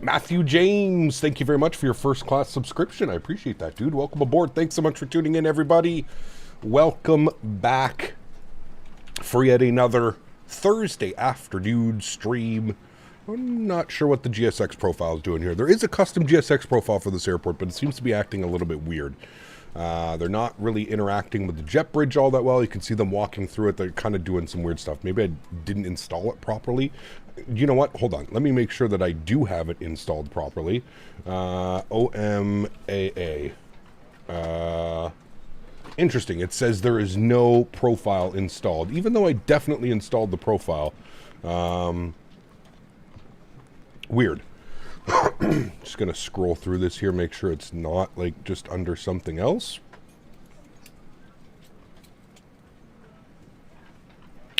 Matthew James, thank you very much for your first class subscription. I appreciate that, dude. Welcome aboard. Thanks so much for tuning in, everybody. Welcome back for yet another Thursday afternoon stream. I'm not sure what the GSX profile is doing here. There is a custom GSX profile for this airport, but it seems to be acting a little bit weird. They're not really interacting with the jet bridge all that well. You can see them walking through it. They're kind of doing some weird stuff. Maybe I didn't install it properly. You know what? Hold on. Let me make sure that I do have it installed properly. OMAA. Interesting. It says there is no profile installed, even though I definitely installed the profile. Weird. Just going to scroll through this here, make sure it's not like just under something else.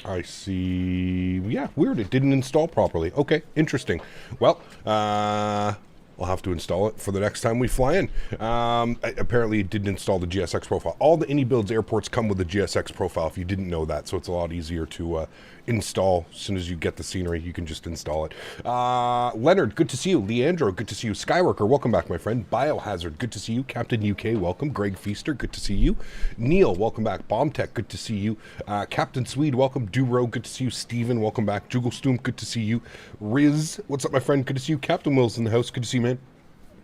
I see. Yeah, weird. It didn't install properly. Okay, interesting. Well, I'll have to install it for the next time we fly in. Apparently, it didn't install the GSX profile. All the iniBuilds airports come with the GSX profile, if you didn't know that, so it's a lot easier to install. As soon as you get the scenery, you can just install it. Leonard, good to see you. Leandro, good to see you. Skyworker, welcome back, my friend. Biohazard, good to see you. Captain UK, welcome. Greg Feaster, good to see you. Neil, welcome back. Bombtech, good to see you. Captain Swede, welcome. Duro, good to see you. Steven, welcome back. Jugglestomp, good to see you. Riz, what's up, my friend? Good to see you. Captain Wills in the house, good to see you, man.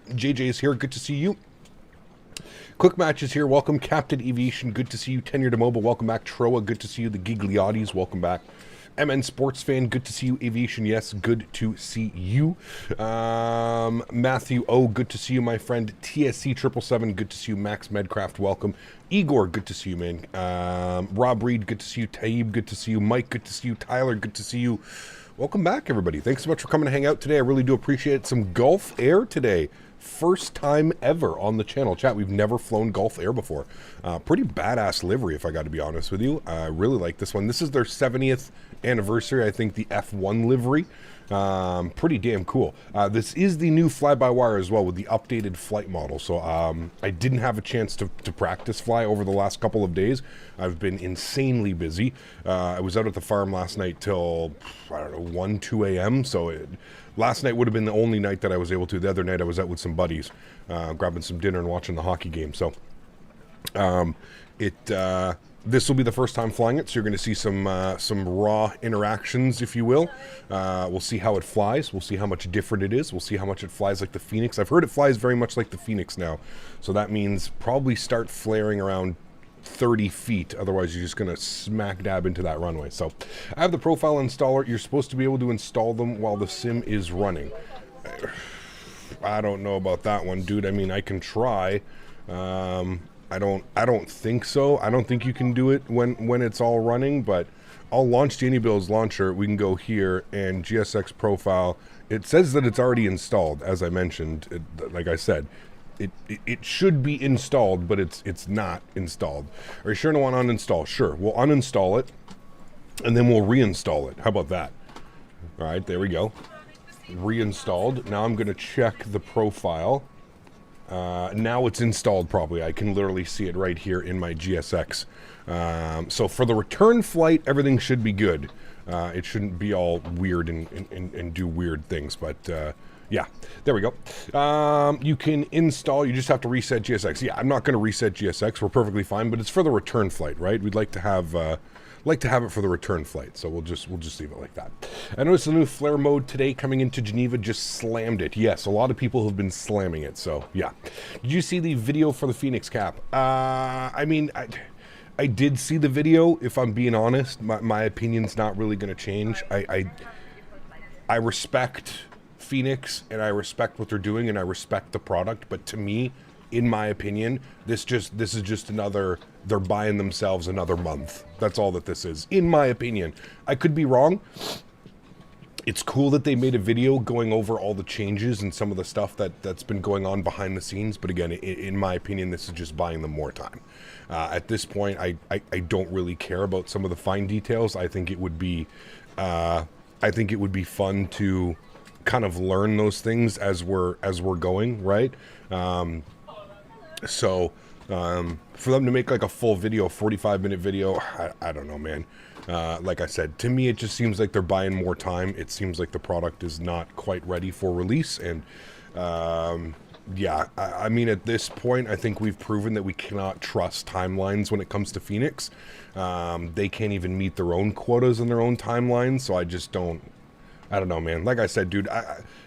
JJ is here, good to see you. Quick Match is here, welcome. Captain Aviation, good to see you. Tenure to Mobile, welcome back. Troa, good to see you. The Gigliottis, welcome back. MN Sports Fan, good to see you. Aviation, yes, good to see you. Matthew O, good to see you, my friend. TSC 777, good to see you. Max Medcraft, welcome. Igor, good to see you, man. Rob Reed, good to see you. Taib, good to see you. Mike, good to see you. Tyler, good to see you. Welcome back, everybody. Thanks so much for coming to hang out today. I really do appreciate it. Some Gulf Air today. First time ever on the channel. Chat, we've never flown Gulf Air before. Pretty badass livery, if I got to be honest with you. I really like this one. This is their 70th anniversary, I think, the F1 livery. Pretty damn cool. This is the new fly-by-wire as well with the updated Flite model. So I didn't have a chance to practice fly over the last couple of days. I've been insanely busy. I was out at the farm last night till, I don't know, 1, 2 a.m. So last night would have been the only night that I was able to. The other night I was out with some buddies, grabbing some dinner and watching the hockey game. So this will be the first time flying it, so you're going to see some raw interactions, if you will. We'll see how it flies. We'll see how much different it is. We'll see how much it flies like the Phoenix. I've heard it flies very much like the Phoenix now, so that means probably start flaring around 30 feet. Otherwise, you're just going to smack dab into that runway. So I have the profile installer. You're supposed to be able to install them while the sim is running. I don't know about that one, dude. I mean, I can try. I don't think so. I don't think you can do it when it's all running, but I'll launch the iniBuilds launcher. We can go here and GSX profile. It says that it's already installed, as I mentioned. Like I said, it should be installed, but it's not installed. Are you sure to want to uninstall? Sure. We'll uninstall it, and then we'll reinstall it. How about that? All right, there we go. Reinstalled. Now I'm going to check the profile. Now it's installed properly. I can literally see it right here in my GSX. So for the return flight, everything should be good. It shouldn't be all weird and do weird things, but yeah, there we go. You can install, you just have to reset GSX. Yeah, I'm not going to reset GSX. We're perfectly fine, but it's for the return flight, right? We'd like to have it for the return flight, so we'll just leave it like that. I noticed the new flare mode today coming into Geneva just slammed it. Yes, a lot of people have been slamming it, so yeah. Did you see the video for the Phoenix cap? I mean, I did see the video, if I'm being honest. My opinion's not really going to change. I respect Phoenix, and I respect what they're doing, and I respect the product, but to me, in my opinion, this is just another, they're buying themselves another month. That's all that this is, in my opinion. I could be wrong. It's cool that they made a video going over all the changes and some of the stuff that's been going on behind the scenes, but again, in my opinion, this is just buying them more time. At this point, I don't really care about some of the fine details. I think it would be fun to kind of learn those things as we're going, right? So for them to make like a full video, 45-minute video, I don't know, man. Like I said, to me, it just seems like they're buying more time. It seems like the product is not quite ready for release. And yeah, I mean, at this point, I think we've proven that we cannot trust timelines when it comes to Phoenix. They can't even meet their own quotas in their own timelines. So I just don't know, man. Like I said, dude,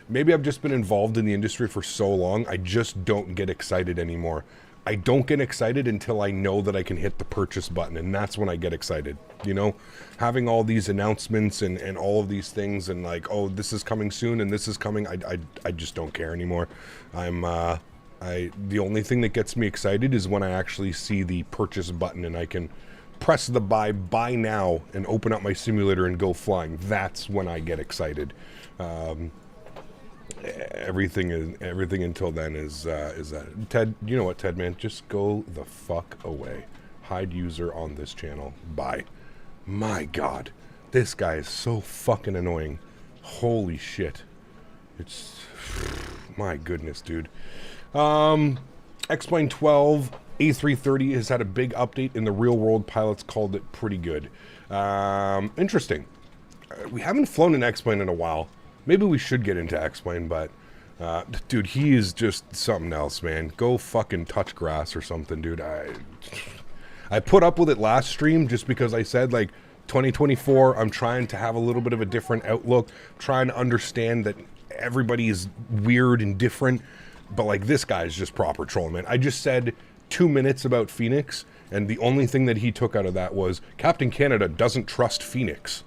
maybe I've just been involved in the industry for so long, I just don't get excited anymore. I don't get excited until I know that I can hit the purchase button, and that's when I get excited. You know, having all these announcements and all of these things and like, oh, this is coming soon and this is coming, I just don't care anymore. The only thing that gets me excited is when I actually see the purchase button and I can press the buy now and open up my simulator and go flying. That's when I get excited. Everything until then is that. Ted, you know what, Ted, man, just go the fuck away. Hide user on this channel. Bye. My God, this guy is so fucking annoying. Holy shit. It's my goodness, dude. X-Plane 12 A330 has had a big update in the real world. Pilots called it pretty good. Interesting. We haven't flown an X-Plane in a while. Maybe we should get into X-Plane, but dude, he is just something else, man. Go fucking touch grass or something, dude. I put up with it last stream just because I said, like, 2024, I'm trying to have a little bit of a different outlook, trying to understand that everybody is weird and different, but, like, this guy is just proper troll, man. I just said 2 minutes about Phoenix, and the only thing that he took out of that was Captain Canada doesn't trust Phoenix.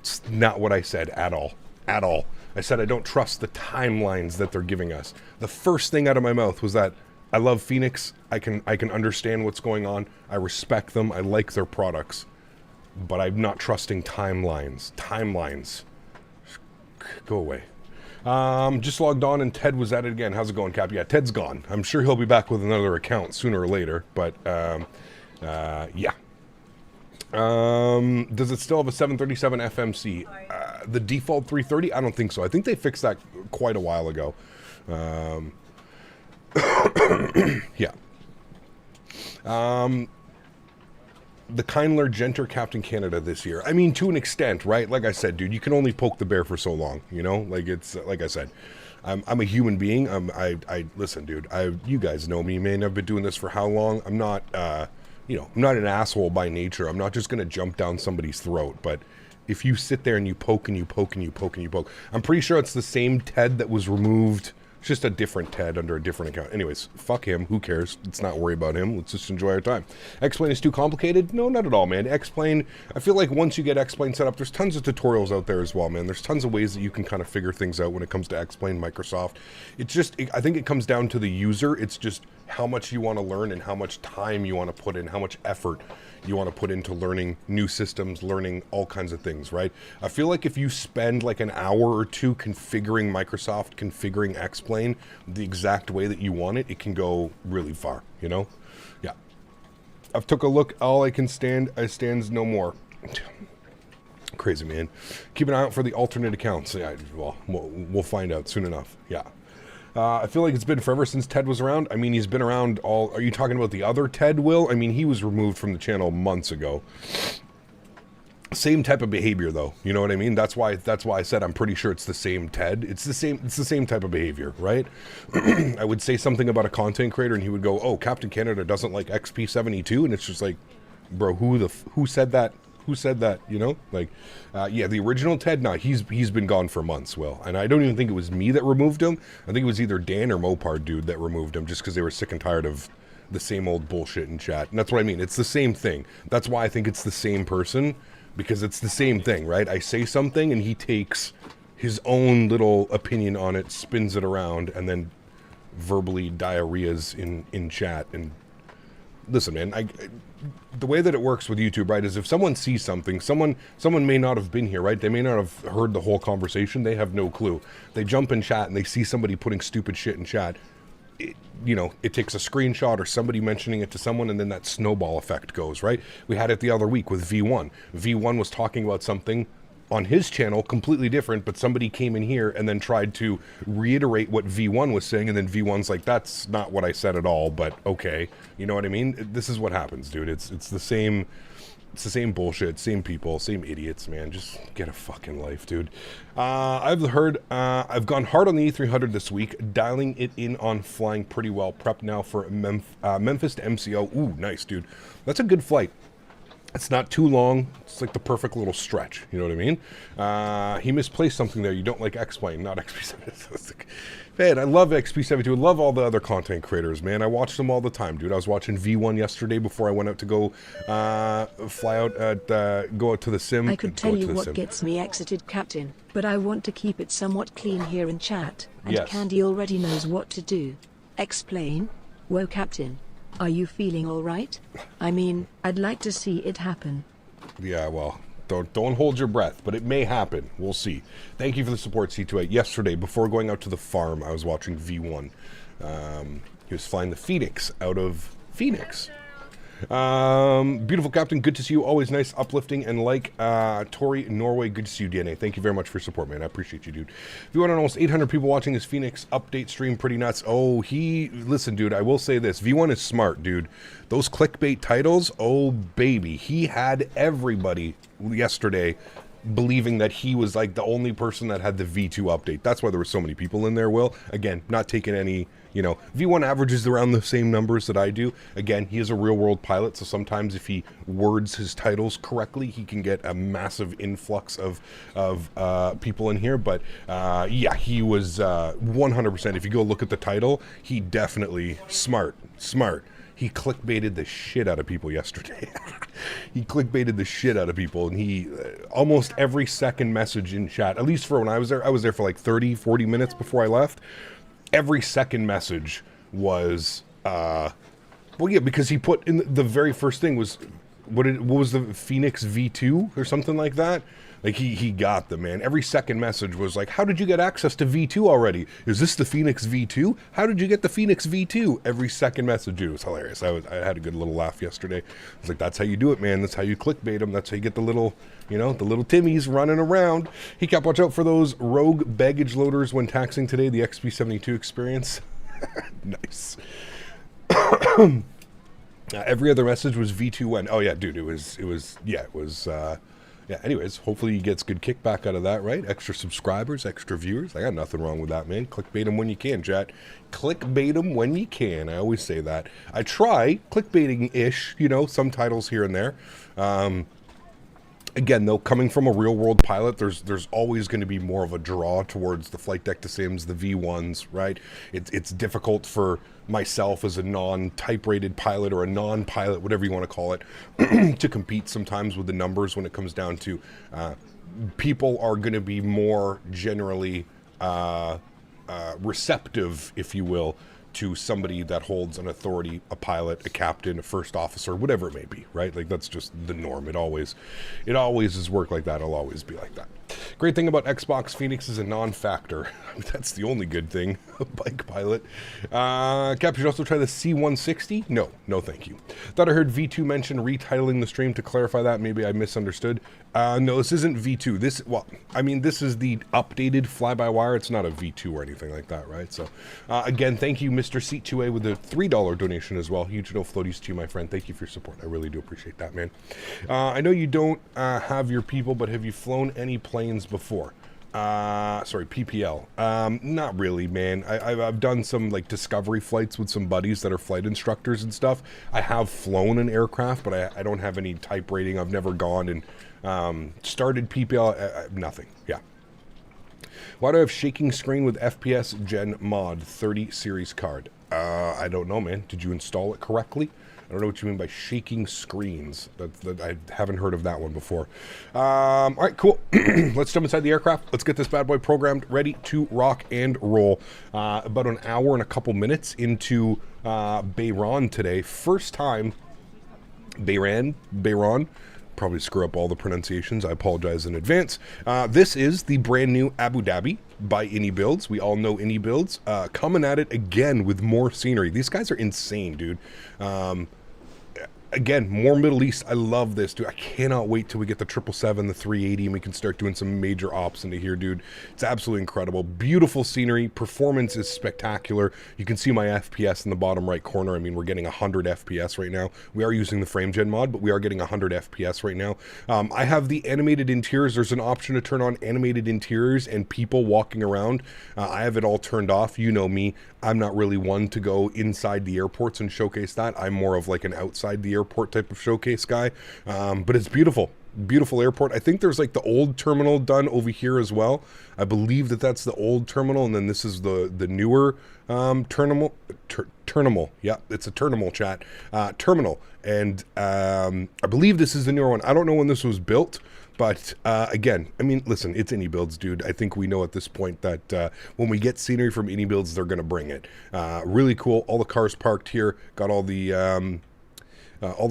It's not what I said at all. At all. I said I don't trust the timelines that they're giving us. The first thing out of my mouth was that I love Phoenix. I can understand what's going on. I respect them. I like their products. But I'm not trusting timelines. Timelines. Go away. Just logged on and Ted was at it again. How's it going, Cap? Yeah, Ted's gone. I'm sure he'll be back with another account sooner or later. But, yeah. Does it still have a 737 FMC? The default 330? I don't think so. I think they fixed that quite a while ago. Yeah. The Kindler Genter Captain Canada this year. I mean, to an extent, right? Like I said, dude, you can only poke the bear for so long, you know? Like, it's, like I said, I'm a human being. I listen, dude, you guys know me, man. I've been doing this for how long? I'm not, you know, I'm not an asshole by nature. I'm not just going to jump down somebody's throat. But if you sit there and you poke and you poke and you poke and you poke, I'm pretty sure it's the same Ted that was removed. It's just a different Ted under a different account. Anyways, fuck him. Who cares? Let's not worry about him. Let's just enjoy our time. X-Plane is too complicated? No, not at all, man. X-Plane, I feel like once you get X-Plane set up, there's tons of tutorials out there as well, man. There's tons of ways that you can kind of figure things out when it comes to X-Plane, Microsoft. It's just, I think it comes down to the user. It's just how much you want to learn and how much time you want to put in, how much effort you want to put into learning new systems, learning all kinds of things, right? I feel like if you spend like an hour or two configuring Microsoft, configuring X-Plane the exact way that you want it, it can go really far, you know? Yeah. I've took a look. All I can stand, I stands no more. Crazy, man. Keep an eye out for the alternate accounts. Yeah, well, we'll find out soon enough. Yeah. I feel like it's been forever since Ted was around. I mean, he's been around all... Are you talking about the other Ted, Will? I mean, he was removed from the channel months ago. Same type of behavior, though. You know what I mean? That's why I said I'm pretty sure it's the same Ted. It's the same type of behavior, right? I would say something about a content creator, and he would go, "Oh, Captain Canada doesn't like XP72," and it's just like, bro, who said that? Who said that, you know? Like, yeah, the original Ted, nah, he's been gone for months, Will. And I don't even think it was me that removed him. I think it was either Dan or Mopar dude that removed him just because they were sick and tired of the same old bullshit in chat. And that's what I mean. It's the same thing. That's why I think it's the same person, because it's the same thing, right? I say something and he takes his own little opinion on it, spins it around, and then verbally diarrheas in chat. And listen, man, the way that it works with YouTube, right, is if someone sees something, someone may not have been here, right? They may not have heard the whole conversation. They have no clue. They jump in chat and they see somebody putting stupid shit in chat. You know, it takes a screenshot or somebody mentioning it to someone, and then that snowball effect goes, right? We had it the other week with V1. V1 was talking about something on his channel completely different, but somebody came in here and then tried to reiterate what V1 was saying, and then V1's like, that's not what I said at all, but okay. You know what I mean? This is what happens, dude. It's the same bullshit, same people, same idiots, man. Just get a fucking life, dude. I've gone hard on the E300 this week, dialing it in on flying pretty well. Prepped now for Memphis to MCO. Ooh, nice, dude. That's a good flight. It's not too long. It's like the perfect little stretch. You know what I mean? He misplaced something there. You don't like X-Plane, not XP72. Man, I love XP72. I love all the other content creators, man. I watch them all the time, dude. I was watching V1 yesterday before I went out to go fly out go out to the sim. I could tell you what gets me exited, Captain, but I want to keep it somewhat clean here in chat, and yes. Candy already knows what to do. Explain. Whoa, Captain. Are you feeling all right? I mean, I'd like to see it happen. Yeah, well, don't hold your breath, but it may happen. We'll see. Thank you for the support, C28. Yesterday, before going out to the farm, I was watching V1. He was flying the Phoenix out of Phoenix. Beautiful Captain, good to see you. Always nice, uplifting, and like Tori Norway, good to see you, DNA. Thank you very much for your support, man. I appreciate you, dude. If you want almost 800 people watching this Phoenix update stream, pretty nuts. Oh, listen, dude, I will say this. V1 is smart, dude. Those clickbait titles, oh, baby. He had everybody yesterday believing that he was like the only person that had the V2 update. That's why there were so many people in there, Will. Again, not taking any, you know, V1 averages around the same numbers that I do. Again, he is a real world pilot, so sometimes if he words his titles correctly, he can get a massive influx of people in here. But yeah, he was 100%. If you go look at the title, he definitely smart. he clickbaited the shit out of people yesterday. He clickbaited the shit out of people, and he almost every second message in chat, at least for when I was there for like 30, 40 minutes before I left. Every second message was, well, yeah, because he put in the very first thing was, what was the Phoenix V2 or something like that? Like he got them, man. Every second message was like, how did you get access to V2 already? Is this the Phoenix V2? How did you get the Phoenix V2? Every second message, dude, it was hilarious. I had a good little laugh yesterday. I was like, that's how you do it, man. That's how you clickbait them. That's how you get the little, you know, the little Timmies running around. He kept watch out for those rogue baggage loaders when taxing today, the XP72 experience. Nice. Every other message was V2 when. Oh yeah, dude, it was yeah, anyways, hopefully he gets good kickback out of that, right? Extra subscribers, extra viewers. I got nothing wrong with that, man. Clickbait them when you can, chat. Clickbait them when you can. I always say that. I try clickbaiting-ish, you know, some titles here and there. Again, though, coming from a real-world pilot, there's always going to be more of a draw towards the flight deck to sims, the V1s, right? It's difficult for myself as a non-type-rated pilot or a non-pilot, whatever you want to call it, to compete sometimes with the numbers when it comes down to people are going to be more generally receptive, if you will, to somebody that holds an authority, a pilot, a captain, a first officer, whatever it may be, right? Like that's just the norm. It always has worked like that. It'll always be like that. Great thing about Xbox Phoenix is a non-factor. I mean, that's the only good thing. Bike pilot. Cap, should also try the C160? No, thank you. Thought I heard V2 mention retitling the stream. To clarify that, maybe I misunderstood. No, this isn't V2. This is the updated fly-by-wire. It's not a V2 or anything like that, right? So, again, thank you, Mr. Seat2A, with a $3 donation as well. Huge no floaties to you, my friend. Thank you for your support. I really do appreciate that, man. I know you don't have your people, but have you flown any planes before? Sorry, PPL. Not really, man. I've done some like discovery flights with some buddies that are flight instructors and stuff. I have flown an aircraft, but I don't have any type rating. I've never gone and started PPL. Nothing. Yeah. Why do I have shaking screen with FPS Gen Mod 30 series card? I don't know, man. Did you install it correctly? I don't know what you mean by shaking screens. I haven't heard of that one before. All right, cool. Let's jump inside the aircraft. Let's get this bad boy programmed, ready to rock and roll. About an hour and a couple minutes into Bayron today. First time, Bayron. Probably screw up all the pronunciations. I apologize in advance. This is the brand new Abu Dhabi by iniBuilds. We all know iniBuilds. Coming at it again with more scenery. These guys are insane, dude. Again, more Middle East. I love this, dude. I cannot wait till we get the 777, the 380, and we can start doing some major ops into here, dude. It's absolutely incredible. Beautiful scenery. Performance is spectacular. You can see my FPS in the bottom right corner. I mean, we're getting 100 FPS right now. We are using the frame gen mod, but we are getting 100 FPS right now. I have the animated interiors. There's an option to turn on animated interiors and people walking around. I have it all turned off. You know me. I'm not really one to go inside the airports and showcase that. I'm more of like an outside the airport type of showcase guy. But it's beautiful. Beautiful airport. I think there's like the old terminal done over here as well. I believe that's the old terminal, and then this is the newer terminal. Yeah, it's a terminal, chat. Terminal. And I believe this is the newer one. I don't know when this was built. But again, I mean, listen, it's iniBuilds, dude. I think we know at this point that when we get scenery from iniBuilds, they're going to bring it. Really cool. All the cars parked here. Got all the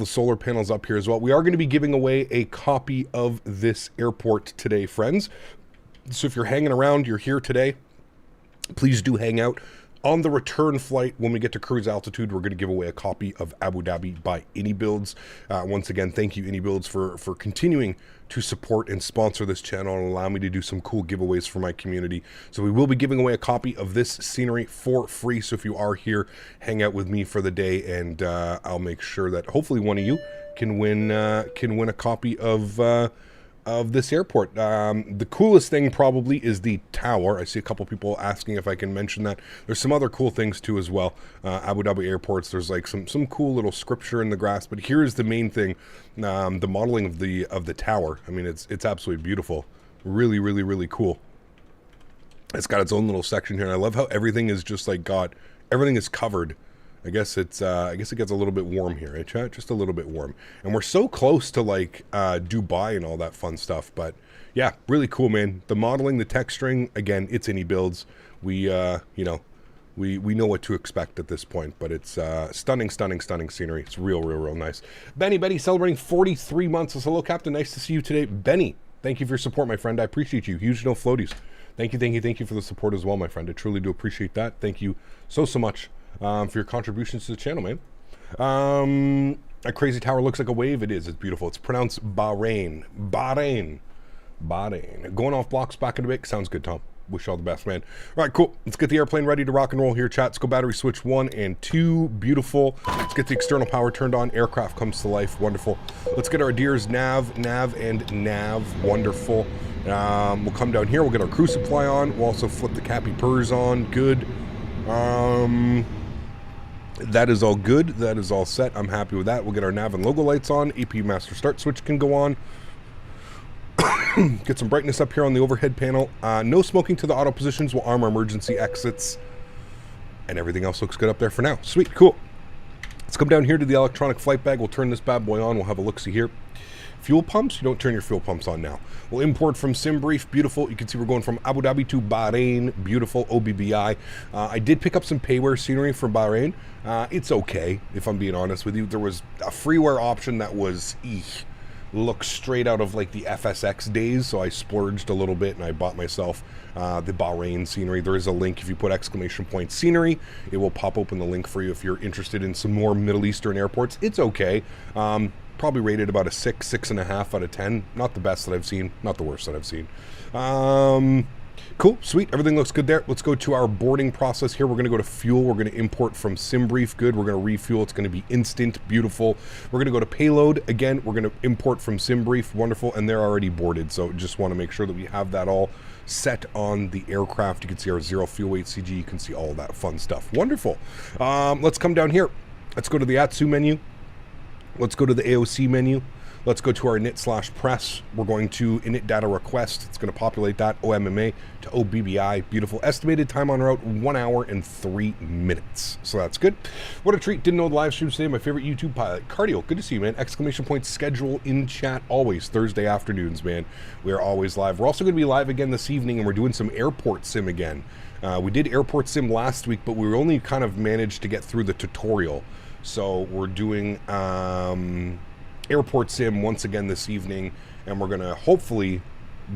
solar panels up here as well. We are going to be giving away a copy of this airport today, friends. So if you're hanging around, you're here today, please do hang out. On the return flight, when we get to cruise altitude, we're going to give away a copy of Abu Dhabi by iniBuilds. Once again, thank you, iniBuilds, for continuing to support and sponsor this channel and allow me to do some cool giveaways for my community. So we will be giving away a copy of this scenery for free. So if you are here, hang out with me for the day, and I'll make sure that hopefully one of you can win a copy of this airport. The coolest thing probably is the tower. I see a couple people asking if I can mention that. There's some other cool things too as well. Abu Dhabi airports, there's like some cool little scripture in the grass, but here's the main thing, the modeling of the tower. I mean, it's absolutely beautiful. Really, really, really cool. It's got its own little section here, and I love how everything is just like everything is covered I guess it gets a little bit warm here, eh, chat? Just a little bit warm. And we're so close to like Dubai and all that fun stuff. But yeah, really cool, man. The modeling, the texturing, again, it's iniBuilds. We you know, we know what to expect at this point, but it's stunning scenery. It's real nice. Benny celebrating 43 months. Hello, Captain. Nice to see you today. Benny, thank you for your support, my friend. I appreciate you. Huge no floaties. Thank you for the support as well, my friend. I truly do appreciate that. Thank you so much for your contributions to the channel, man. A crazy tower looks like a wave. It is. It's beautiful. It's pronounced Bahrain. Going off blocks back in a bit. Sounds good, Tom. Wish you all the best, man. All right, cool. Let's get the airplane ready to rock and roll here, chat. Let's go battery switch 1 and 2. Beautiful. Let's get the external power turned on. Aircraft comes to life. Wonderful. Let's get our deers nav. Wonderful. We'll come down here. We'll get our crew supply on. We'll also flip the Cappy Purrs on. Good. That is all good. That is all set. I'm happy with that. We'll get our nav and logo lights on. AP master start switch can go on. Get some brightness up here on the overhead panel. No smoking to the auto positions. We'll arm our emergency exits. And everything else looks good up there for now. Sweet, cool. Let's come down here to the electronic flight bag. We'll turn this bad boy on. We'll have a look-see here. Fuel pumps, you don't turn your fuel pumps on now. We'll import from SimBrief, beautiful. You can see we're going from Abu Dhabi to Bahrain, beautiful, OBBI. I did pick up some payware scenery from Bahrain. It's okay, if I'm being honest with you. There was a freeware option that was, looks straight out of like the FSX days, so I splurged a little bit and I bought myself the Bahrain scenery. There is a link. If you put ! scenery, it will pop open the link for you if you're interested in some more Middle Eastern airports. It's okay. Probably rated about a 6.5 out of 10. Not the best that I've seen, not the worst that I've seen. Cool, sweet, everything looks good there. Let's go to our boarding process here. We're gonna go to fuel. We're gonna import from SimBrief, good. We're gonna refuel, it's gonna be instant, beautiful. We're gonna go to payload. Again, we're gonna import from SimBrief, wonderful, and they're already boarded. So just wanna make sure that we have that all set on the aircraft. You can see our 0 fuel weight CG, you can see all that fun stuff. Wonderful. Let's come down here. Let's go to the AtSiu menu. Let's go to the AOC menu. Let's go to our init/press. We're going to init data request. It's going to populate that OMAA to OBBI. Beautiful. Estimated time on route 1 hour and 3 minutes. So that's good. What a treat. Didn't know the live stream today. My favorite YouTube pilot. Cardio. Good to see you, man. ! Schedule in chat always. Thursday afternoons, man. We are always live. We're also going to be live again this evening, and we're doing some airport sim again. We did airport sim last week, but we only kind of managed to get through the tutorial. So we're doing airport sim once again this evening, and we're gonna hopefully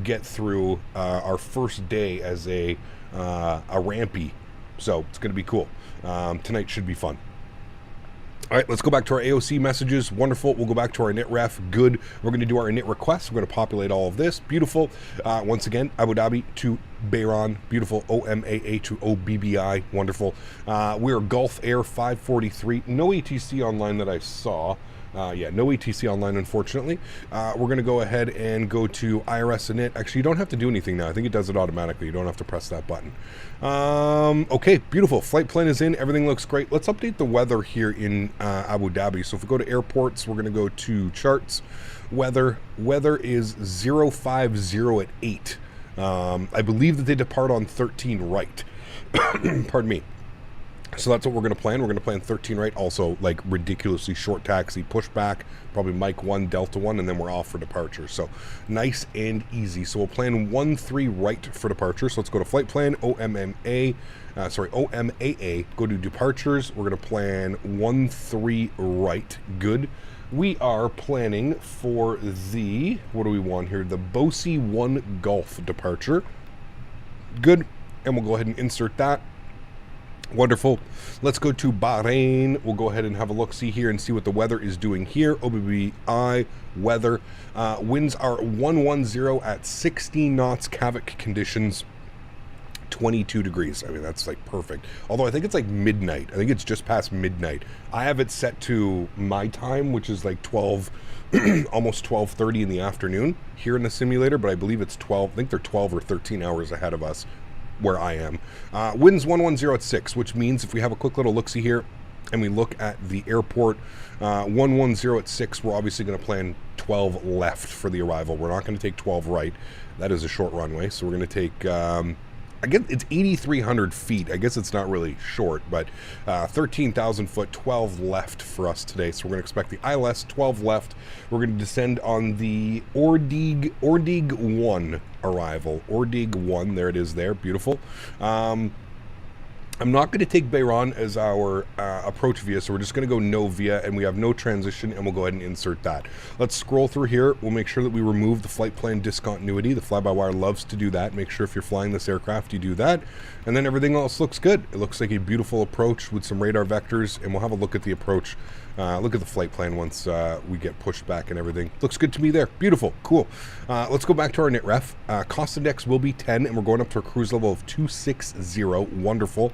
get through our first day as a rampy. So it's gonna be cool. Tonight should be fun. All right, let's go back to our AOC messages. Wonderful. We'll go back to our init ref. Good. We're going to do our init requests. We're going to populate all of this. Beautiful. Once again, Abu Dhabi to Bahrain. Beautiful. OMAA to OBBI. Wonderful. We're Gulf Air 543. No ATC online that I saw. Yeah, no ATC online, unfortunately. We're going to go ahead and go to IRS init. Actually, you don't have to do anything now. I think it does it automatically. You don't have to press that button. Okay, beautiful. Flight plan is in. Everything looks great. Let's update the weather here in Abu Dhabi. So if we go to airports, we're going to go to charts. Weather is 050 at 8. I believe that they depart on 13 right. Pardon me. So that's what we're going to plan. We're going to plan 13 right. Also, like, ridiculously short taxi, pushback, probably Mike 1, Delta 1, and then we're off for departure. So nice and easy. So we'll plan 13 right for departure. So let's go to flight plan, OMAA, go to departures. We're going to plan 13 right. Good. We are planning for the, what do we want here? The BOSI 1 Golf departure. Good. And we'll go ahead and insert that. Wonderful. Let's go to Bahrain. We'll go ahead and have a look-see here and see what the weather is doing here. OBBI weather. Winds are 110 at 16 knots, Kavik conditions, 22 degrees. I mean, that's like perfect. Although I think it's like midnight. I think it's just past midnight. I have it set to my time, which is like 12, almost 12:30 in the afternoon here in the simulator, but I believe it's 12. I think they're 12 or 13 hours ahead of us where I am. Winds 110 at 6, which means if we have a quick little look-see here and we look at the airport, 110 at 6, we're obviously going to plan 12 left for the arrival. We're not going to take 12 right. That is a short runway, so we're going to take I guess it's 8,300 feet. I guess it's not really short, but 13,000 foot, 12 left for us today. So we're going to expect the ILS, 12 left. We're going to descend on the Ordig 1 arrival. Ordig 1, there it is there. Beautiful. I'm not going to take Bayron as our approach via, so we're just going to go no via, and we have no transition, and we'll go ahead and insert that. Let's scroll through here. We'll make sure that we remove the flight plan discontinuity. The fly-by-wire loves to do that. Make sure if you're flying this aircraft, you do that. And then everything else looks good. It looks like a beautiful approach with some radar vectors, and we'll have a look at the approach. Look at the flight plan once we get pushed back and everything. Looks good to me there. Beautiful. Cool. Let's go back to our NITREF. Cost index will be 10, and we're going up to a cruise level of 260. Wonderful.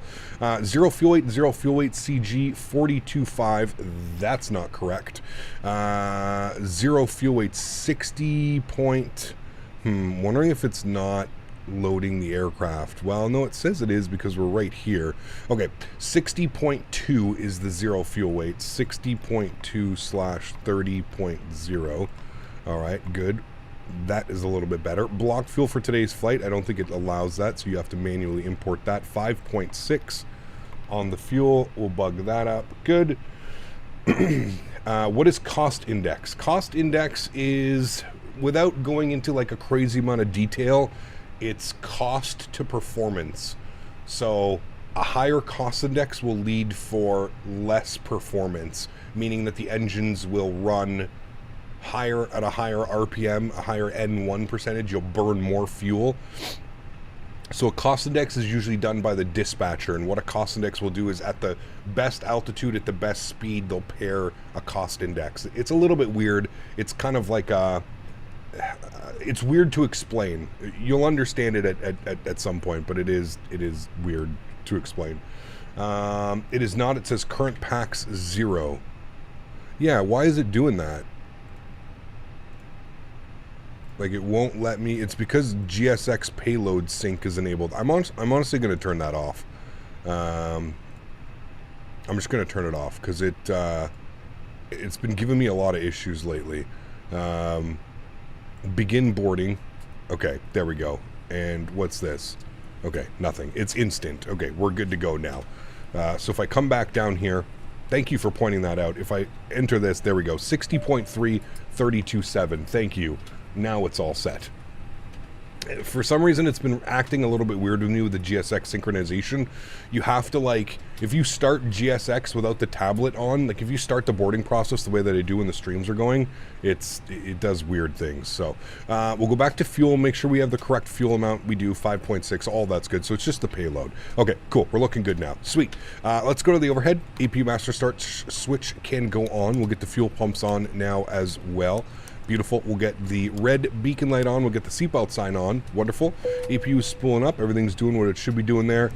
0 fuel weight, CG 42.5. That's not correct. 0 fuel weight, 60 point. Wondering if it's not loading the aircraft. Well, no, it says it is because we're right here. Okay, 60.2 is the 0 fuel weight. 60.2 slash 30.0. All right, good. That is a little bit better. Block fuel for today's flight, I don't think it allows that, so you have to manually import that. 5.6 on the fuel. We'll bug that up. Good. What is cost index? Cost index is, without going into like a crazy amount of detail, it's cost to performance. So a higher cost index will lead for less performance, meaning that the engines will run higher at a higher RPM, a higher N1 percentage. You'll burn more fuel. So a cost index is usually done by the dispatcher, and what a cost index will do is at the best altitude, at the best speed, they'll pair a cost index. It's a little bit weird. It's kind of like a... it's weird to explain. You'll understand it at some point, but it is weird to explain. It is not. It says current packs 0. Yeah, why is it doing that? Like, it won't let me. It's because GSX payload sync is enabled. I'm honestly going to turn that off. I'm just going to turn it off because it's been giving me a lot of issues lately. Begin boarding. Okay, there we go. And what's this? Okay, nothing. It's instant. Okay, we're good to go now. So if I come back down here, thank you for pointing that out. If I enter this, there we go. 60.3, 32.7. Thank you. Now it's all set. For some reason, it's been acting a little bit weird with me with the GSX synchronization. You have to, like, if you start GSX without the tablet on, like if you start the boarding process the way that I do when the streams are going, it does weird things. So we'll go back to fuel, make sure we have the correct fuel amount. We do 5.6, all that's good. So it's just the payload. Okay, cool. We're looking good now. Sweet. Let's go to the overhead. AP master start switch can go on. We'll get the fuel pumps on now as well. Beautiful. We'll get the red beacon light on. We'll get the seatbelt sign on. Wonderful. APU is spooling up. Everything's doing what it should be doing there.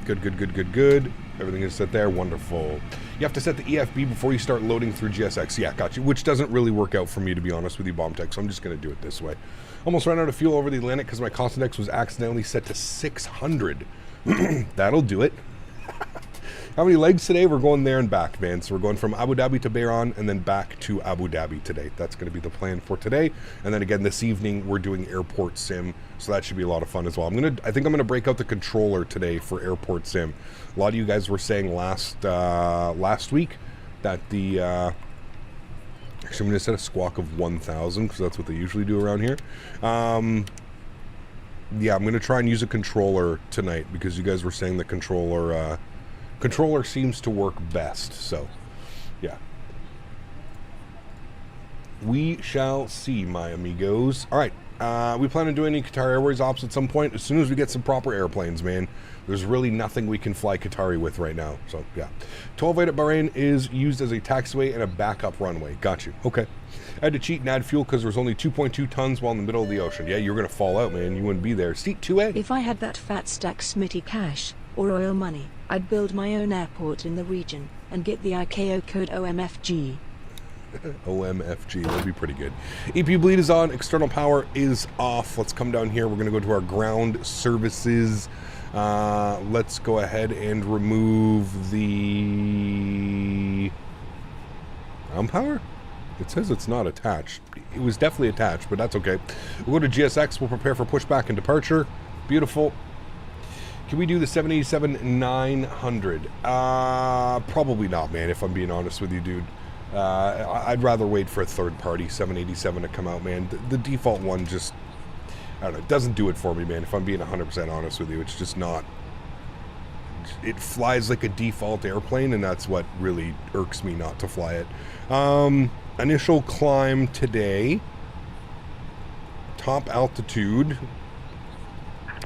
Good. Everything is set there. Wonderful. You have to set the EFB before you start loading through GSX. Yeah, got you. Which doesn't really work out for me, to be honest with you, Bomb Tech. So I'm just going to do it this way. Almost ran out of fuel over the Atlantic because my cost index was accidentally set to 600. That'll do it. How many legs today? We're going there and back, man. So we're going from Abu Dhabi to Bayron and then back to Abu Dhabi today. That's going to be the plan for today. And then again, this evening, we're doing airport sim. So that should be a lot of fun as well. I think I'm going to break out the controller today for airport sim. A lot of you guys were saying last week that the... actually, I'm going to set a squawk of 1,000 because that's what they usually do around here. Yeah, I'm going to try and use a controller tonight because you guys were saying the controller seems to work best. So, yeah. We shall see, my amigos. All right. We plan on doing any Qatar Airways ops at some point. As soon as we get some proper airplanes, man. There's really nothing we can fly Qatari with right now. So, yeah. 12-8 at Bahrain is used as a taxiway and a backup runway. Got you. Okay. I had to cheat and add fuel because there was only 2.2 tons while in the middle of the ocean. Yeah, you're going to fall out, man. You wouldn't be there. Seat 2A. If I had that fat stack Smitty cash or oil money, I'd build my own airport in the region and get the ICAO code OMFG. OMFG, that'd be pretty good. EP bleed is on, external power is off. Let's come down here. We're going to go to our ground services. Let's go ahead and remove the ground power. It says it's not attached. It was definitely attached, but that's okay. We'll go to GSX. We'll prepare for pushback and departure. Beautiful. Can we do the 787-900? Probably not, man, if I'm being honest with you, dude. I'd rather wait for a third-party 787 to come out, man. The default one just, I don't know, it doesn't do it for me, man, if I'm being 100% honest with you. It's just not. It flies like a default airplane, and that's what really irks me not to fly it. Initial climb today. Top altitude.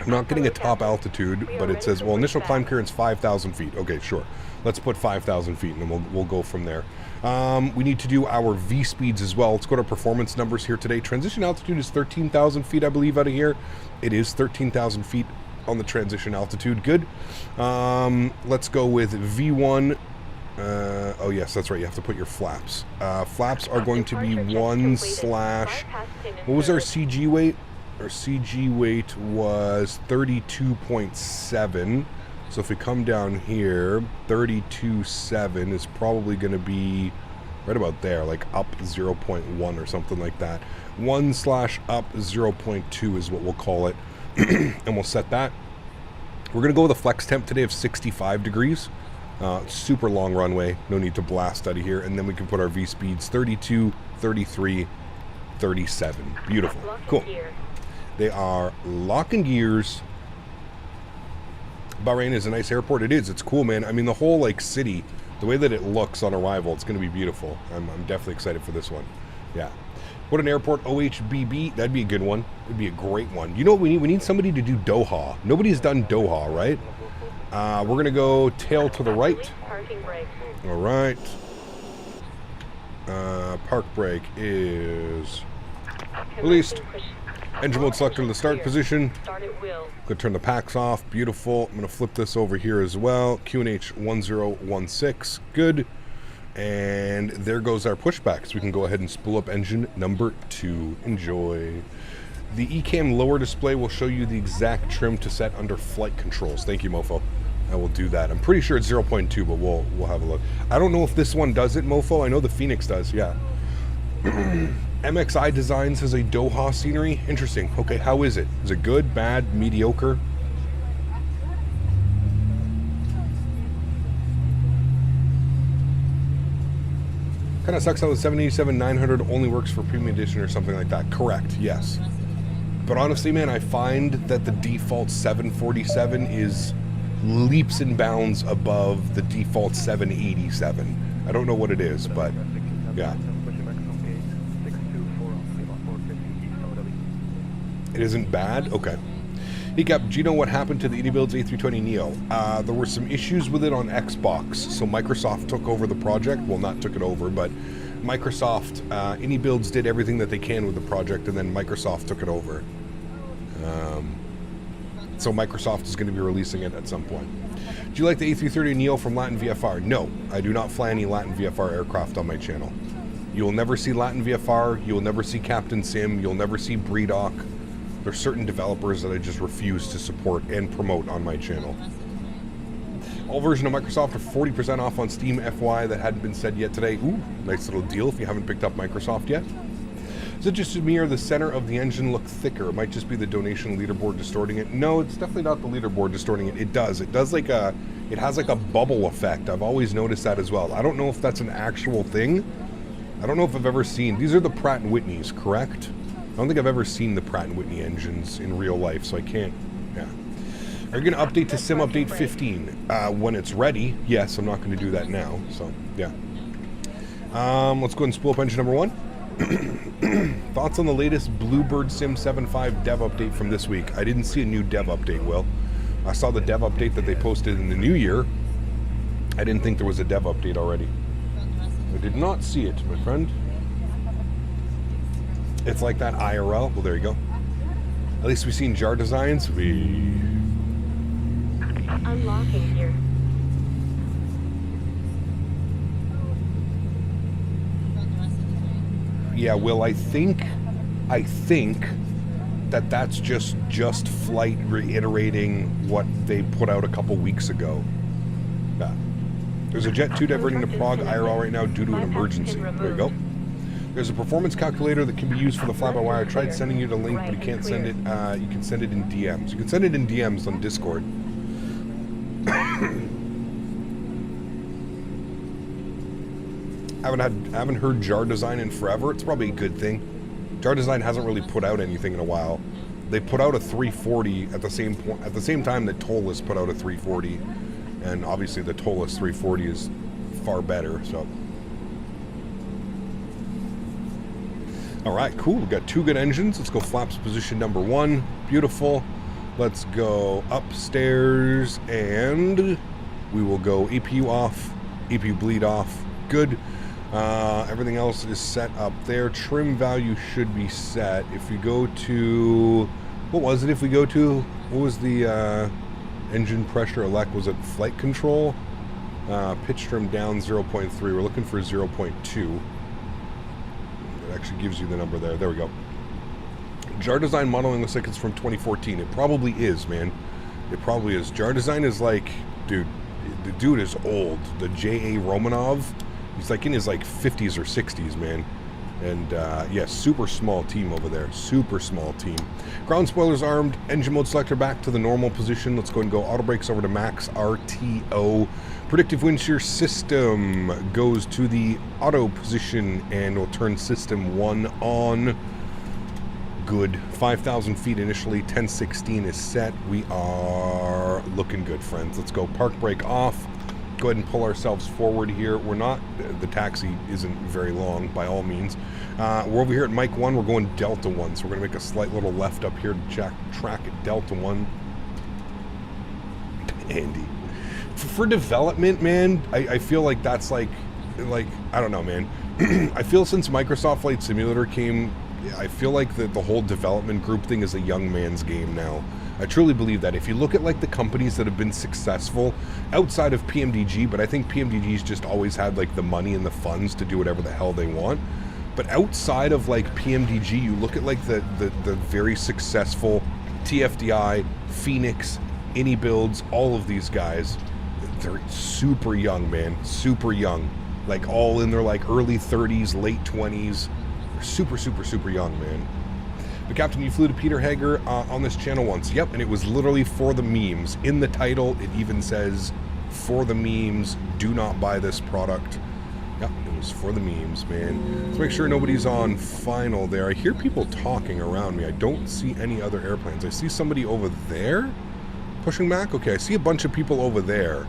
I'm not getting a top altitude, but it says, well, initial climb clearance 5,000 feet. Okay, sure. Let's put 5,000 feet, and then we'll go from there. We need to do our V speeds as well. Let's go to performance numbers here today. Transition altitude is 13,000 feet, I believe, out of here. It is 13,000 feet on the transition altitude. Good. Let's go with V1. Oh yes, that's right, you have to put your flaps. Flaps are going to be 1 slash, what was our CG weight? Our CG weight was 32.7. So if we come down here, 32.7 is probably going to be right about there, like up 0.1 or something like that. 1 slash up 0.2 is what we'll call it. And we'll set that. We're going to go with a flex temp today of 65 degrees. Super long runway, no need to blast out of here, and then we can put our V speeds 32, 33, 37. Beautiful. Cool. They are locking gears. Bahrain is a nice airport. It is. It's cool, man. I mean, the whole like city, the way that it looks on arrival, it's going to be beautiful. I'm definitely excited for this one. Yeah. What an airport, OHBB. That'd be a good one. It'd be a great one. You know what we need? We need somebody to do Doha. Nobody's done Doha, right? We're going to go tail to the right. All right. Park brake is released. Engine mode selected in the start position. Go turn the packs off. Beautiful. I'm going to flip this over here as well. QNH 1016. Good. And there goes our pushback. So we can go ahead and spool up engine number 2. Enjoy. The eCam lower display will show you the exact trim to set under flight controls. Thank you, Mofo. I will do that. I'm pretty sure it's 0.2, but we'll have a look. I don't know if this one does it, Mofo. I know the Phoenix does, yeah. MXI Designs has a Doha scenery. Interesting. Okay, how is it? Is it good, bad, mediocre? Kind of sucks how the 787-900 only works for Premium Edition or something like that. Correct, yes. But honestly, man, I find that the default 747 is leaps and bounds above the default 787. I don't know what it is, but yeah. It isn't bad? Okay. Hey Cap, do you know what happened to the iniBuilds A320neo? There were some issues with it on Xbox, so Microsoft took over the project. Well, not took it over, but Microsoft, iniBuilds did everything that they can with the project, and then Microsoft took it over. So Microsoft is going to be releasing it at some point. Do you like the A330neo from Latin VFR? No, I do not fly any Latin VFR aircraft on my channel. You will never see Latin VFR, you will never see Captain Sim, you'll never see Breedoc. There's certain developers that I just refuse to support and promote on my channel. All versions of Microsoft are 40% off on Steam FY that hadn't been said yet today. Ooh, nice little deal if you haven't picked up Microsoft yet. Is it just me or the center of the engine look thicker? It might just be the donation leaderboard distorting it. No, it's definitely not the leaderboard distorting it. It does. It does like a, it has like a bubble effect. I've always noticed that as well. I don't know if that's an actual thing. I don't know if I've ever seen, these are the Pratt & Whitneys, correct? I don't think I've ever seen the Pratt & Whitney engines in real life, so I can't, yeah. Are you going to update to Sim Update 15? When it's ready, yes, I'm not going to do that now, so, yeah. Let's go ahead and spool up engine number 1. Thoughts on the latest Bluebird Sim 7.5 dev update from this week? I didn't see a new dev update, Will. I saw the dev update that they posted in the new year. I didn't think there was a dev update already. I did not see it, my friend. It's like that IRL. Well, there you go. At least we've seen jar designs. Unlocking here. Yeah, Will, I think that that's just Flite reiterating what they put out a couple weeks ago. Yeah. There's a Jet 2 diverting to Prague IRL right now due to an emergency. There you go. There's a performance calculator that can be used for the fly-by-wire. I tried sending you the link, but you can't send it. You can send it in DMs. You can send it in DMs on Discord. I haven't heard Jar Design in forever. It's probably a good thing. Jar Design hasn't really put out anything in a while. They put out a 340 at the same point, at the same time that Tolus put out a 340, and obviously the Tolus 340 is far better. So, all right, cool. We've got 2 good engines. Let's go flaps position number 1. Beautiful. Let's go upstairs, and we will go APU off, APU bleed off. Good. Everything else is set up there. Trim value should be set. If we go to, what was it? If we go to, what was the engine pressure elect? Was it flight control? Pitch trim down 0.3. We're looking for 0.2. It actually gives you the number there. There we go. Jar Design modeling looks like it's from 2014. It probably is, man. It probably is. Jar Design is like, dude, the dude is old. The J.A. Romanov, he's like in his like 50s or 60s, man. And yeah, super small team over there. Super small team. Ground spoilers armed. Engine mode selector back to the normal position. Let's go and go auto brakes over to max RTO. Predictive wind shear system goes to the auto position and will turn system 1 on. Good. 5,000 feet initially. 1016 is set. We are looking good, friends. Let's go. Park brake off. Go ahead and pull ourselves forward here. We're not, the taxi isn't very long by all means. We're over here at Mike 1. We're going Delta 1. So we're going to make a slight little left up here to track at Delta 1. Andy. For development, man, I feel like that's like, I don't know, man. I feel since Microsoft Flight Simulator came, I feel like the whole development group thing is a young man's game now. I truly believe that. If you look at like the companies that have been successful outside of PMDG, but I think PMDG's just always had like the money and the funds to do whatever the hell they want. But outside of like PMDG, you look at like the very successful TFDI, Phoenix, iniBuilds, all of these guys, they're super young, man. Super young. Like all in their like early 30s, late 20s. They're super, super, super young, man. But Captain, you flew to Peter Hager on this channel once. Yep, and it was literally for the memes. In the title, it even says, for the memes, do not buy this product. Yep, it was for the memes, man. Let's make sure nobody's on final there. I hear people talking around me. I don't see any other airplanes. I see somebody over there pushing back. Okay, I see a bunch of people over there.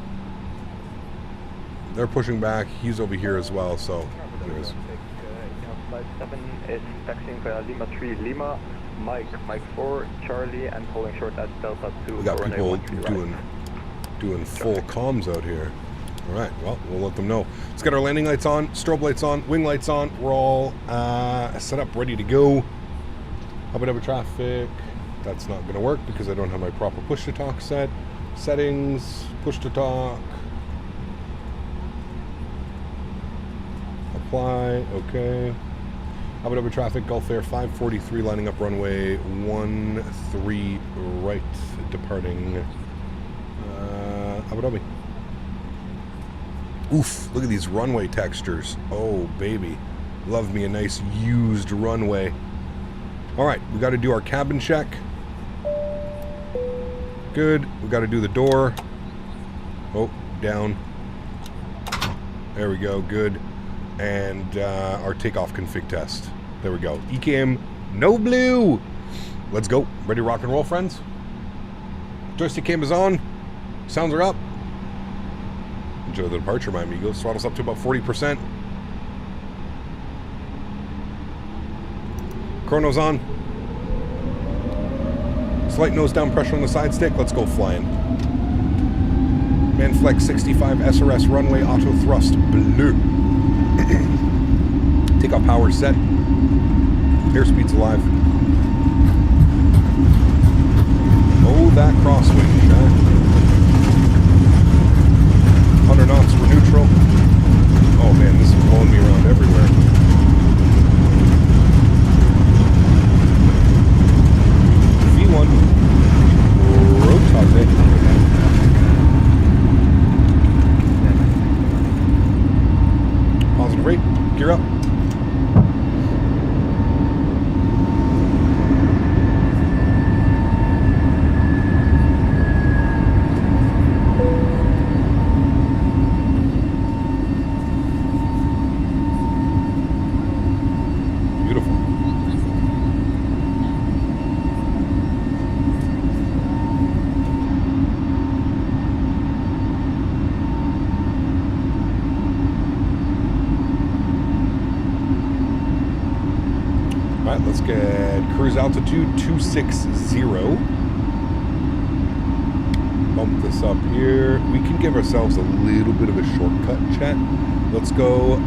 They're pushing back. He's over here as well, so anyways. Flight 7 is taxiing via Lima 3 Lima, Mike 4, Charlie, and holding short at Delta 2. We got people doing full comms out here. All right, well, we'll let them know. Let's get our landing lights on, strobe lights on, wing lights on. We're all set up, ready to go. Abu Dhabi traffic. That's not going to work because I don't have my proper push to talk set. Settings, push to talk. Apply, okay. Abu Dhabi traffic, Gulf Air 543, lining up runway 13 right, departing Abu Dhabi. Oof, look at these runway textures. Oh, baby. Love me a nice used runway. All right, we got to do our cabin check. Good. We got to do the door. Oh, down. There we go, good. And our takeoff config test. There we go. ECAM, no blue. Let's go. Ready to rock and roll, friends? Joystick cam is on. Sounds are up. Enjoy the departure, my amigos. Throttle's up to about 40%. Chrono's on. Slight nose down pressure on the side stick. Let's go flying. Manflex 65 SRS runway auto thrust blue. Takeoff power set. Airspeed's alive. Oh, that crosswind. 100 knots, we're neutral. Oh man, this is blowing me around everywhere. V1. Rotate. Positive rate. Gear up. ahead. Cruise altitude 260. Bump this up here. We can give ourselves a little bit of a shortcut, chat. Let's go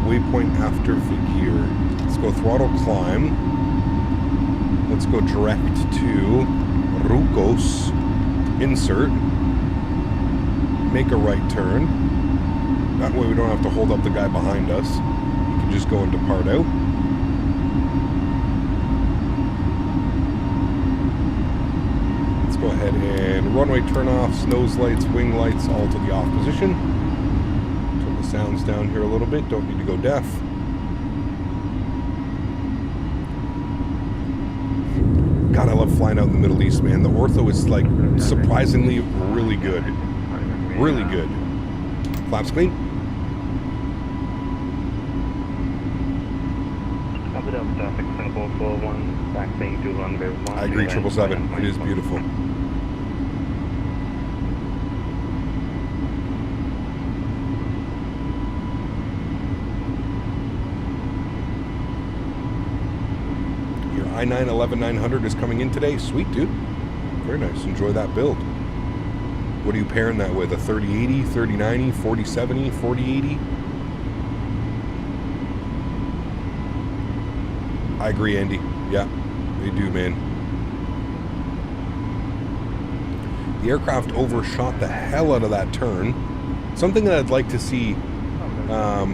waypoint after figure. Let's go throttle climb. Let's go direct to Rucos. Insert. Make a right turn. That way we don't have to hold up the guy behind us. You can just go and depart out. Let's go ahead and runway turn offs, nose lights, wing lights, all to the off position. Turn the sounds down here a little bit. Don't need to go deaf. God, I love flying out in the Middle East, man. The ortho is like surprisingly really good. Really good. Flaps clean. I agree, 777. It is beautiful. Your i9 11900 is coming in today. Sweet, dude. Very nice. Enjoy that build. What are you pairing that with? A 3080, 3090, 4070, 4080? I agree, Andy. Yeah, they do, man. The aircraft overshot the hell out of that turn. Something that I'd like to see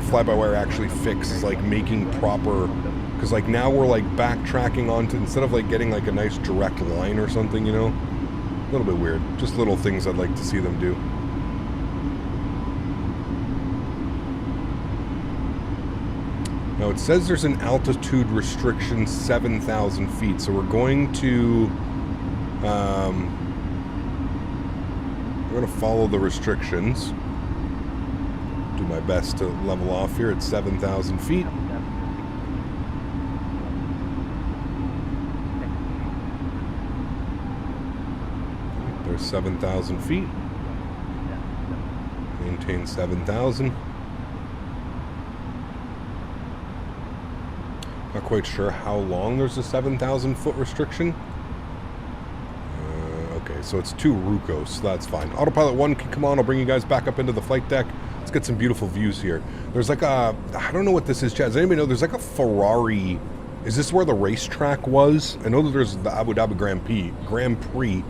fly-by-wire actually fix is like making proper, because like now we're like backtracking onto, instead of like getting like a nice direct line or something, you know? A little bit weird. Just little things I'd like to see them do. Now it says there's an altitude restriction 7,000 feet, so we're going to follow the restrictions. Do my best to level off here at 7,000 feet. There's 7,000 feet. Maintain 7,000. Not quite sure how long there's a 7,000 foot restriction. Okay, so it's 2 Rucos, so that's fine. Autopilot 1 can come on. I'll bring you guys back up into the flight deck. Let's get some beautiful views here. There's like a, I don't know what this is, Chad. Does anybody know? There's like a Ferrari. Is this where the racetrack was? I know that there's the Abu Dhabi Grand Prix.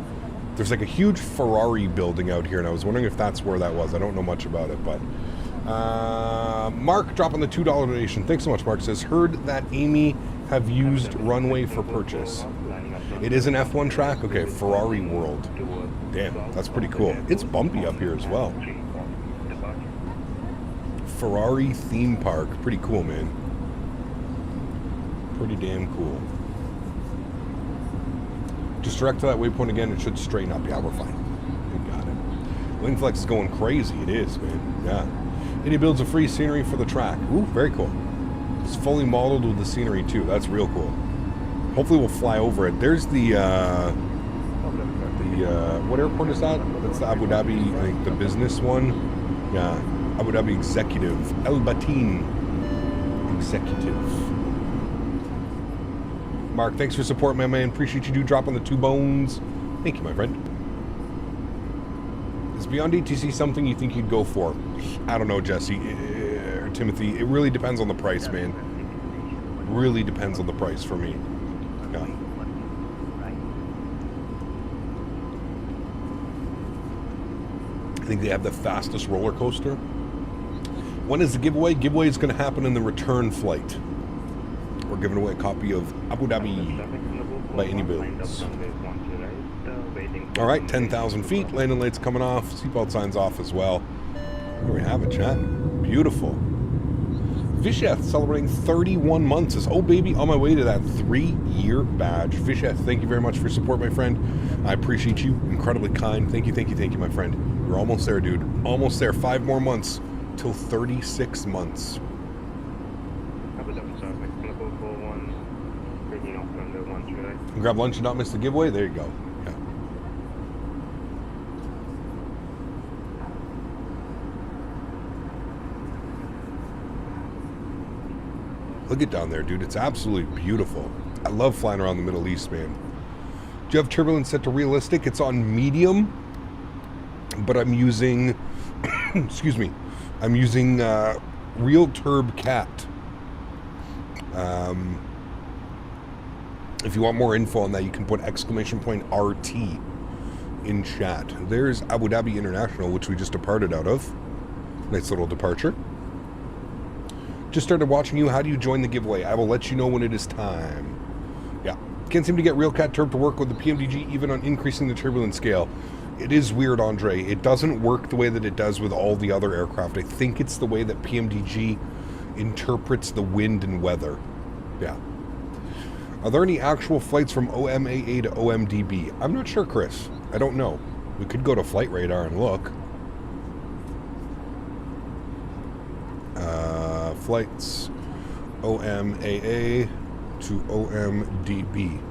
There's like a huge Ferrari building out here, and I was wondering if that's where that was. I don't know much about it, but Mark dropping the $2 donation. Thanks so much, Mark. Says, heard that Amy have used runway for purchase. It is an F1 track? Okay, Ferrari World. Damn, that's pretty cool. It's bumpy up here as well. Ferrari theme park. Pretty cool, man. Pretty damn cool. Just direct to that waypoint again. It should straighten up. Yeah, we're fine. We got it. Wing flex is going crazy. It is, man. Yeah. iniBuilds a free scenery for the track. Ooh, very cool. It's fully modeled with the scenery too. That's real cool. Hopefully we'll fly over it. There's the what airport is that? That's the Abu Dhabi, I think the business one. Yeah. Abu Dhabi Executive. El Batin Executive. Mark, thanks for support, my man. Appreciate you dropping the 2 bones. Thank you, my friend. Is Beyond ATC something you think you'd go for? I don't know, Jesse or Timothy. It really depends on the price, man. Really depends on the price for me. Yeah. I think they have the fastest roller coaster. When is the giveaway? Giveaway is going to happen in the return flight. We're giving away a copy of Abu Dhabi by iniBuilds. All right, 10,000 feet. Landing lights coming off. Seatbelt signs off as well. There we have it, chat. Beautiful. Visheth celebrating 31 months. Says, oh, baby, on my way to that 3-year badge. Visheth, thank you very much for your support, my friend. I appreciate you. Incredibly kind. Thank you, my friend. You're almost there, dude. Almost there. 5 more months till 36 months. Grab lunch and not miss the giveaway. There you go. Yeah. Look at down there, dude. It's absolutely beautiful. I love flying around the Middle East, man. Do you have turbulence set to realistic? It's on medium, but I'm using, excuse me, I'm using Real Turb Cat. If you want more info on that, you can put !RT in chat. There's Abu Dhabi International, which we just departed out of. Nice little departure. Just started watching you. How do you join the giveaway? I will let you know when it is time. Yeah. Can't seem to get Real Cat Turb to work with the PMDG, even on increasing the turbulence scale. It is weird, Andre. It doesn't work the way that it does with all the other aircraft. I think it's the way that PMDG interprets the wind and weather. Yeah. Are there any actual flights from OMAA to OMDB? I'm not sure, Chris. I don't know. We could go to Flight Radar and look. Flights OMAA to OMDB.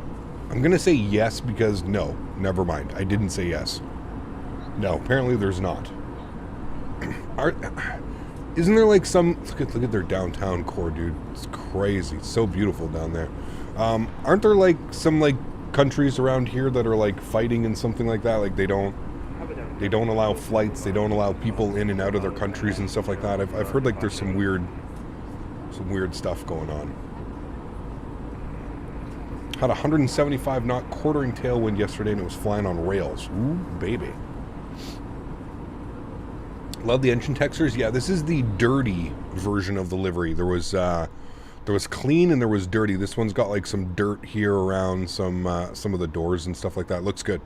I'm going to say yes because no. Never mind. I didn't say yes. No, apparently there's not. Isn't there like some... Look at their downtown core, dude. It's crazy. It's so beautiful down there. Aren't there like some like countries around here that are like fighting and something like that? Like they don't allow flights. They don't allow people in and out of their countries and stuff like that. I've heard like there's some weird stuff going on. Had a 175 knot quartering tailwind yesterday and it was flying on rails. Ooh, baby. Love the engine textures. Yeah, this is the dirty version of the livery. There was clean and there was dirty. This one's got like some dirt here around some of the doors and stuff like that. Looks good.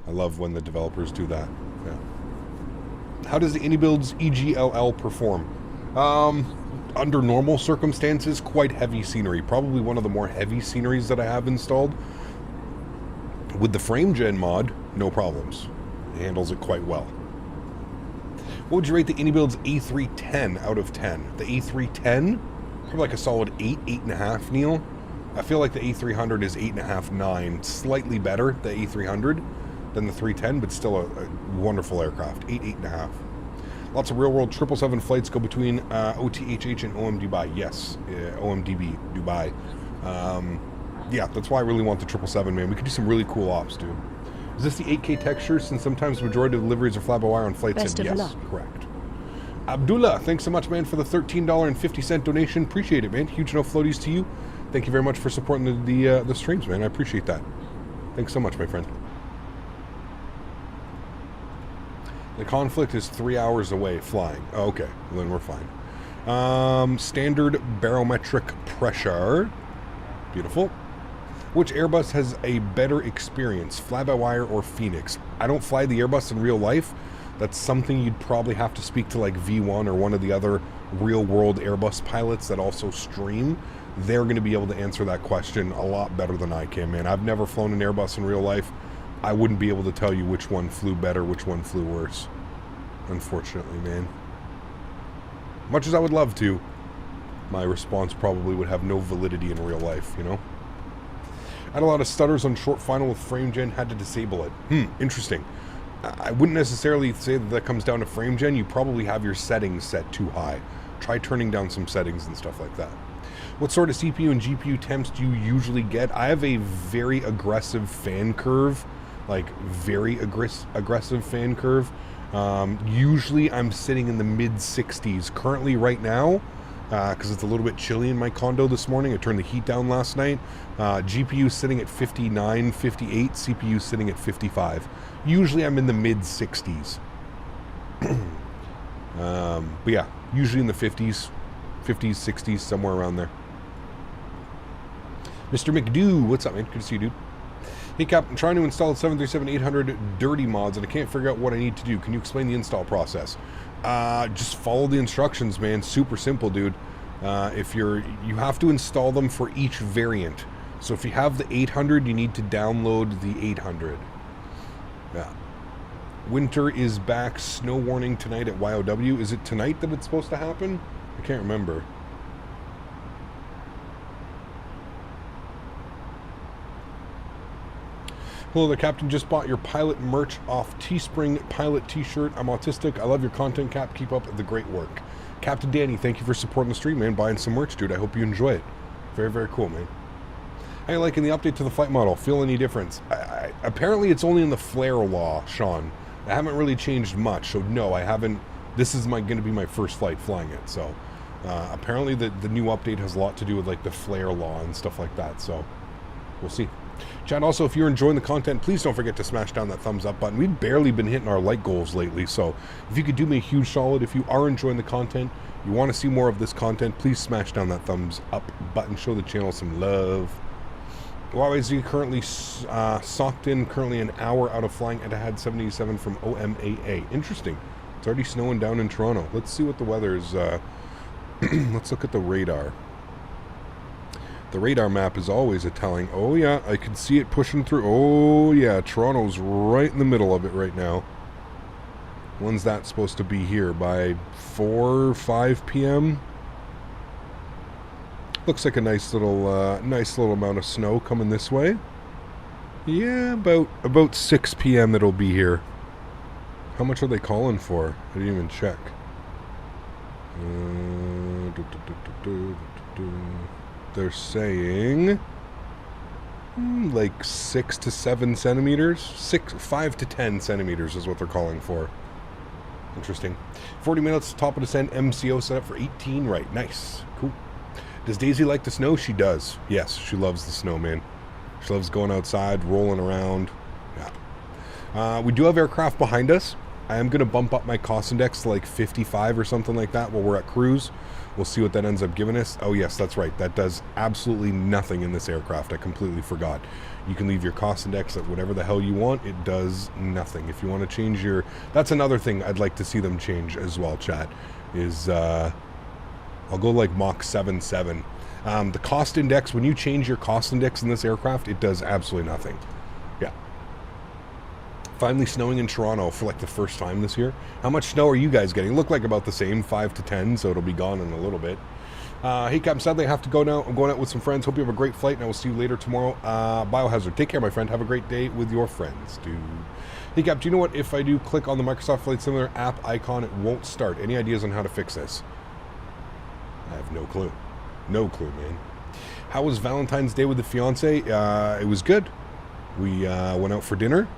I love when the developers do that. Yeah. How does the iniBuilds EGLL perform? Under normal circumstances, quite heavy scenery. Probably one of the more heavy sceneries that I have installed. With the frame gen mod, no problems. It handles it quite well. What would you rate the iniBuilds A310 out of 10? The A310? Probably like a solid 8, 8.5, Neil. I feel like the A300 is 8.5, 9. Slightly better, the A300, than the 310, but still a wonderful aircraft. 8, 8.5. Lots of real-world 777 flights go between OTHH and OMDB. Yes, OMDB, Dubai. Yeah, that's why I really want the 777, man. We could do some really cool ops, dude. Is this the 8K texture, since sometimes the majority of deliveries are fly-by-wire on flights? Best of yes, luck. Correct. Abdullah, thanks so much, man, for the $13.50 donation. Appreciate it, man. Huge no floaties to you. Thank you very much for supporting the streams, man. I appreciate that. Thanks so much, my friend. The conflict is 3 hours away flying. Oh, okay, well, then we're fine. Standard barometric pressure. Beautiful. Which Airbus has a better experience, fly-by-wire or Phoenix? I don't fly the Airbus in real life. That's something you'd probably have to speak to like V1 or one of the other real-world Airbus pilots that also stream. They're going to be able to answer that question a lot better than I can, man. I've never flown an Airbus in real life. I wouldn't be able to tell you which one flew better, which one flew worse. Unfortunately, man. Much as I would love to, my response probably would have no validity in real life, you know? I had a lot of stutters on short final with frame gen, had to disable it. Interesting. I wouldn't necessarily say that comes down to frame gen. You probably have your settings set too high. Try turning down some settings and stuff like that. What sort of CPU and GPU temps do you usually get? I have a very aggressive fan curve, like very aggressive fan curve. Usually I'm sitting in the mid-60s. Currently right now, because it's a little bit chilly in my condo this morning. I turned the heat down last night. GPU sitting at 59, 58. CPU sitting at 55. Usually I'm in the mid-60s. But yeah, usually in the 50s, 60s, somewhere around there. Mr. McDoo, what's up, man? Good to see you, dude. Hey, Cap, I'm trying to install 737-800 dirty mods, and I can't figure out what I need to do. Can you explain the install process? Just follow the instructions, man. Super simple, dude. You have to install them for each variant. So if you have the 800, you need to download the 800. Yeah. Winter is back. Snow warning tonight at YOW. Is it tonight that it's supposed to happen? I can't remember. Hello, the Captain just bought your pilot merch off Teespring pilot t-shirt. I'm autistic. I love your content, Cap. Keep up the great work. Captain Danny, thank you for supporting the stream, man. Buying some merch, dude. I hope you enjoy it. Very, very cool, man. How you liking the update to the Flite model? Feel any difference? Apparently, it's only in the flare law, Sean. I haven't really changed much, so no, I haven't. This is going to be my first flight flying it, so apparently the new update has a lot to do with like the flare law and stuff like that, so we'll see. Chat, also, if you're enjoying the content, please don't forget to smash down that thumbs up button. We've barely been hitting our like goals lately, so if you could do me a huge solid, if you are enjoying the content, you want to see more of this content, please smash down that thumbs up button, show the channel some love. AlwaysFlying currently socked in, currently an hour out of flying at Etihad 77 from OMAA. Interesting. It's already snowing down in Toronto. Let's see what the weather is. Let's look at the radar. The radar map is always a telling. Oh yeah, I can see it pushing through. Oh yeah, Toronto's right in the middle of it right now. When's that supposed to be here? By 4 or 5 p.m.? Looks like a nice little amount of snow coming this way. Yeah, about 6 p.m. it'll be here. How much are they calling for? I didn't even check. They're saying like 6 to 7 centimeters. 5 to 10 centimeters is what they're calling for. Interesting. 40 minutes, top of descent, MCO set up for 18 right. Nice. Cool. Does Daisy like the snow? She does. Yes, she loves the snow, man. She loves going outside, rolling around. Yeah. We do have aircraft behind us. I am going to bump up my cost index to like 55 or something like that while we're at cruise. We'll see what that ends up giving us. Oh yes, that's right. That does absolutely nothing in this aircraft. I completely forgot. You can leave your cost index at whatever the hell you want. It does nothing. If you want to change your... That's another thing I'd like to see them change as well, chat. Is, I'll go like Mach 7.7. The cost index, when you change your cost index in this aircraft, it does absolutely nothing. Yeah. Finally snowing in Toronto for like the first time this year. How much snow are you guys getting? Look like about the same, 5 to 10, so it'll be gone in a little bit. Hey Captain, sadly I have to go now. I'm going out with some friends. Hope you have a great flight, and I will see you later tomorrow. Biohazard, take care, my friend. Have a great day with your friends, dude. Hey Cap, do you know what? If I do click on the Microsoft Flight Simulator app icon, it won't start. Any ideas on how to fix this? I have no clue. No clue, man. How was Valentine's Day with the fiance? It was good. We went out for dinner.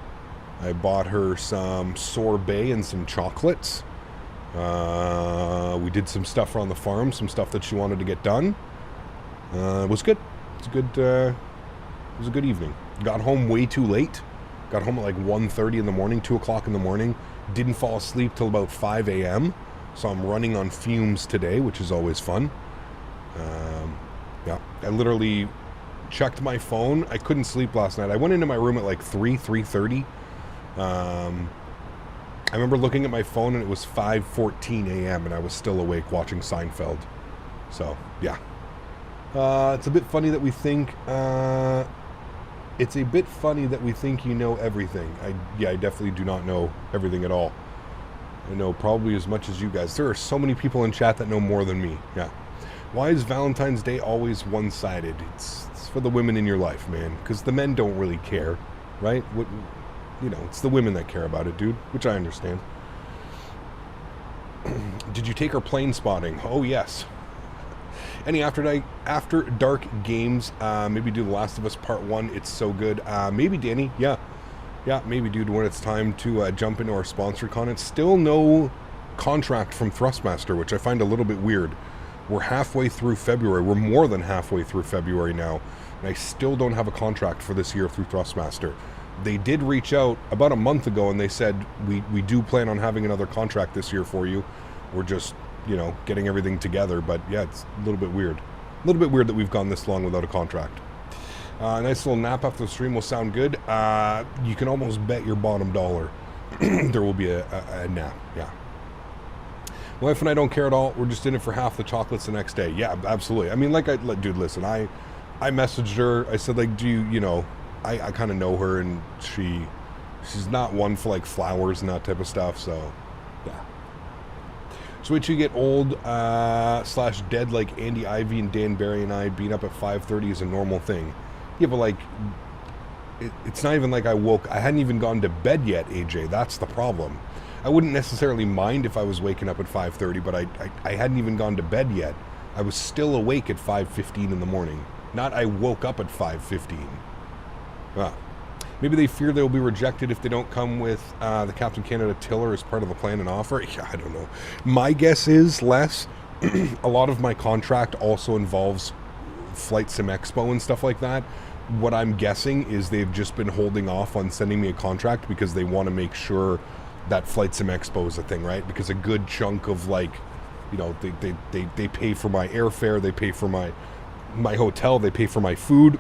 I bought her some sorbet and some chocolates. We did some stuff around the farm, some stuff that she wanted to get done. It was good. It was a good evening. Got home way too late. Got home at like 1:30 in the morning, 2 o'clock in the morning. Didn't fall asleep till about 5 a.m. So I'm running on fumes today, which is always fun. Yeah, I literally checked my phone. I couldn't sleep last night. I went into my room at like 3:30. I remember looking at my phone and it was 5:14 a.m. and I was still awake watching Seinfeld. So, yeah. It's a bit funny that we think... It's a bit funny that we think you know everything. I definitely do not know everything at all. I know probably as much as you guys. There are so many people in chat that know more than me. Yeah. Why is Valentine's Day always one-sided? It's for the women in your life, man. Because the men don't really care, right? You know, it's the women that care about it, dude. Which I understand. Did you take her plane spotting? Oh, yes. Any after dark games? Maybe do The Last of Us Part 1. It's so good. Maybe, Danny. Yeah. Yeah, maybe, dude, when it's time to jump into our sponsored content. Still no contract from Thrustmaster, which I find a little bit weird. We're halfway through February. We're more than halfway through February now. And I still don't have a contract for this year through Thrustmaster. They did reach out about a month ago and they said, we do plan on having another contract this year for you. We're just, you know, getting everything together. But yeah, it's a little bit weird. A little bit weird that we've gone this long without a contract. Nice little nap after the stream will sound good. You can almost bet your bottom dollar there will be a nap. Yeah. Wife and I don't care at all. We're just in it for half the chocolates the next day. Yeah, absolutely. I mean, dude, listen, I messaged her. I said, like, you know, I kind of know her, and she's not one for like flowers and that type of stuff. So, yeah. So wait till you get old / dead like Andy Ivy and Dan Barry and I. Being up at 5:30 is a normal thing. Yeah, but like, it's not even like I hadn't even gone to bed yet, AJ. That's the problem. I wouldn't necessarily mind if I was waking up at 5:30, but I hadn't even gone to bed yet. I was still awake at 5:15 in the morning. Not I woke up at 5:15. Maybe they fear they'll be rejected if they don't come with the Captain Canada tiller as part of the plan and offer. Yeah, I don't know. My guess is less. A lot of my contract also involves Flight Sim Expo and stuff like that. What I'm guessing is they've just been holding off on sending me a contract because they want to make sure that Flight Sim Expo is a thing, right? Because a good chunk of, like, you know, they pay for my airfare, they pay for my hotel, they pay for my food,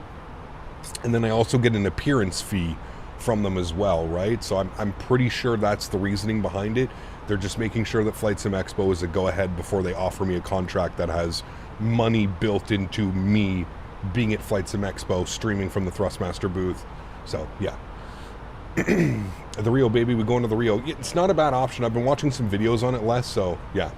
and then I also get an appearance fee from them as well, right? So I'm pretty sure that's the reasoning behind it. They're just making sure that Flight Sim Expo is a go-ahead before they offer me a contract that has money built into me being at Flight Sim Expo, streaming from the Thrustmaster booth. So, yeah. The Rio, baby, we go into the Rio. It's not a bad option. I've been watching some videos on it less, so, yeah.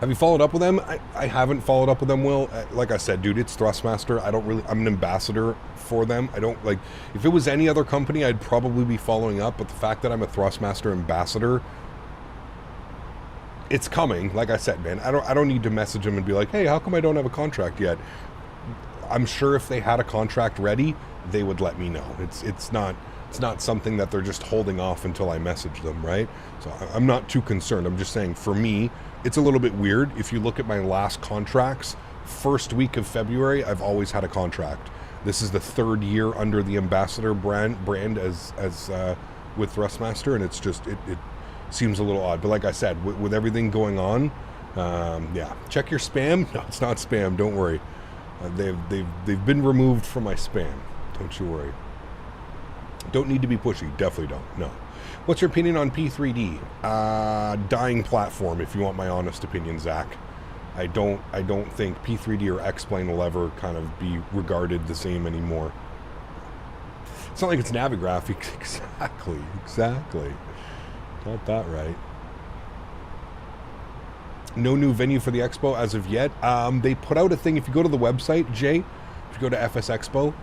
Have you followed up with them? I haven't followed up with them, Will. Like I said, dude, it's Thrustmaster. I'm an ambassador for them. I don't, like, if it was any other company, I'd probably be following up, but the fact that I'm a Thrustmaster ambassador, it's coming. Like I said, man, I don't need to message them and be like, hey, how come I don't have a contract yet? I'm sure if they had a contract ready, they would let me know. It's not something that they're just holding off until I message them, right? So I'm not too concerned. I'm just saying, for me, it's a little bit weird. If you look at my last contracts, first week of February, I've always had a contract. This is the third year under the ambassador brand as with Thrustmaster, and it's just it seems a little odd. But like I said, with everything going on, yeah, check your spam. No, it's not spam. Don't worry. They've been removed from my spam. Don't you worry. Don't need to be pushy. Definitely don't. No. What's your opinion on P3D? Dying platform, if you want my honest opinion, Zach. I don't think P3D or X-Plane will ever kind of be regarded the same anymore. It's not like it's Navigraph. Exactly. Got that right. No new venue for the expo as of yet. They put out a thing. If you go to the website, Jay, if you go to FS Expo,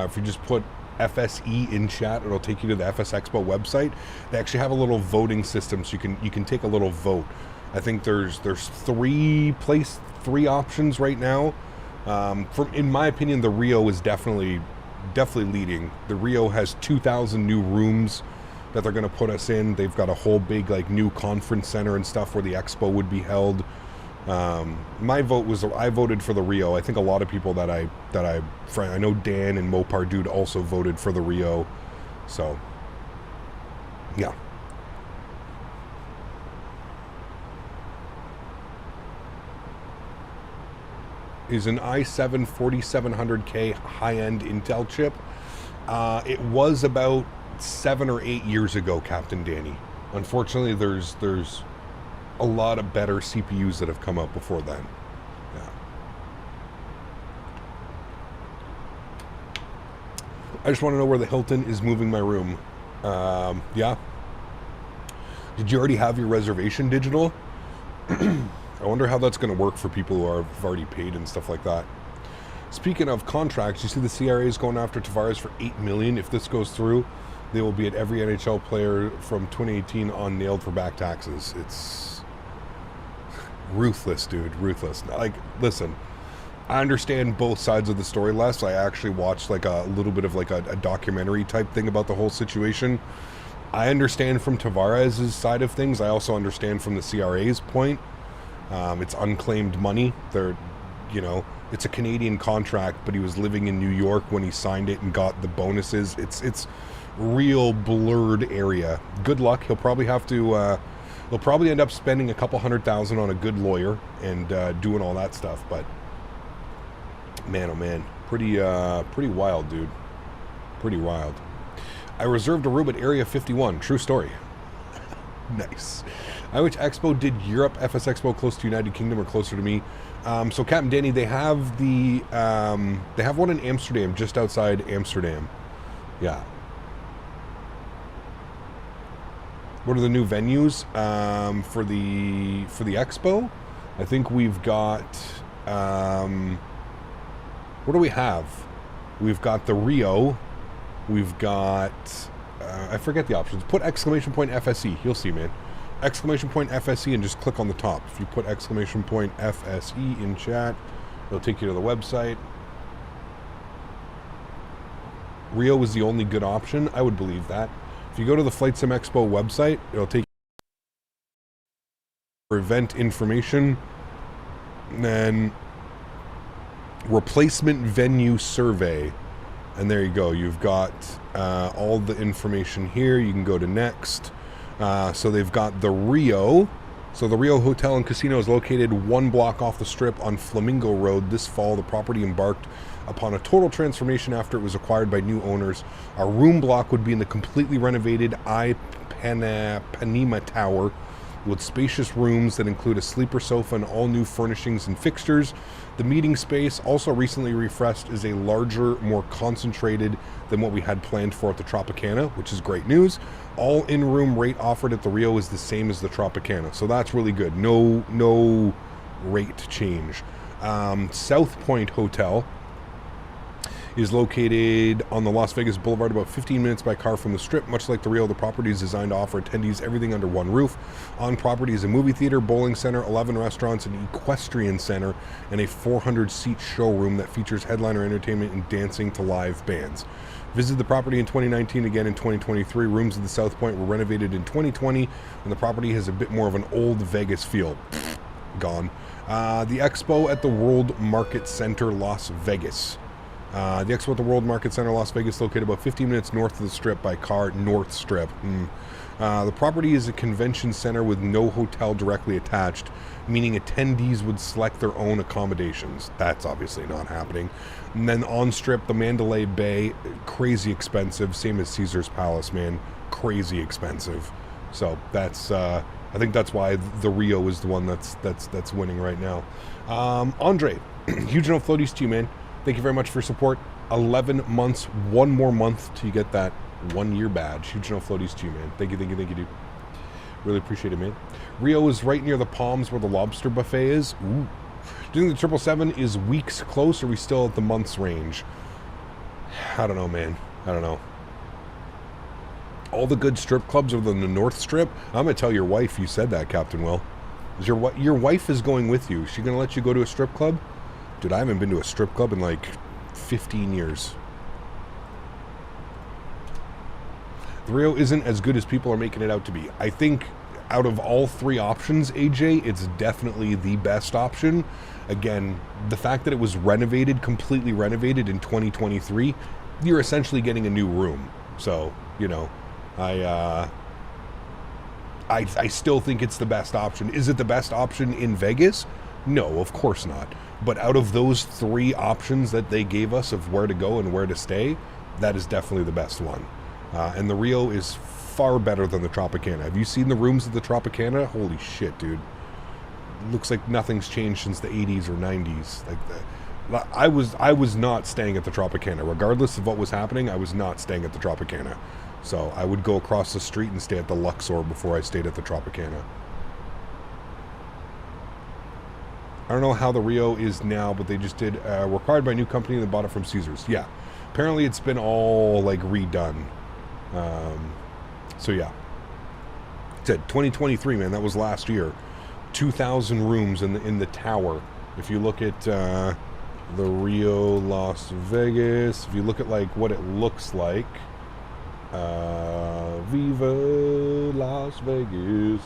if you just put FSE in chat, it'll take you to the FS Expo website. They actually have a little voting system, so you can take a little vote. I think there's three options right now. In my opinion, the Rio is definitely leading. The Rio has 2,000 new rooms that they're going to put us in. They've got a whole big, like, new conference center and stuff where the expo would be held. My vote was, I voted for the Rio. I think a lot of people that I know Dan and Mopar Dude also voted for the Rio. So, yeah. Is an i7 4700K high-end Intel chip. It was about 7 or 8 years ago, Captain Danny. Unfortunately, there's a lot of better CPUs that have come out before then. Yeah. I just want to know where the Hilton is moving my room. Yeah. Did you already have your reservation digital? I wonder how that's going to work for people who have already paid and stuff like that. Speaking of contracts, you see the CRA is going after Tavares for $8 million. If this goes through, they will be at every NHL player from 2018 on nailed for back taxes. It's ruthless, dude. Ruthless. Like, listen, I understand both sides of the story less. I actually watched like a little bit of like a documentary type thing about the whole situation. I understand from Tavares' side of things. I also understand from the CRA's point. It's unclaimed money. They're, you know, it's a Canadian contract, but he was living in New York when he signed it and got the bonuses. It's real blurred area. Good luck. He'll probably have to, he'll probably end up spending a couple $100,000 on a good lawyer and doing all that stuff. But man, oh man, pretty wild, dude. Pretty wild. I reserved a room at Area 51. True story. Nice. Which Expo did Europe FS Expo close to United Kingdom or closer to me? So Captain Danny, they have the they have one in Amsterdam, just outside Amsterdam. Yeah. What are the new venues for the Expo? I think we've got what do we have? We've got the Rio. We've got I forget the options. Put exclamation point FSE. You'll see, man. Exclamation point FSE and just click on the top. If you put exclamation point FSE in chat, it'll take you to the website. Rio was the only good option. I would believe that. If you go to the Flight Sim Expo website, it'll take you for event information. And then replacement venue survey. And there you go. You've got all the information here. You can go to next. So they've got the Rio. So the Rio Hotel and Casino is located 1 block off the strip on Flamingo Road. This fall, the property embarked upon a total transformation after it was acquired by new owners. Our room block would be in the completely renovated Ipanema Tower with spacious rooms that include a sleeper sofa and all new furnishings and fixtures. The meeting space, also recently refreshed, is a larger, more concentrated than what we had planned for at the Tropicana, which is great news. All in-room rate offered at the Rio is the same as the Tropicana, so that's really good. No rate change. South Point Hotel is located on the Las Vegas Boulevard, about 15 minutes by car from the strip. Much like the Rio, the property is designed to offer attendees everything under one roof. On property is a movie theater, bowling center, 11 restaurants, an equestrian center, and a 400-seat showroom that features headliner entertainment and dancing to live bands. Visited the property in 2019, again in 2023. Rooms at the South Point were renovated in 2020, and the property has a bit more of an old Vegas feel. Gone. The Expo at the World Market Center, Las Vegas. The Expo at the World Market Center, Las Vegas, located about 15 minutes north of the strip by car, North Strip. The property is a convention center with no hotel directly attached, meaning attendees would select their own accommodations. That's obviously not happening. And then on strip, the Mandalay Bay, crazy expensive, same as Caesar's Palace, man, crazy expensive. So that's, I think that's why the Rio is the one that's winning right now. Andre, huge enough floaties to you, man. Thank you very much for your support. 11 months, 1 more month till you get that 1-year badge. Huge enough floaties to you, man. Thank you, dude. Really appreciate it, man. Rio is right near the Palms where the lobster buffet is. Ooh. Do you think the 777 is weeks close, or are we still at the months range? I don't know, man. I don't know. All the good strip clubs are in the North Strip. I'm going to tell your wife you said that, Captain Will. Is your wife is going with you. Is she going to let you go to a strip club? Dude, I haven't been to a strip club in like 15 years. The Rio isn't as good as people are making it out to be. I think out of all 3 options, AJ, it's definitely the best option. Again, the fact that it was renovated, completely renovated in 2023, you're essentially getting a new room. So, you know, I still think it's the best option. Is it the best option in Vegas? No, of course not. But out of those 3 options that they gave us of where to go and where to stay, that is definitely the best one. And the Rio is far better than the Tropicana. Have you seen the rooms of the Tropicana? Holy shit, dude. It looks like nothing's changed since the 80s or 90s. Like I was not staying at the Tropicana. Regardless of what was happening, I was not staying at the Tropicana. So I would go across the street and stay at the Luxor before I stayed at the Tropicana. I don't know how the Rio is now, but they just did, were acquired by a new company and they bought it from Caesars. Yeah. Apparently it's been all, like, redone. So, yeah. It said 2023, man. That was last year. 2,000 rooms in the tower. If you look at the Rio Las Vegas, if you look at, like, what it looks like. Viva Las Vegas.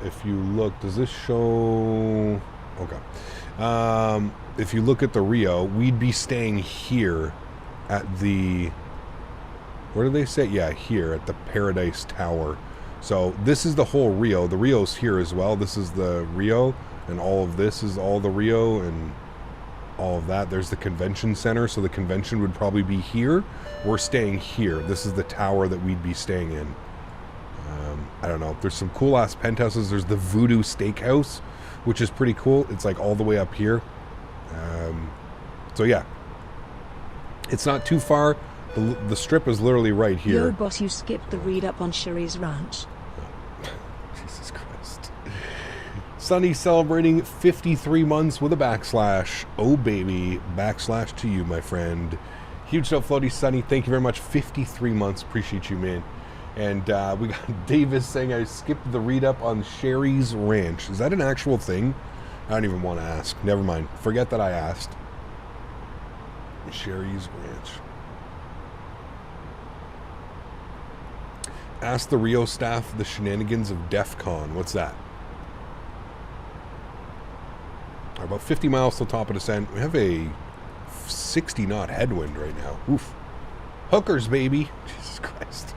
If you look, does this show? Okay. If you look at the Rio, we'd be staying here at the, where do they say? Yeah, here at the Paradise Tower. So this is the whole Rio. The Rio's here as well. This is the Rio, and all of this is all the Rio, and all of that. There's the convention center, so the convention would probably be here. We're staying here. This is the tower that we'd be staying in. I don't know. There's some cool ass penthouses. There's the Voodoo Steakhouse, which is pretty cool. It's like all the way up here. So yeah, it's not too far. The strip is literally right here. Yo, boss, you skipped the read up on Sherry's ranch. Jesus Christ. Sunny celebrating 53 months with a backslash. Oh baby, backslash to you, my friend. Huge show, Floaty Sunny. Thank you very much. 53 months. Appreciate you, man. And we got Davis saying I skipped the read-up on Sherry's Ranch. Is that an actual thing? I don't even want to ask. Never mind. Forget that I asked. Sherry's Ranch. Ask the Rio staff the shenanigans of DEF CON. What's that? About 50 miles to the top of descent. We have a 60 knot headwind right now. Oof. Hookers, baby. Jesus Christ.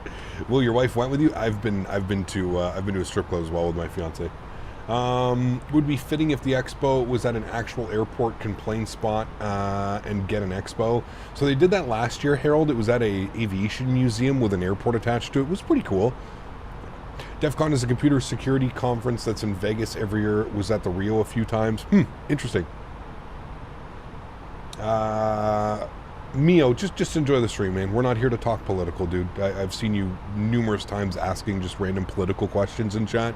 Will, your wife went with you? I've been to a strip club as well with my fiance. Would be fitting if the expo was at an actual airport complaint spot and get an expo. So they did that last year, Harold. It was at a aviation museum with an airport attached to it. It was pretty cool. DEF CON is a computer security conference that's in Vegas every year. Was at the Rio a few times. Interesting. Mio, just enjoy the stream, man. We're not here to talk political, dude. I've seen you numerous times asking just random political questions in chat.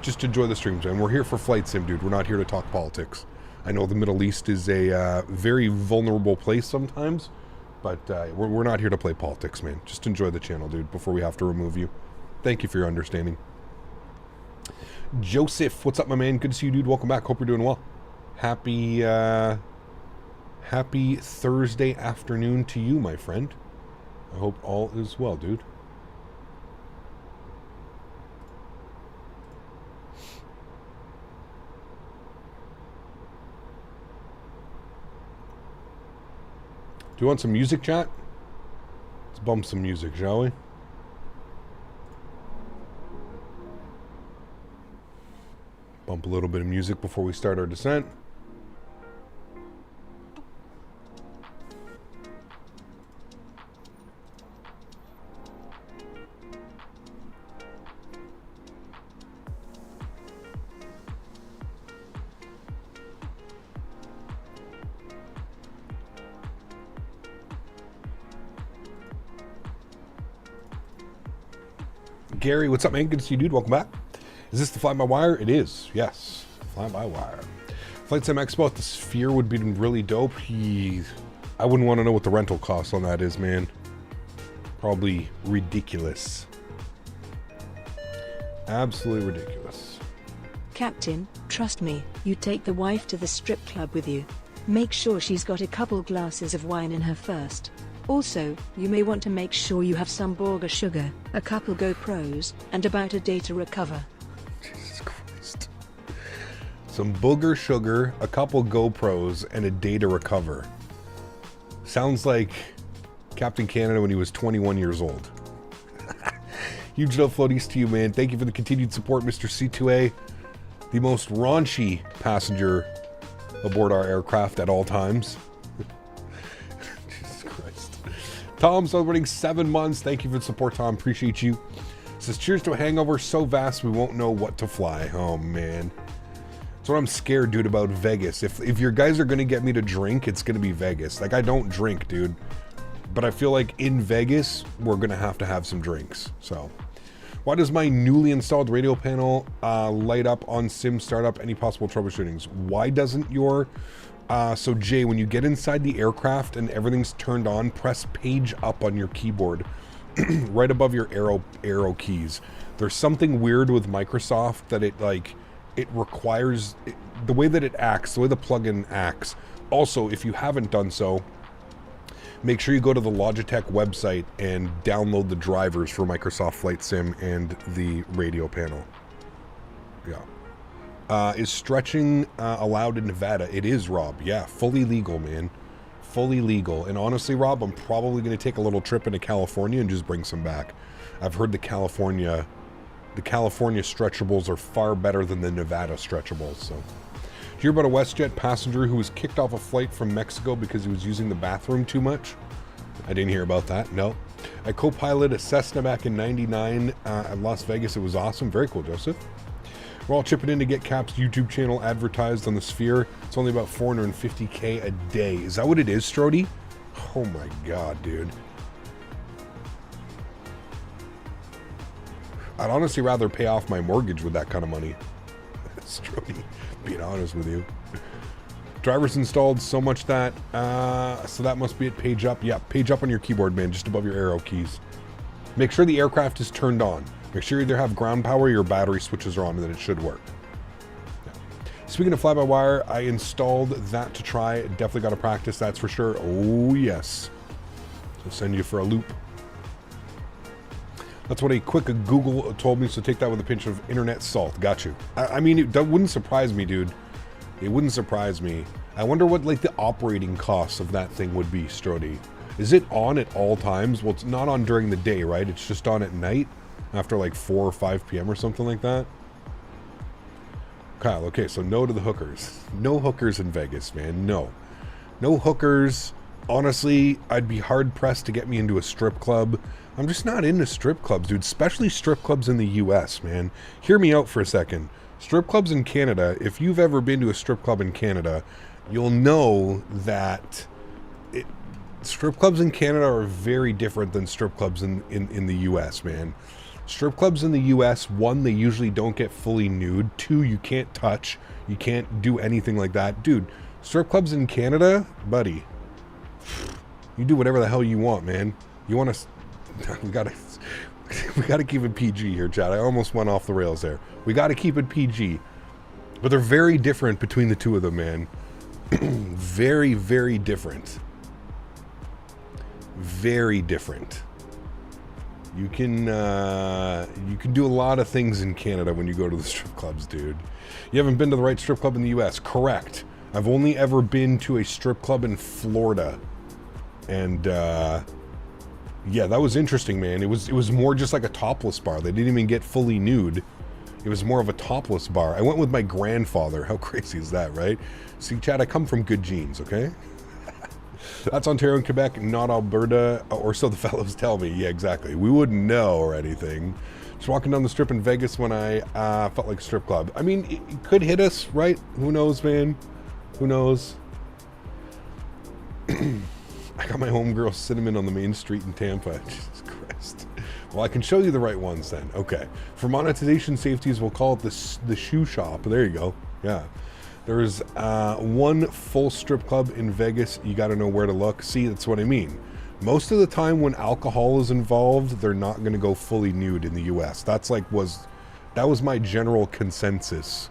Just enjoy the streams, man. We're here for flight sim, dude. We're not here to talk politics. I know the Middle East is a very vulnerable place sometimes, but we're not here to play politics, man. Just enjoy the channel, dude, before we have to remove you. Thank you for your understanding. Joseph, what's up, my man? Good to see you, dude. Welcome back. Hope you're doing well. Happy Thursday afternoon to you, my friend. I hope all is well, dude. Do you want some music, chat? Let's bump some music, shall we? Bump a little bit of music before we start our descent. Gary, what's up, man? Good to see you, dude. Welcome back. Is this the fly-by-wire? It is, yes. Fly-by-wire. Flight Sim Expo at the Sphere would be really dope. I wouldn't want to know what the rental cost on that is, man. Probably ridiculous. Absolutely ridiculous. Captain, trust me, you take the wife to the strip club with you. Make sure she's got a couple glasses of wine in her first. Also, you may want to make sure you have some burger sugar, a couple GoPros, and about a day to recover. Jesus Christ. Some booger sugar, a couple GoPros, and a day to recover. Sounds like Captain Canada when he was 21 years old. Huge love floaties to you, man. Thank you for the continued support, Mr. C2A. The most raunchy passenger aboard our aircraft at all times. Jesus Christ. Tom celebrating 7 months. Thank you for the support, Tom. Appreciate you. Says, cheers to a hangover so vast we won't know what to fly. Oh, man. That's what I'm scared, dude, about Vegas. If your guys are going to get me to drink, it's going to be Vegas. Like, I don't drink, dude. But I feel like in Vegas, we're going to have some drinks. So, why does my newly installed radio panel light up on sim startup? Any possible troubleshootings? Why doesn't your... so, Jay, when you get inside the aircraft and everything's turned on, press page up on your keyboard. Right above your arrow keys. There's something weird with Microsoft that it requires... the way that it acts, the way the plugin acts. Also, if you haven't done so... make sure you go to the Logitech website and download the drivers for Microsoft Flight Sim and the radio panel. Yeah. Is stretching allowed in Nevada? It is, Rob. Yeah, fully legal, man. Fully legal. And honestly, Rob, I'm probably going to take a little trip into California and just bring some back. I've heard the California stretchables are far better than the Nevada stretchables, so... Did you hear about a WestJet passenger who was kicked off a flight from Mexico because he was using the bathroom too much? I didn't hear about that, no. I co-piloted a Cessna back in '99 at Las Vegas. It was awesome. Very cool, Joseph. We're all chipping in to get Cap's YouTube channel advertised on the Sphere. It's only about $450K a day. Is that what it is, Strody? Oh my god, dude. I'd honestly rather pay off my mortgage with that kind of money. Strody. Being honest with you. Driver's installed so much that, so that must be it. Page up. Yeah, page up on your keyboard, man, just above your arrow keys. Make sure the aircraft is turned on. Make sure you either have ground power or your battery switches are on, and then it should work. Yeah. Speaking of fly-by-wire, I installed that to try. Definitely got to practice, that's for sure. Oh, yes. I'll send you for a loop. That's what a quick Google told me, so take that with a pinch of internet salt. Got you. I mean, that wouldn't surprise me, dude. It wouldn't surprise me. I wonder what, like, the operating costs of that thing would be, Strody. Is it on at all times? Well, it's not on during the day, right? It's just on at night after, like, 4 or 5 p.m. or something like that? Kyle, okay, so no to the hookers. No hookers in Vegas, man. No. No hookers. Honestly, I'd be hard-pressed to get me into a strip club. I'm just not into strip clubs, dude. Especially strip clubs in the U.S., man. Hear me out for a second. Strip clubs in Canada, if you've ever been to a strip club in Canada, you'll know that strip clubs in Canada are very different than strip clubs in the U.S., man. Strip clubs in the U.S., one, they usually don't get fully nude. Two, you can't touch. You can't do anything like that. Dude, strip clubs in Canada, buddy, you do whatever the hell you want, man. You want to... We gotta keep it PG here, Chad. I almost went off the rails there. We gotta keep it PG. But they're very different between the two of them, man. Very, very different. Very different. You can do a lot of things in Canada when you go to the strip clubs, dude. You haven't been to the right strip club in the US. Correct. I've only ever been to a strip club in Florida. And yeah, that was interesting, man. It was more just like a topless bar. They didn't even get fully nude. It was more of a topless bar. I went with my grandfather. How crazy is that, right? See, Chad, I come from good genes, okay? That's Ontario and Quebec, not Alberta, or so the fellows tell me. Yeah, exactly. We wouldn't know or anything. Just walking down the strip in Vegas when I felt like a strip club. I mean, it could hit us, right? Who knows, man? Who knows? I got my homegirl Cinnamon on the main street in Tampa. Jesus Christ. Well, I can show you the right ones then. Okay. For monetization safeties, we'll call it the shoe shop. There you go. Yeah. There's one full strip club in Vegas. You got to know where to look. See, that's what I mean. Most of the time when alcohol is involved, they're not going to go fully nude in the U.S. That's like that was my general consensus,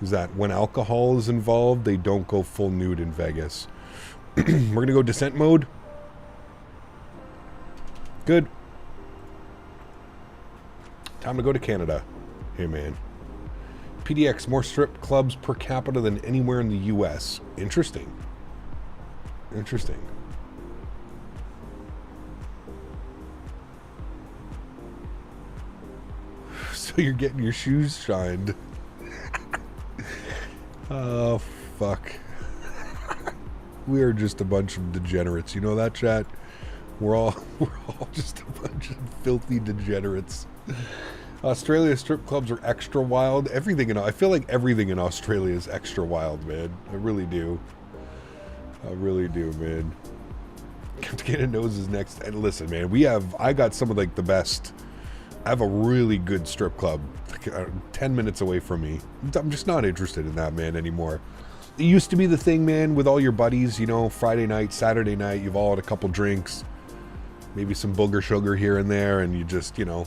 is that when alcohol is involved, they don't go full nude in Vegas. We're going to go descent mode. Good. Time to go to Canada. Hey, man. PDX, more strip clubs per capita than anywhere in the U.S. Interesting. Interesting. So you're getting your shoes shined. Oh, fuck. We are just a bunch of degenerates. You know that, chat? We're all just a bunch of filthy degenerates. Australia strip clubs are extra wild. I feel like everything in Australia is extra wild, man. I really do. I really do, man. Canada knows is next. And listen, man, I got some of like the best. I have a really good strip club, like, 10 minutes away from me. I'm just not interested in that, man, anymore. It used to be the thing, man, with all your buddies, you know, Friday night, Saturday night, you've all had a couple drinks, maybe some booger sugar here and there, and you just, you know,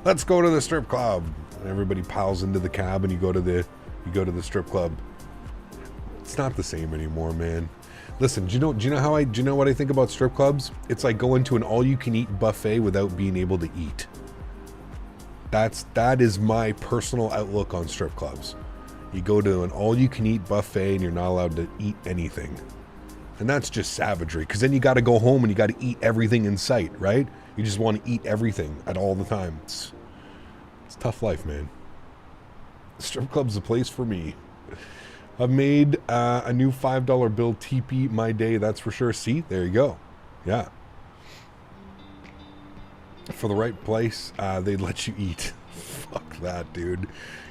let's go to the strip club. And everybody piles into the cab and you go to the strip club. It's not the same anymore, man. Listen, do you know what I think about strip clubs? It's like going to an all-you-can-eat buffet without being able to eat. That is my personal outlook on strip clubs. You go to an all-you-can-eat buffet and you're not allowed to eat anything. And that's just savagery, because then you got to go home and you got to eat everything in sight, right? You just want to eat everything at all the time. It's a tough life, man. Strip club's the place for me. I've made a new $5 bill TP my day, that's for sure. See, there you go. Yeah. For the right place, they'd let you eat. Fuck that, dude.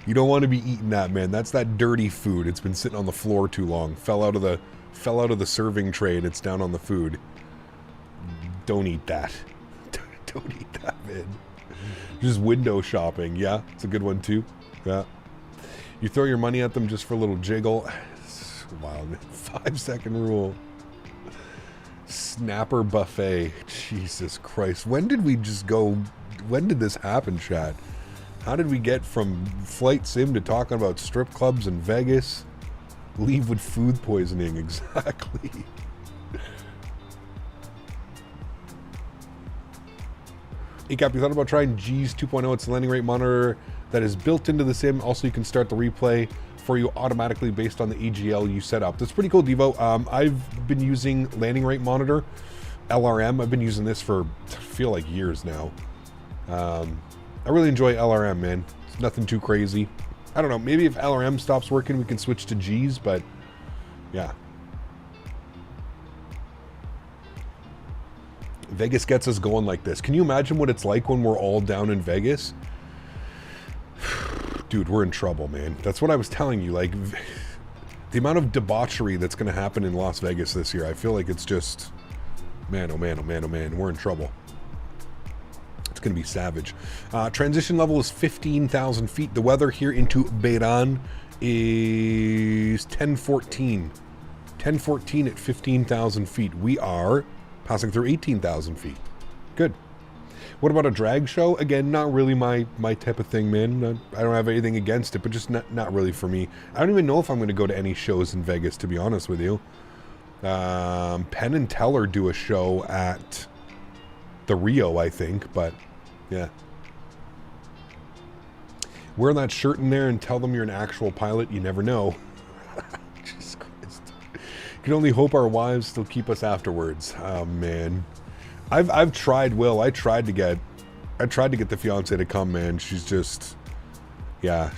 You don't want to be eating that, man. That's that dirty food. It's been sitting on the floor too long. Fell out of the serving tray and it's down on the food. Don't eat that. Don't eat that, man. Just window shopping. Yeah, it's a good one too. Yeah. You throw your money at them just for a little jiggle. Wild, man. 5-second rule. Snapper buffet. Jesus Christ. When did we just go... When did this happen, chat? How did we get from Flight Sim to talking about strip clubs in Vegas? Leave with food poisoning. Exactly. Ecap, you thought about trying G's 2.0? It's a landing rate monitor that is built into the sim. Also, you can start the replay for you automatically based on the EGL you set up. That's pretty cool, Devo. I've been using landing rate monitor, LRM. I've been using this for, I feel like, years now. I really enjoy LRM, man. It's nothing too crazy. I don't know. Maybe if LRM stops working, we can switch to G's, but yeah. Vegas gets us going like this. Can you imagine what it's like when we're all down in Vegas? Dude, we're in trouble, man. That's what I was telling you. Like, the amount of debauchery that's going to happen in Las Vegas this year, I feel like it's just, man, oh man, oh man, oh man, we're in trouble. It's going to be savage. Transition level is 15,000 feet. The weather here into Beirán is 1014. 1014 at 15,000 feet. We are passing through 18,000 feet. Good. What about a drag show? Again, not really my type of thing, man. I don't have anything against it, but just not really for me. I don't even know if I'm going to go to any shows in Vegas, to be honest with you. Penn and Teller do a show at the Rio, I think, but yeah. Wear that shirt in there and tell them you're an actual pilot. You never know. Jesus Christ. Can only hope our wives still keep us afterwards. Oh man. I've tried, Will. I tried to get the fiance to come, man. She's just, yeah.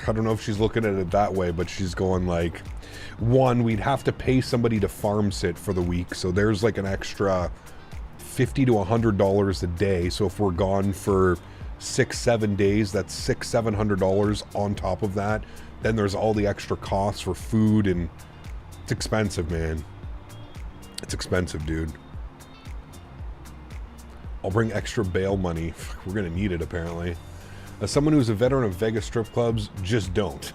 I don't know if she's looking at it that way, but she's going like, one, we'd have to pay somebody to farm sit for the week, so there's like an extra $50 to $100 a day. So if we're gone for 6-7 days, that's $600-700 on top of that. Then there's all the extra costs for food, and it's expensive, man. It's expensive, dude. I'll bring extra bail money. We're going to need it, apparently. As someone who's a veteran of Vegas strip clubs, just don't.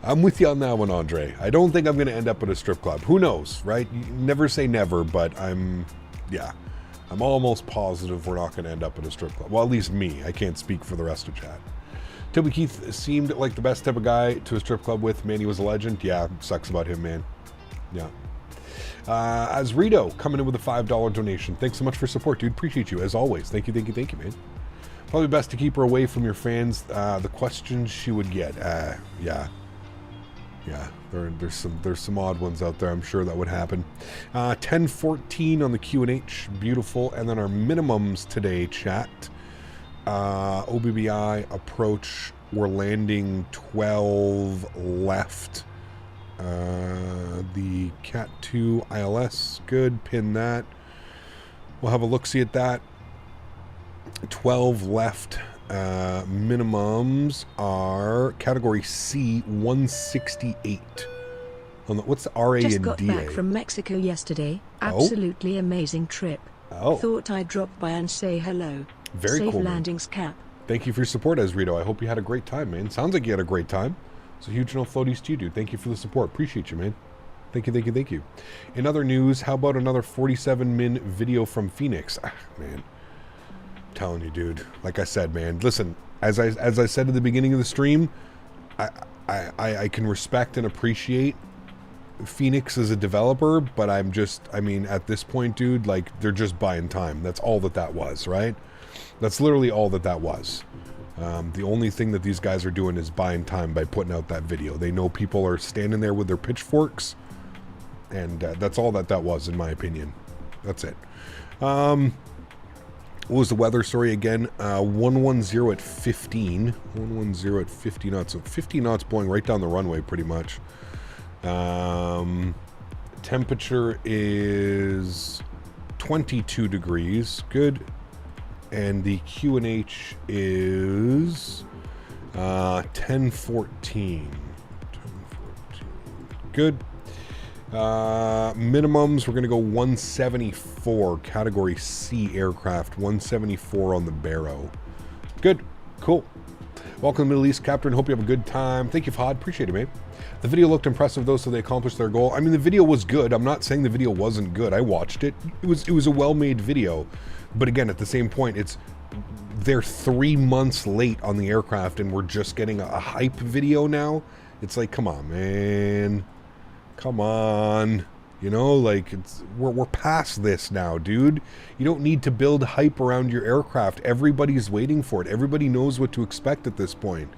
I'm with you on that one, Andre. I don't think I'm going to end up at a strip club. Who knows, right? You never say never, but I'm almost positive we're not going to end up at a strip club. Well, at least me. I can't speak for the rest of chat. Toby Keith seemed like the best type of guy to a strip club with. Man, he was a legend. Yeah, sucks about him, man. Yeah. As Rito coming in with a $5 donation. Thanks so much for support, dude. Appreciate you as always. Thank you, man. Probably best to keep her away from your fans. The questions she would get. Yeah, there's some odd ones out there. I'm sure that would happen. 1014 on the Q&H. Beautiful. And then our minimums today, chat. OBBI approach. We're landing 12 left. The Cat 2 ILS, good, pin that. We'll have a look-see at that. 12 left. Minimums are category C, 168. What's the RA Just and got DA? back from Mexico yesterday. Absolutely amazing trip. Oh. Thought I'd drop by and say hello. Very Safe cool, man. landings, Cap. Thank you for your support, Esrito. I hope you had a great time, man. Sounds like you had a great time. So huge no floaties to you, dude. Thank you for the support. Appreciate you, man. Thank you. In other news, how about another 47-min video from Phoenix? Man. I'm telling you, dude. Like I said, man. Listen, as I said at the beginning of the stream, I can respect and appreciate Phoenix as a developer, but I mean, at this point, dude, like, they're just buying time. That's all that was, right? That's literally all that was. The only thing that these guys are doing is buying time by putting out that video. They know people are standing there with their pitchforks, and that's all that was, in my opinion. That's it. What was the weather story again? 110 at 15. 110 at 50 knots. So 50 knots blowing right down the runway, pretty much. Temperature is 22 degrees. Good. And the QNH is 1014. Good. Minimums, we're going to go 174. Category C aircraft. 174 on the Barrow. Good. Cool. Welcome to the Middle East, Captain. Hope you have a good time. Thank you, Fahad. Appreciate it, mate. The video looked impressive, though, so they accomplished their goal. I mean, the video was good. I'm not saying the video wasn't good. I watched it. It was a well-made video. But again, at the same point, they're 3 months late on the aircraft, and we're just getting a hype video now. It's like, come on, man. Come on. You know, like, we're past this now, dude. You don't need to build hype around your aircraft. Everybody's waiting for it. Everybody knows what to expect at this point.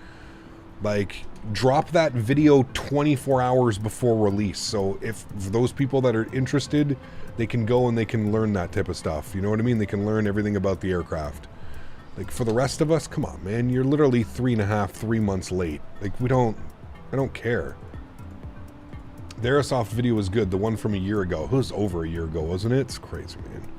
Like, drop that video 24 hours before release. So if for those people that are interested, they can go and they can learn that type of stuff. You know what I mean? They can learn everything about the aircraft. Like, for the rest of us, come on, man. You're literally 3 months late. Like, I don't care. The Airsoft video was good. The one from a year ago. It was over a year ago, wasn't it? It's crazy, man.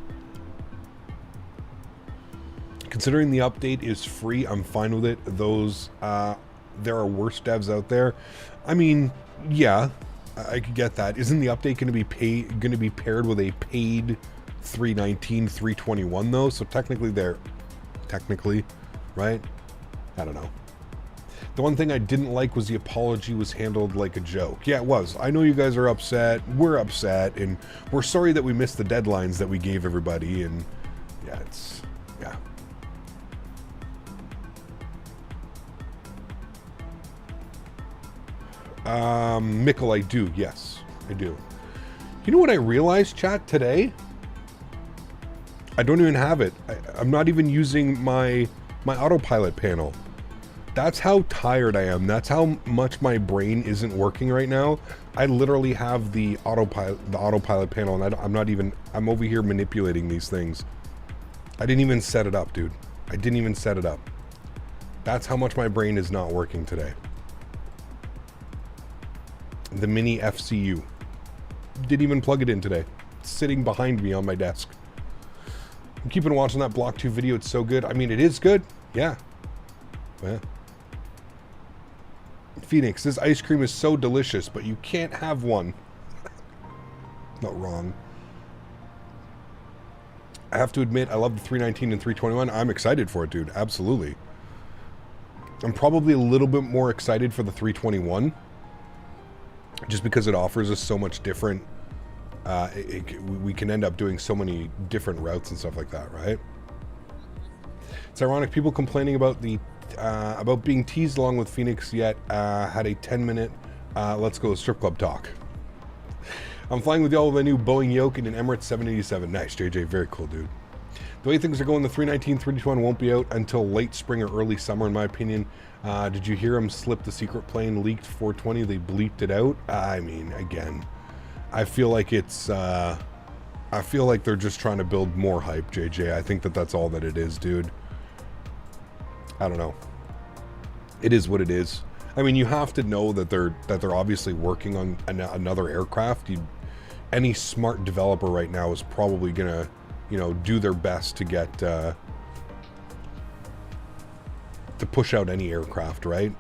Considering the update is free, I'm fine with it. Those, there are worse devs out there. I mean, yeah, I could get that. Isn't the update going to be paired with a paid 319, 321 though? So technically, right? I don't know. The one thing I didn't like was the apology was handled like a joke. Yeah, it was. I know you guys are upset. We're upset, and we're sorry that we missed the deadlines that we gave everybody. And yeah, Mikkel, I do. Yes, I do. You know what I realized, chat, today? I don't even have it. I'm not even using my autopilot panel. That's how tired I am. That's how much my brain isn't working right now. I literally have the autopilot panel, and I'm over here manipulating these things. I didn't even set it up, dude. I didn't even set it up. That's how much my brain is not working today. The mini FCU. Didn't even plug it in today. It's sitting behind me on my desk. I'm keeping watching that Block 2 video. It's so good. I mean, it is good. Yeah. Yeah. Phoenix, this ice cream is so delicious, but you can't have one. Not wrong. I have to admit, I love the 319 and 321. I'm excited for it, dude. Absolutely. I'm probably a little bit more excited for the 321. Just because it offers us so much different... we can end up doing so many different routes and stuff like that, right? It's ironic, people complaining about about being teased along with Phoenix, yet had a 10-minute let's go strip club talk. I'm flying with y'all with a new Boeing yoke in an Emirates 787. Nice, JJ. Very cool, dude. The way things are going, the 319, 321 won't be out until late spring or early summer, in my opinion. Did you hear him slip the secret plane leaked 420? They bleeped it out. I mean, again, I feel like it's... I feel like they're just trying to build more hype, JJ. I think that's all that it is, dude. I don't know. It is what it is. I mean, you have to know that they're obviously working on another aircraft. Any smart developer right now is probably gonna, you know, do their best to get to push out any aircraft, right?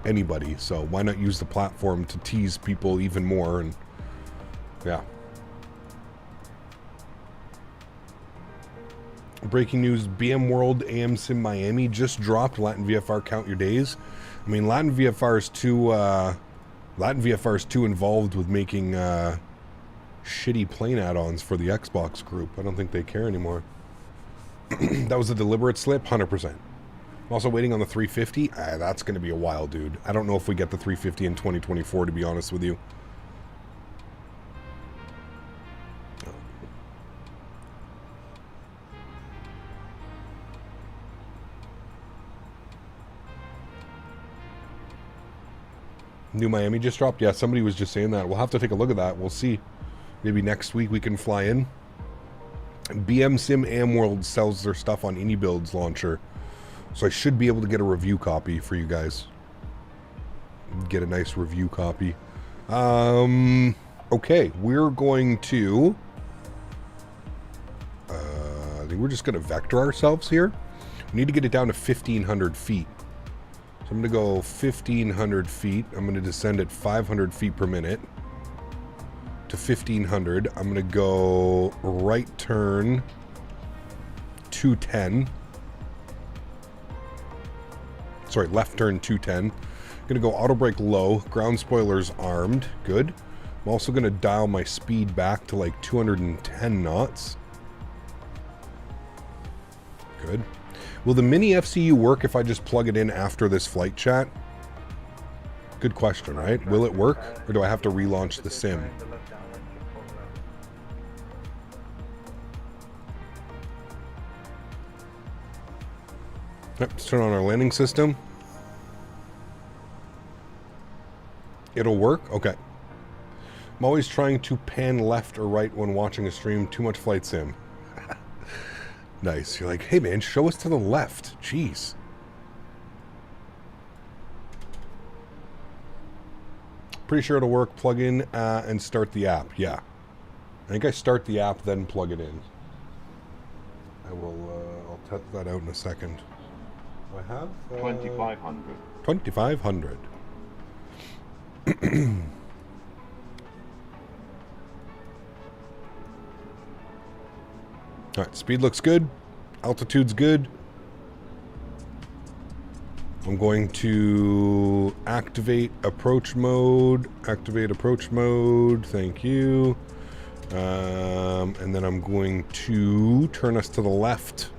Anybody. So why not use the platform to tease people even more? And yeah. Breaking news, BM World AM Sim Miami just dropped Latin VFR Count Your Days. I mean, Latin VFR is too involved with making shitty plane add-ons for the Xbox group. I don't think they care anymore. That was a deliberate slip, 100%. I'm also waiting on the 350. That's going to be a while, dude. I don't know if we get the 350 in 2024, to be honest with you. New Miami just dropped? Yeah, somebody was just saying that. We'll have to take a look at that. We'll see. Maybe next week we can fly in. BM Sim Amworld sells their stuff on iniBuilds launcher. So I should be able to get a review copy for you guys. Get a nice review copy. Okay, we're going to... I think we're just going to vector ourselves here. We need to get it down to 1,500 feet. So I'm going to go 1,500 feet. I'm going to descend at 500 feet per minute to 1,500. I'm going to go right turn 210. Sorry, left turn 210. Gonna go auto brake low, ground spoilers armed, good. I'm also gonna dial my speed back to like 210 knots. Good. Will the mini FCU work if I just plug it in after this flight chat? Good question, right? Will it work, or do I have to relaunch the sim? Yep, let's turn on our landing system. It'll work? Okay. I'm always trying to pan left or right when watching a stream. Too much flight sim. Nice. You're like, hey man, show us to the left. Jeez. Pretty sure it'll work. Plug in and start the app. Yeah. I think I start the app, then plug it in. I will, I'll test that out in a second. I have 2500. 2500. Alright, speed looks good. Altitude's good. I'm going to activate approach mode. Activate approach mode. Thank you. And then I'm going to turn us to the left.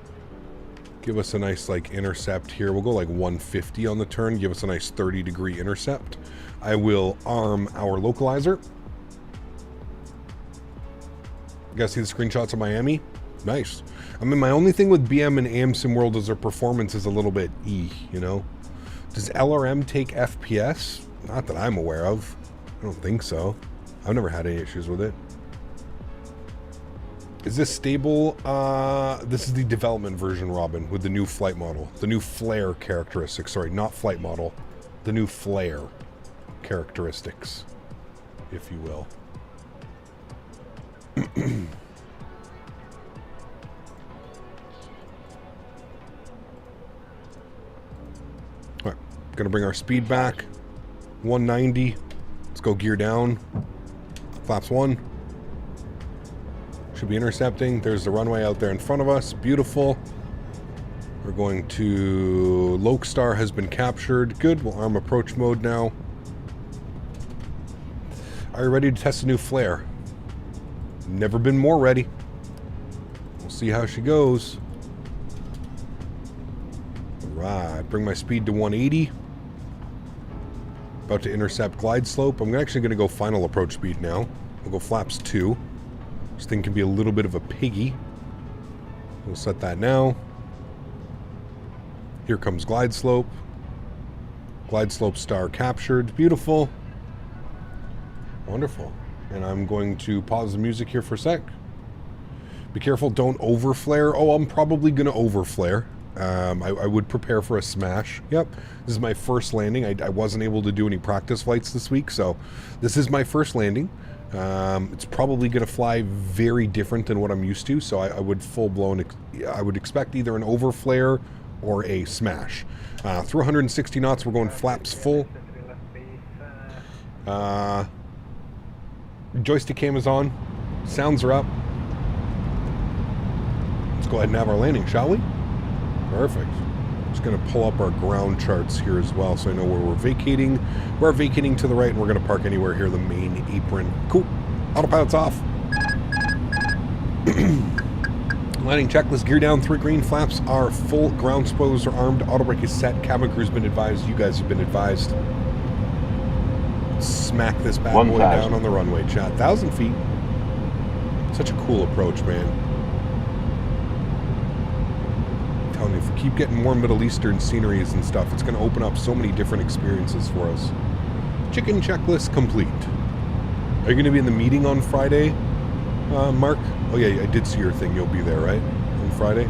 Give us a nice like intercept here. We'll go like 150 on the turn. Give us a nice 30-degree intercept. I will arm our localizer. You guys see the screenshots of Miami? Nice. I mean, my only thing with BM and AMSim World is their performance is a little bit you know? Does LRM take FPS? Not that I'm aware of. I don't think so. I've never had any issues with it. Is this stable? This is the development version, Robin, with the new flight model. The new flare characteristics. Sorry, not flight model. The new flare characteristics, if you will. Alright, gonna bring our speed back. 190. Let's go gear down. Flaps 1. Should be intercepting. There's the runway out there in front of us. Beautiful. We're going to... Lokestar has been captured. Good. We'll arm approach mode now. Are you ready to test a new flare? Never been more ready. We'll see how she goes. Alright. Bring my speed to 180. About to intercept glide slope. I'm actually going to go final approach speed now. We'll go flaps 2. This thing can be a little bit of a piggy. We'll set that now. Here comes glide slope. Glide slope star captured. Beautiful. Wonderful. And I'm going to pause the music here for a sec. Be careful, don't overflare. Oh, I'm probably going to overflare. I would prepare for a smash. Yep. This is my first landing. I wasn't able to do any practice flights this week, so this is my first landing. It's probably going to fly very different than what I'm used to, so I would full-blown... I would expect either an overflare or a smash. Through 160 knots, we're going flaps full. Joystick cam is on. Sounds are up. Let's go ahead and have our landing, shall we? Perfect. Just going to pull up our ground charts here as well so I know where we're vacating. We're vacating to the right, and we're going to park anywhere here, the main apron. Cool. Autopilot's off. Landing checklist, gear down, 3 green, flaps are full, ground spoilers are armed, auto brake is set, cabin crew's been advised, you guys have been advised. Smack this bad boy down on the runway, chat. 1,000 feet. Such a cool approach, man. Telling you, if we keep getting more Middle Eastern sceneries and stuff, it's going to open up so many different experiences for us. Chicken checklist complete. Are you going to be in the meeting on Friday, Mark? Oh yeah, I did see your thing. You'll be there, right? On Friday?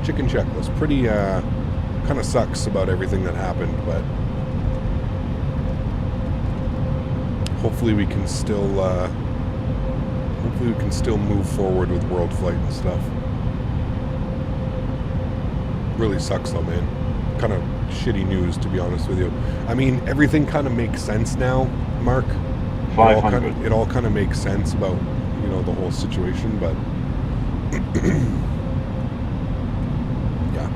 Chicken checklist. Pretty, kind of sucks about everything that happened, but hopefully we can still, move forward with world flight and stuff. Really sucks though, man. Kind of shitty news, to be honest with you. I mean, everything kind of makes sense now, Mark. 500. It all kind of makes sense about, you know, the whole situation, but yeah.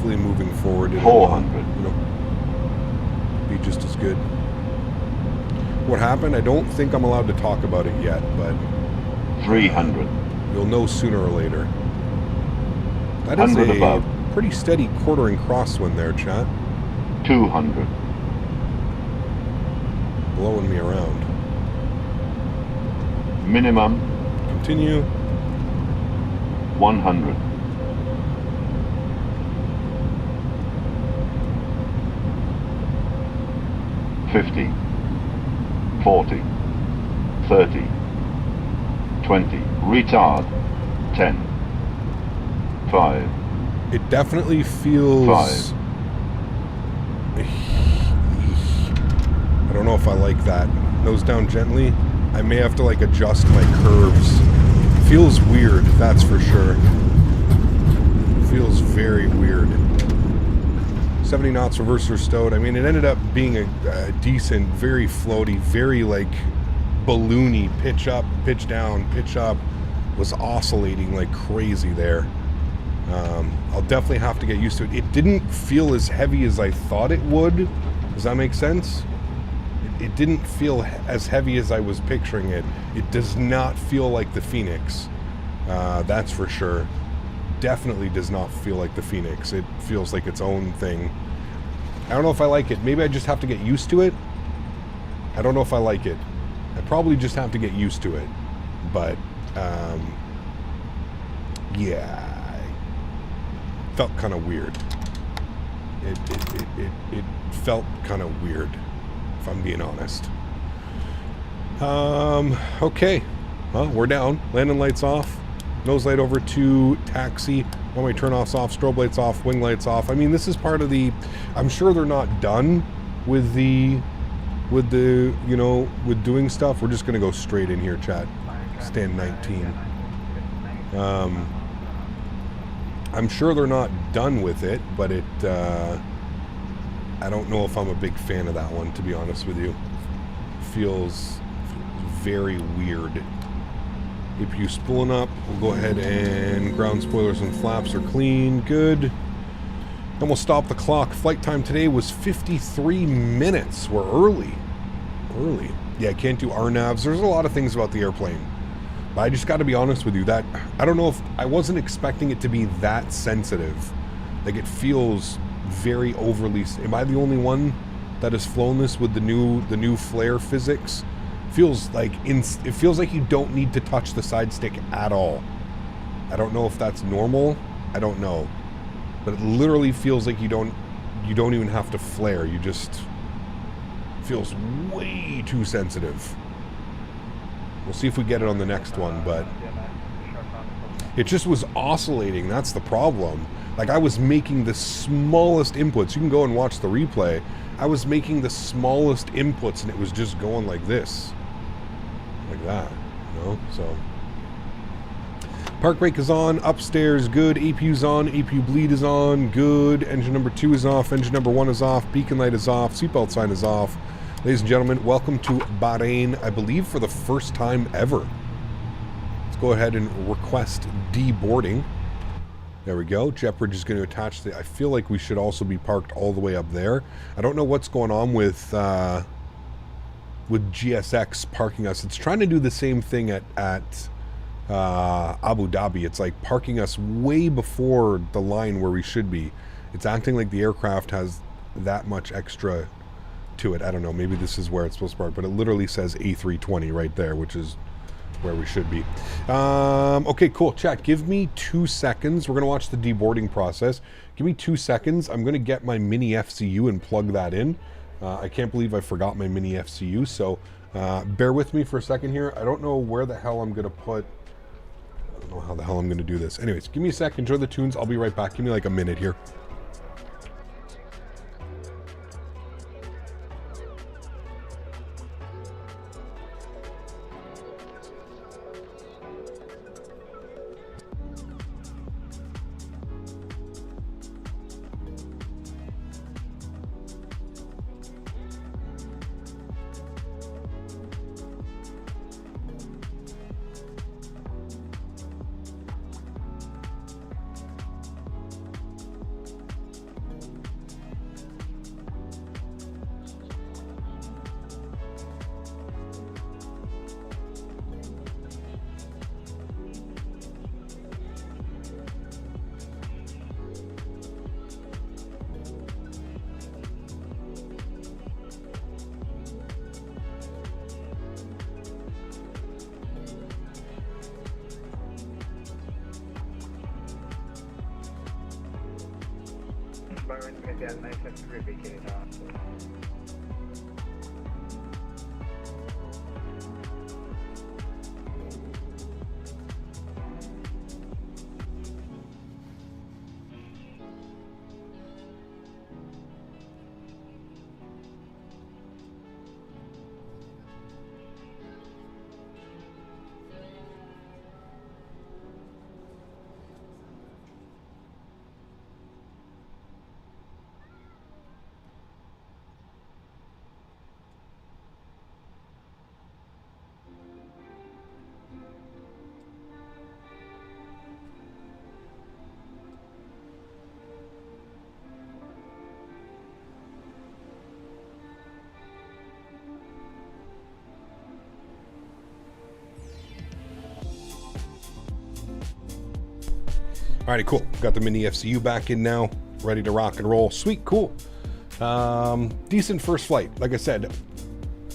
hopefully moving forward, it'll, 400. you know, be just as good. What happened? I don't think I'm allowed to talk about it yet, but 300. you'll know sooner or later. That is 100 a above. pretty steady quartering crosswind there, chat. 200. Blowing me around. Minimum Continue. 100. 50. 40. 30. 20. Retard. 10. 5. It definitely feels... 5. I don't know if I like that. Nose down gently. I may have to like adjust my curves. Feels weird, that's for sure. Feels very weird. 70 knots reverser stowed. I mean, it ended up being a decent, very floaty, very like balloony, pitch up, pitch down, pitch up. Was oscillating like crazy there. I'll definitely have to get used to it. It didn't feel as heavy as I thought it would. Does that make sense? It didn't feel as heavy as I was picturing it. It does not feel like the Phoenix. That's for sure. Definitely does not feel like the Phoenix. It feels like its own thing. I don't know if I like it. Maybe I just have to get used to it. I don't know if I like it. I probably just have to get used to it. But, yeah. It felt kind of weird. It felt kind of weird, if I'm being honest. Okay. Well, we're down. Landing lights off. Nose light over to taxi. One-way turn-offs off. Strobe lights off. Wing lights off. I mean, this is part of the... I'm sure they're not done with the... you know, with doing stuff. We're just going to go straight in here, chat. Stand 19. I'm sure they're not done with it, but it... I don't know if I'm a big fan of that one, to be honest with you. Feels very weird. APU spooling up. We'll go ahead and ground spoilers and flaps are clean. Good. Then we'll stop the clock. Flight time today was 53 minutes. We're early. Early. Yeah, I can't do RNAVs. There's a lot of things about the airplane. But I just got to be honest with you. That I don't know if... I wasn't expecting it to be that sensitive. Like, it feels very overly... Am I the only one that has flown this with the new flare physics? Feels like it feels like you don't need to touch the side stick at all. I don't know if that's normal. I don't know, but it literally feels like you don't even have to flare. You just feels way too sensitive. We'll see if we get it on the next one, but it just was oscillating. That's the problem. Like, I was making the smallest inputs. You can go and watch the replay. I was making the smallest inputs and it was just going like this. Like that, you know? So park brake is on, upstairs good, APU's on, APU bleed is on, good, engine number 2 is off, engine number 1 is off, beacon light is off, seatbelt sign is off. Ladies and gentlemen, welcome to Bahrain, I believe for the first time ever. Let's go ahead and request deboarding. There we go. JetBridge is going to attach the... I feel like we should also be parked all the way up there. I don't know what's going on with GSX parking us. It's trying to do the same thing at Abu Dhabi. It's like parking us way before the line where we should be. It's acting like the aircraft has that much extra to it. I don't know. Maybe this is where it's supposed to park, but it literally says A320 right there, which is where we should be. Okay, cool. Chat, give me 2 seconds. We're going to watch the deboarding process. Give me 2 seconds. I'm going to get my mini FCU and plug that in. I can't believe I forgot my mini FCU, so bear with me for a second here. I don't know where the hell I'm going to put... I don't know how the hell I'm going to do this. Anyways, give me a sec. Enjoy the tunes. I'll be right back. Give me like a minute here. Alrighty, cool. Got the mini FCU back in now, ready to rock and roll. Sweet, cool. Decent first flight. Like I said,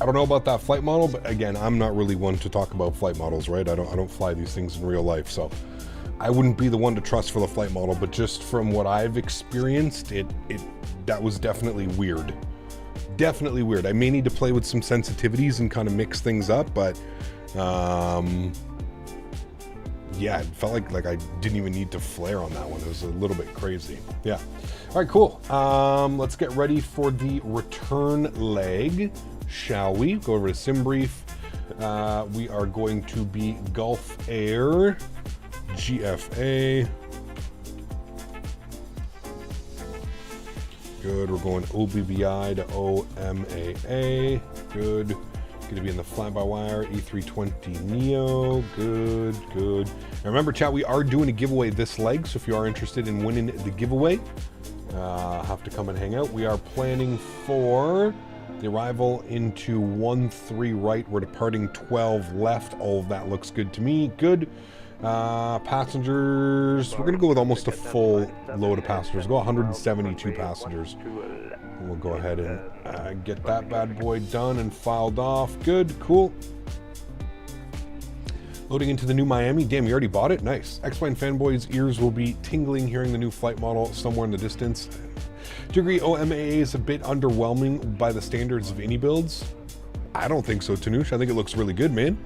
I don't know about that flight model, but again, I'm not really one to talk about flight models, right? I don't fly these things in real life, so I wouldn't be the one to trust for the flight model. But just from what I've experienced, that was definitely weird. Definitely weird. I may need to play with some sensitivities and kind of mix things up, but yeah, it felt like I didn't even need to flare on that one. It was a little bit crazy. Yeah. All right, cool. Let's get ready for the return leg, shall we? Go over to sim brief. We are going to be Gulf Air, GFA. Good. We're going OBBI to OMAA. Good. Going to be in the fly-by-wire E320 Neo. Good, good. And remember, chat, we are doing a giveaway this leg, so if you are interested in winning the giveaway, have to come and hang out. We are planning for the arrival into 13 right. We're departing 12 left. All of that looks good to me. Good. Passengers, we're going to go with almost a full load of passengers. Go 172 passengers. We'll go ahead and get that bad boy done and filed off. Good, cool. Loading into the new Miami. Damn, you already bought it? Nice. X-Plane fanboys' ears will be tingling hearing the new flight model somewhere in the distance. Do you agree OMAA is a bit underwhelming by the standards of iniBuilds? I don't think so, Tanush. I think it looks really good, man.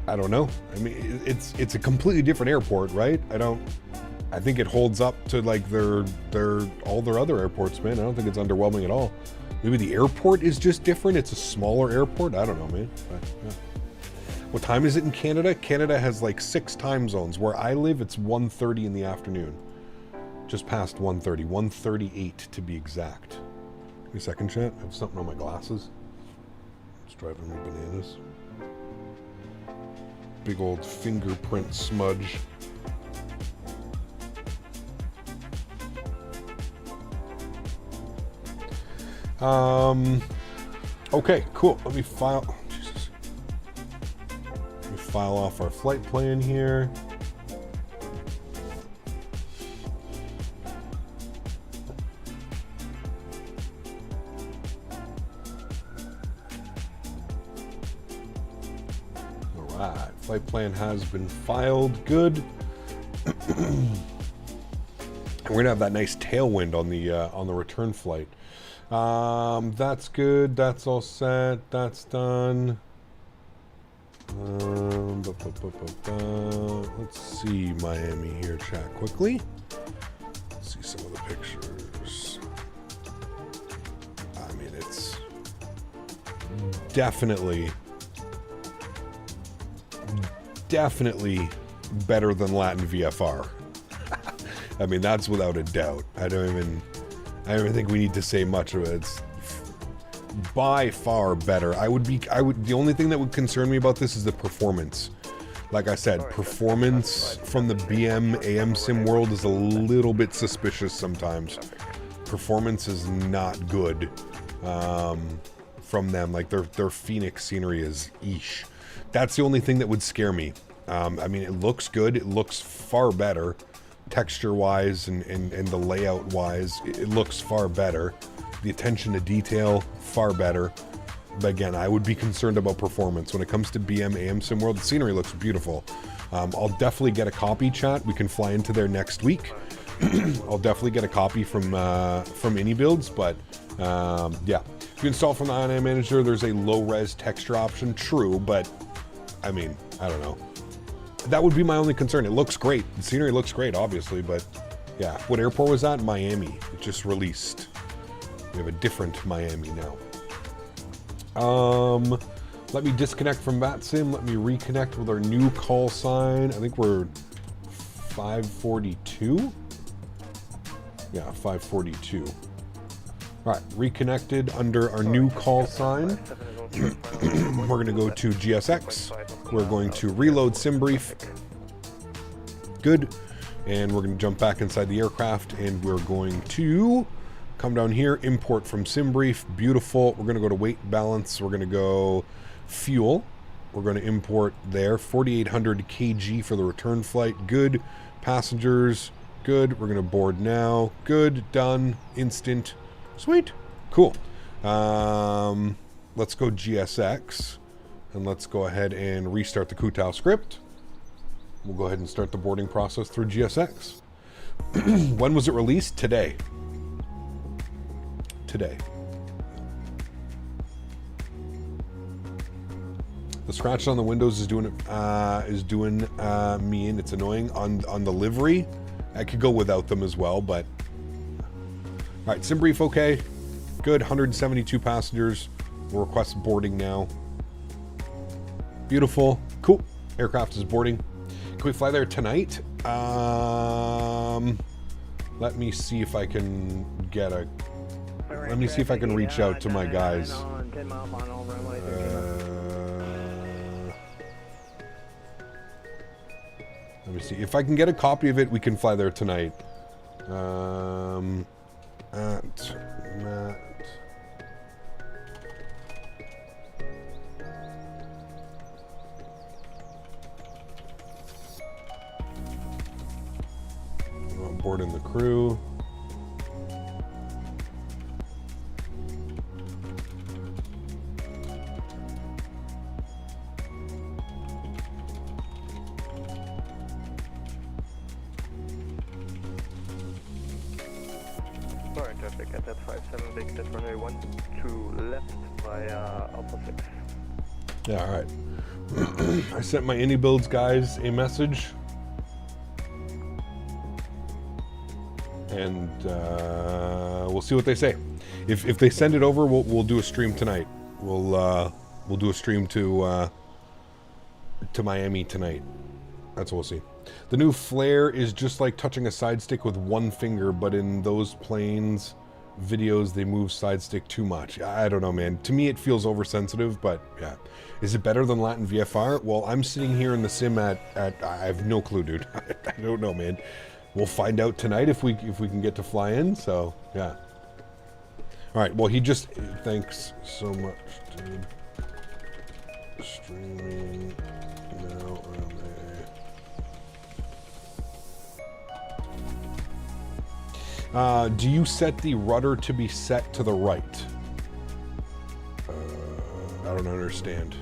I don't know. I mean, it's a completely different airport, right? I think it holds up to like all their other airports, man. I don't think it's underwhelming at all. Maybe the airport is just different. It's a smaller airport. I don't know, man. But, yeah. What time is it in Canada? Canada has like 6 time zones. Where I live, it's 1:30 in the afternoon. Just past 1:30. 1:38 to be exact. Give me a second, chat. I have something on my glasses. It's driving me bananas. Big old fingerprint smudge. Okay, cool. Let me file. Oh, Jesus. Let me file off our flight plan here. All right, flight plan has been filed. Good. We're gonna have that nice tailwind on the return flight. That's good. That's all set. That's done. Let's see Miami here, chat, quickly. Let's see some of the pictures. I mean, it's definitely better than Latin VFR. I mean, that's without a doubt. I don't even think we need to say much of it. It's by far better. The only thing that would concern me about this is the performance. Like I said, performance from the BM AM sim world is a little bit suspicious sometimes. Performance is not good from them. Like their Phoenix scenery is eesh. That's the only thing that would scare me. I mean, it looks good. It looks far better. Texture-wise and the layout-wise, it looks far better. The attention to detail, far better. But again, I would be concerned about performance. When it comes to BM AM Sim World, the scenery looks beautiful. I'll definitely get a copy, chat. We can fly into there next week. I'll definitely get a copy from iniBuilds, but yeah. If you install from the INI Manager, there's a low-res texture option, true, but I mean, I don't know. That would be my only concern. It looks great. The scenery looks great, obviously, but yeah. What airport was that? Miami. It just released. We have a different Miami now. Let me disconnect from VATSIM. Let me reconnect with our new call sign. I think we're 542. Yeah, 542. All right, reconnected under our new call sign. We're going to go to GSX. We're going to reload SimBrief. Good. And we're going to jump back inside the aircraft, and we're going to come down here, import from SimBrief. Beautiful. We're going to go to weight balance. We're going to go fuel. We're going to import there. 4,800 kg for the return flight. Good. Passengers. Good. We're going to board now. Good. Done. Instant. Sweet. Cool. Let's go GSX. And let's go ahead and restart the Kutao script. We'll go ahead and start the boarding process through GSX. When was it released? Today. Today. The scratch on the windows is doing me in. It's annoying on the livery. I could go without them as well, but all right. SimBrief, okay, good. 172 passengers. We'll request boarding now. Beautiful, cool. Aircraft is boarding. Can we fly there tonight? Let me see if I can get a. Let me see if I can reach out to my guys. Let me see if I can get a copy of it. We can fly there tonight. At Matt. Board in the crew. Sorry, traffic at that 57 big, that's runway 12 left via Alpha 6. Yeah, alright. I sent my iniBuilds guys a message. And we'll see what they say. If they send it over, we'll do a stream tonight. We'll do a stream to Miami tonight. That's what we'll see. The new flare is just like touching a side stick with one finger, but in those planes videos they move side stick too much. I don't know, man. To me it feels oversensitive, but yeah. Is it better than Latin VFR? Well, I'm sitting here in the sim at I have no clue, dude. I don't know, man. We'll find out tonight if we can get to fly in. So yeah. All right. Well, he just thanks so much, dude. Streaming now. Do you set the rudder to be set to the right? I don't understand.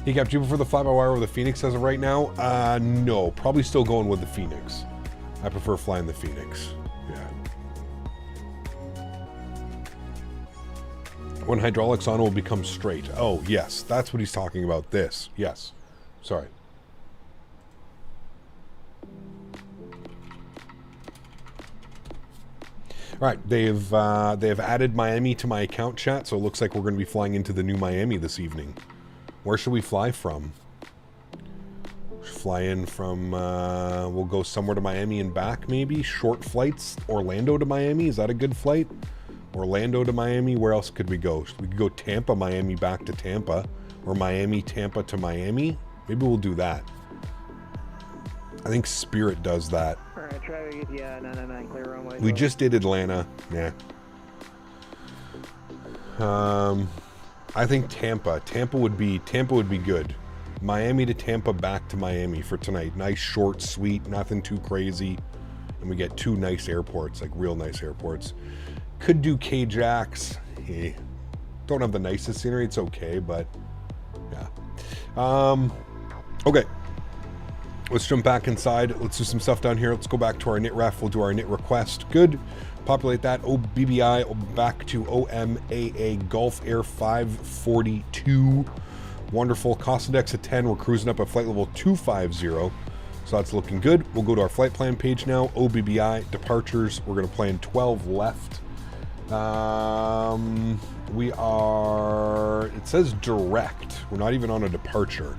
He kept you before the fly-by-wire with the Phoenix as of right now? No, probably still going with the Phoenix. I prefer flying the Phoenix. Yeah. When hydraulics on, it will become straight. Oh, yes. That's what he's talking about. This. Yes. Sorry. All right. They've added Miami to my account chat, so it looks like we're going to be flying into the new Miami this evening. Where should we fly from? Fly in from, we'll go somewhere to Miami and back, maybe? Short flights? Orlando to Miami? Is that a good flight? Orlando to Miami? Where else could we go? We could go Tampa, Miami back to Tampa. Or Miami, Tampa to Miami. Maybe we'll do that. I think Spirit does that. Alright, try to get the 999 clear runway. We just did Atlanta. Yeah. I think Tampa. Tampa would be good. Miami to Tampa, back to Miami for tonight. Nice, short, sweet, nothing too crazy. And we get 2 nice airports, like real nice airports. Could do K-Jacks. Don't have the nicest scenery. It's okay, but yeah. Okay. Let's jump back inside. Let's do some stuff down here. Let's go back to our init ref. We'll do our init request. Good. Populate that. OBBI back to OMAA Gulf Air 542. Wonderful. Cost index of 10. We're cruising up at flight level 250. So that's looking good. We'll go to our flight plan page now. OBBI departures. We're going to plan 12 left. We are, it says direct. We're not even on a departure.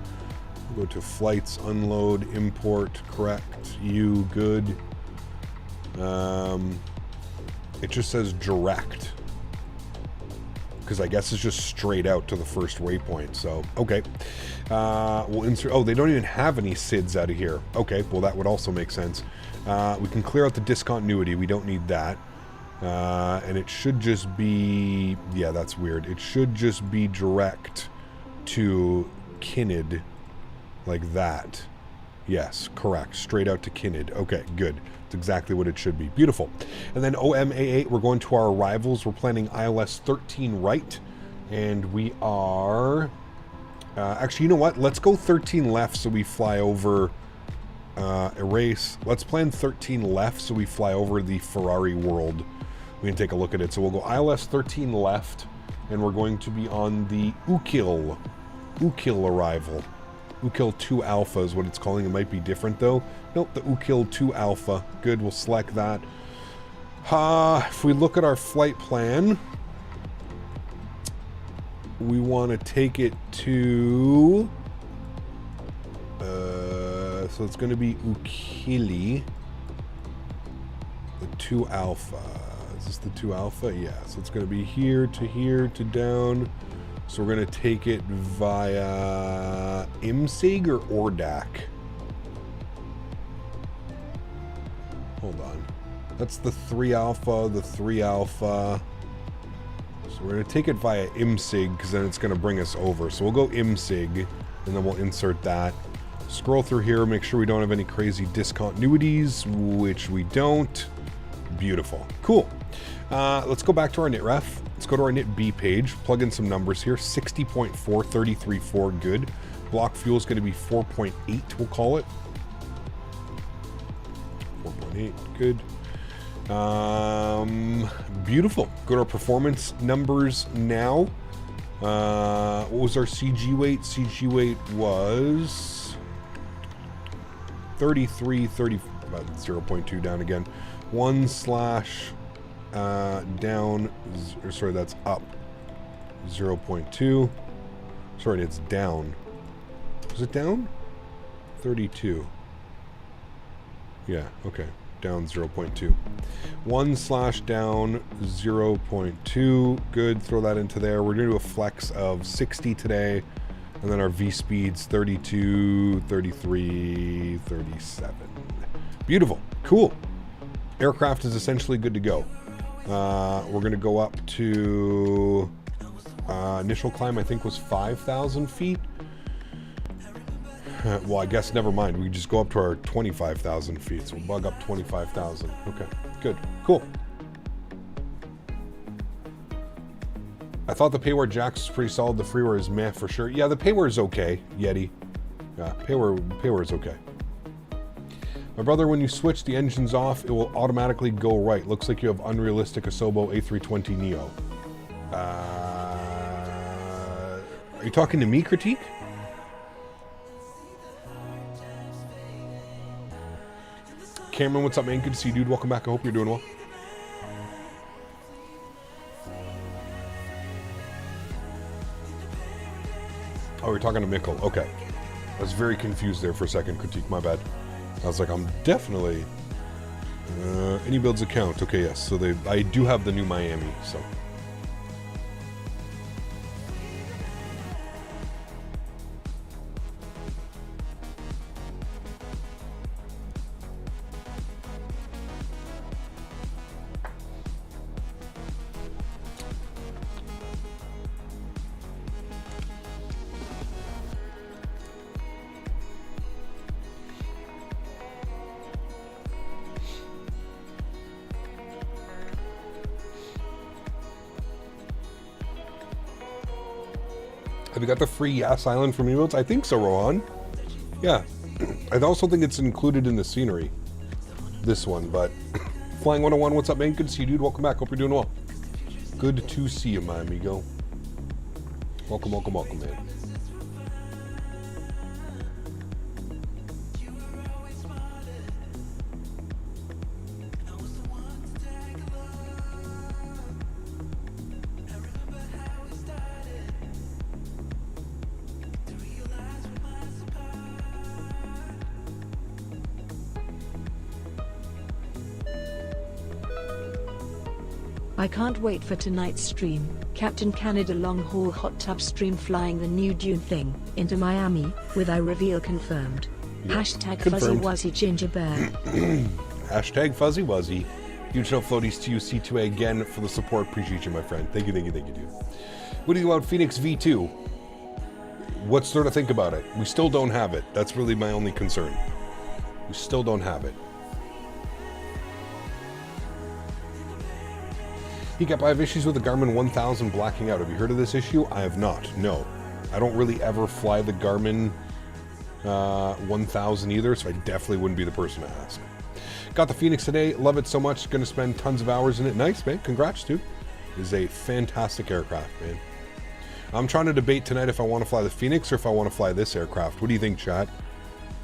We'll go to flights, unload, import, correct, you, good. It just says direct. Because I guess it's just straight out to the first waypoint. So, okay. We'll insert, oh, they don't even have any SIDS out of here. Okay, well that would also make sense. We can clear out the discontinuity. We don't need that. And it should just be, yeah, that's weird. It should just be direct to Kinid, like that. Yes, correct. Straight out to Kinid. Okay, good. That's exactly what it should be. Beautiful. And then OMAA, we're going to our arrivals. We're planning ILS 13 right. And we are, actually, you know what? Let's go 13 left so we fly over, erase. Let's plan 13 left so we fly over the Ferrari world. We can take a look at it. So we'll go ILS 13 left, and we're going to be on the Ukil arrival. Ukil 2 Alpha is what it's calling. It might be different though. Nope, the Ukil 2 Alpha. Good, we'll select that. If we look at our flight plan, we want to take it to, so it's going to be Ukili, the 2 Alpha. Is this the 2 Alpha? Yeah, so it's going to be here to down. So we're going to take it via IMSIG or ORDAC. Hold on. That's the 3 Alpha, the 3 Alpha. So we're going to take it via IMSIG because then it's going to bring us over. So we'll go IMSIG and then we'll insert that. Scroll through here, make sure we don't have any crazy discontinuities, which we don't. Beautiful. Cool. Let's go back to our init ref. Let's go to our init B page, plug in some numbers here. 60.4, 33.4, good. Block fuel is going to be 4.8, we'll call it. 4.8, good. Beautiful. Go to our performance numbers now. What was our CG weight? CG weight was 33, 30, 0.2 down again. 1 slash down, sorry, that's up 0.2. Sorry, it's down. Is it down? 32. Yeah, okay. Down 0.2. 1 slash down 0.2. Good, throw that into there. We're going to do a flex of 60 today. And then our V speeds 32, 33, 37. Beautiful. Cool. Aircraft is essentially good to go. We're going to go up to initial climb, I think, was 5,000 feet. Well, I guess never mind. We just go up to our 25,000 feet. So we'll bug up 25,000. Okay, good, cool. I thought the payware jacks was pretty solid. The freeware is meh for sure. Yeah, the payware is okay, Yeti. Yeah, payware is okay. My brother, when you switch the engines off, it will automatically go right. Looks like you have unrealistic Asobo A320neo. Are you talking to me, Critique? Cameron, what's up, man? Good to see you, dude. Welcome back. I hope you're doing well. Oh, we're talking to Mikkel. Okay. I was very confused there for a second, Critique. My bad. I was like, I'm definitely... iniBuilds account. Okay, yes. So I do have the new Miami, so... Have you got the free Yas Island from iniBuilds? I think so, Rohan. Yeah. I also think it's included in the scenery. This one, but... Flying 101, what's up, man? Good to see you, dude. Welcome back. Hope you're doing well. Good to see you, my amigo. Welcome, welcome, welcome, man. I can't wait for tonight's stream. Captain Canada long haul hot tub stream flying the new Dune thing into Miami with I reveal confirmed. Yeah, Hashtag confirmed. Fuzzy Wuzzy Ginger Bear. Hashtag Fuzzy Wuzzy. Huge show floaties to you, C2A again for the support. Appreciate you, my friend. Thank you, thank you, thank you, dude. What do you think about Phoenix V2? What's there to think about it? We still don't have it. That's really my only concern. We still don't have it. I have issues with the Garmin 1000 blacking out. Have you heard of this issue? I have not. No. I don't really ever fly the Garmin 1000 either, so I definitely wouldn't be the person to ask. Got the Phoenix today. Love it so much. Going to spend tons of hours in it. Nice, man. Congrats, dude. It is a fantastic aircraft, man. I'm trying to debate tonight if I want to fly the Phoenix or if I want to fly this aircraft. What do you think, chat?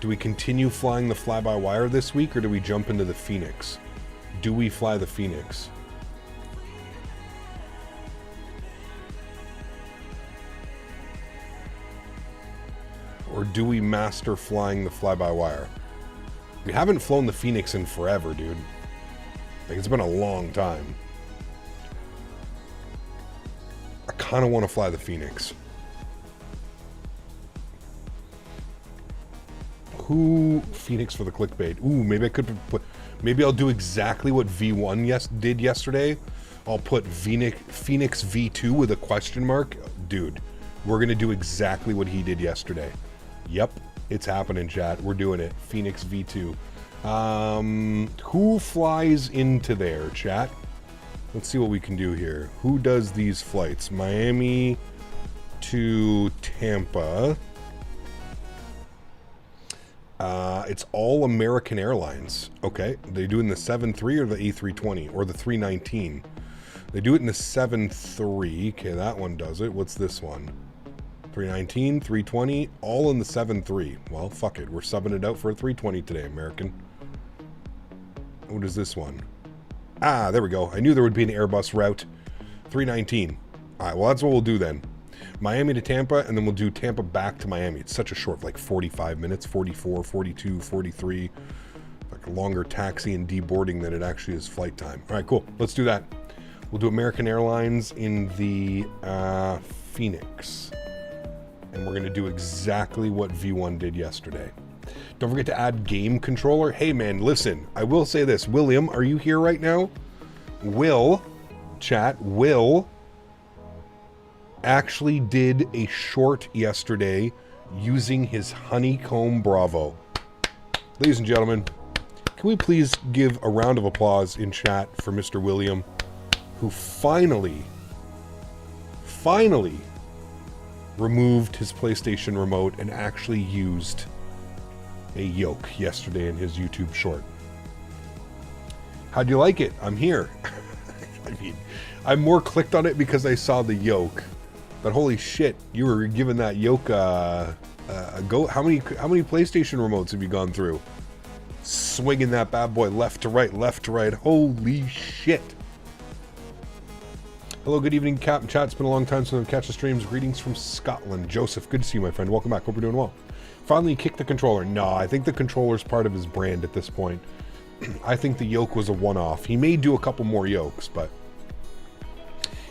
Do we continue flying the fly-by-wire this week, or do we jump into the Phoenix? Do we fly the Phoenix? Or do we master flying the fly-by-wire? We haven't flown the Phoenix in forever, dude. Like, it's been a long time. I kind of want to fly the Phoenix. Who Phoenix for the clickbait? Ooh, maybe I could put... Maybe I'll do exactly what V1 did yesterday. I'll put Phoenix V2 with a question mark. Dude, we're going to do exactly what he did yesterday. Yep, it's happening, chat. We're doing it. Phoenix V2. Who flies into there, chat? Let's see what we can do here. Who does these flights? Miami to Tampa. It's all American Airlines. Okay, they do it in the 7.3 or the A320 or the 319. They do it in the 7.3. Okay, that one does it. What's this one? 319, 320, all in the 7.3. Well, fuck it. We're subbing it out for a 320 today, American. What is this one? Ah, there we go. I knew there would be an Airbus route. 319. All right, well, that's what we'll do then. Miami to Tampa, and then we'll do Tampa back to Miami. It's such a short, like 45 minutes, 44, 42, 43. Like a longer taxi and deboarding than it actually is flight time. All right, cool. Let's do that. We'll do American Airlines in the Phoenix. And we're going to do exactly what V1 did yesterday. Don't forget to add game controller. Hey, man, listen. I will say this. William, are you here right now? Will, chat, Will actually did a short yesterday using his Honeycomb Bravo. Ladies and gentlemen, can we please give a round of applause in chat for Mr. William, who finally removed his PlayStation remote and actually used a yoke yesterday in his YouTube short. How'd you like it? I'm here. I mean, I more clicked on it because I saw the yoke, but holy shit, you were giving that yoke a go. How many PlayStation remotes have you gone through? Swinging that bad boy left to right, left to right. Holy shit. Hello, good evening, Cap and Chat. It's been a long time since I've catch the streams. Greetings from Scotland. Joseph, good to see you, my friend. Welcome back. Hope you're doing well. Finally kicked the controller. No, I think the controller's part of his brand at this point. I think the yoke was a one-off. He may do a couple more yokes, but...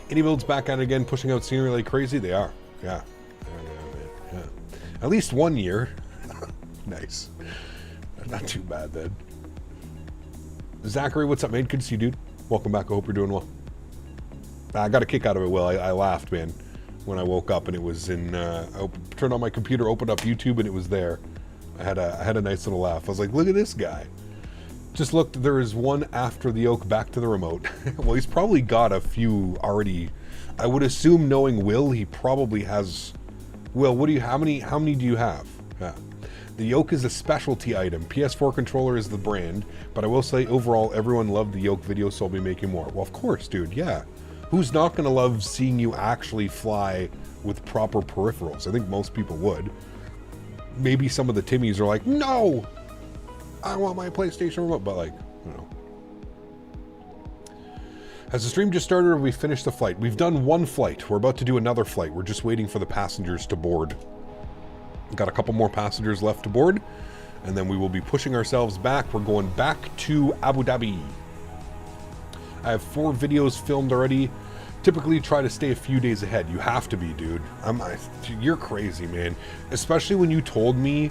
iniBuilds back at it again, pushing out scenery like crazy. They are. Yeah. Yeah. At least 1 year. Nice. Not too bad, then. Zachary, what's up, man? Good to see you, dude. Welcome back. I hope you're doing well. I got a kick out of it, Will. I laughed, man, when I woke up and it was in... I turned on my computer, opened up YouTube, and it was there. I had a nice little laugh. I was like, look at this guy. Just looked, there is one after the yoke back to the remote. Well, he's probably got a few already. I would assume, knowing Will, he probably has Will, what do you, how many do you have? Yeah. The yoke is a specialty item. PS4 controller is the brand, but I will say overall everyone loved the yoke video, so I'll be making more. Well, of course, dude, yeah. Who's not gonna love seeing you actually fly with proper peripherals? I think most people would. Maybe some of the Timmies are like, no, I want my PlayStation remote, but like, you know. Has the stream just started or have we finished the flight? We've done one flight. We're about to do another flight. We're just waiting for the passengers to board. Got a couple more passengers left to board, and then we will be pushing ourselves back. We're going back to Abu Dhabi. I have 4 videos filmed already. Typically try to stay a few days ahead. You have to be, dude. You're crazy, man. Especially when you told me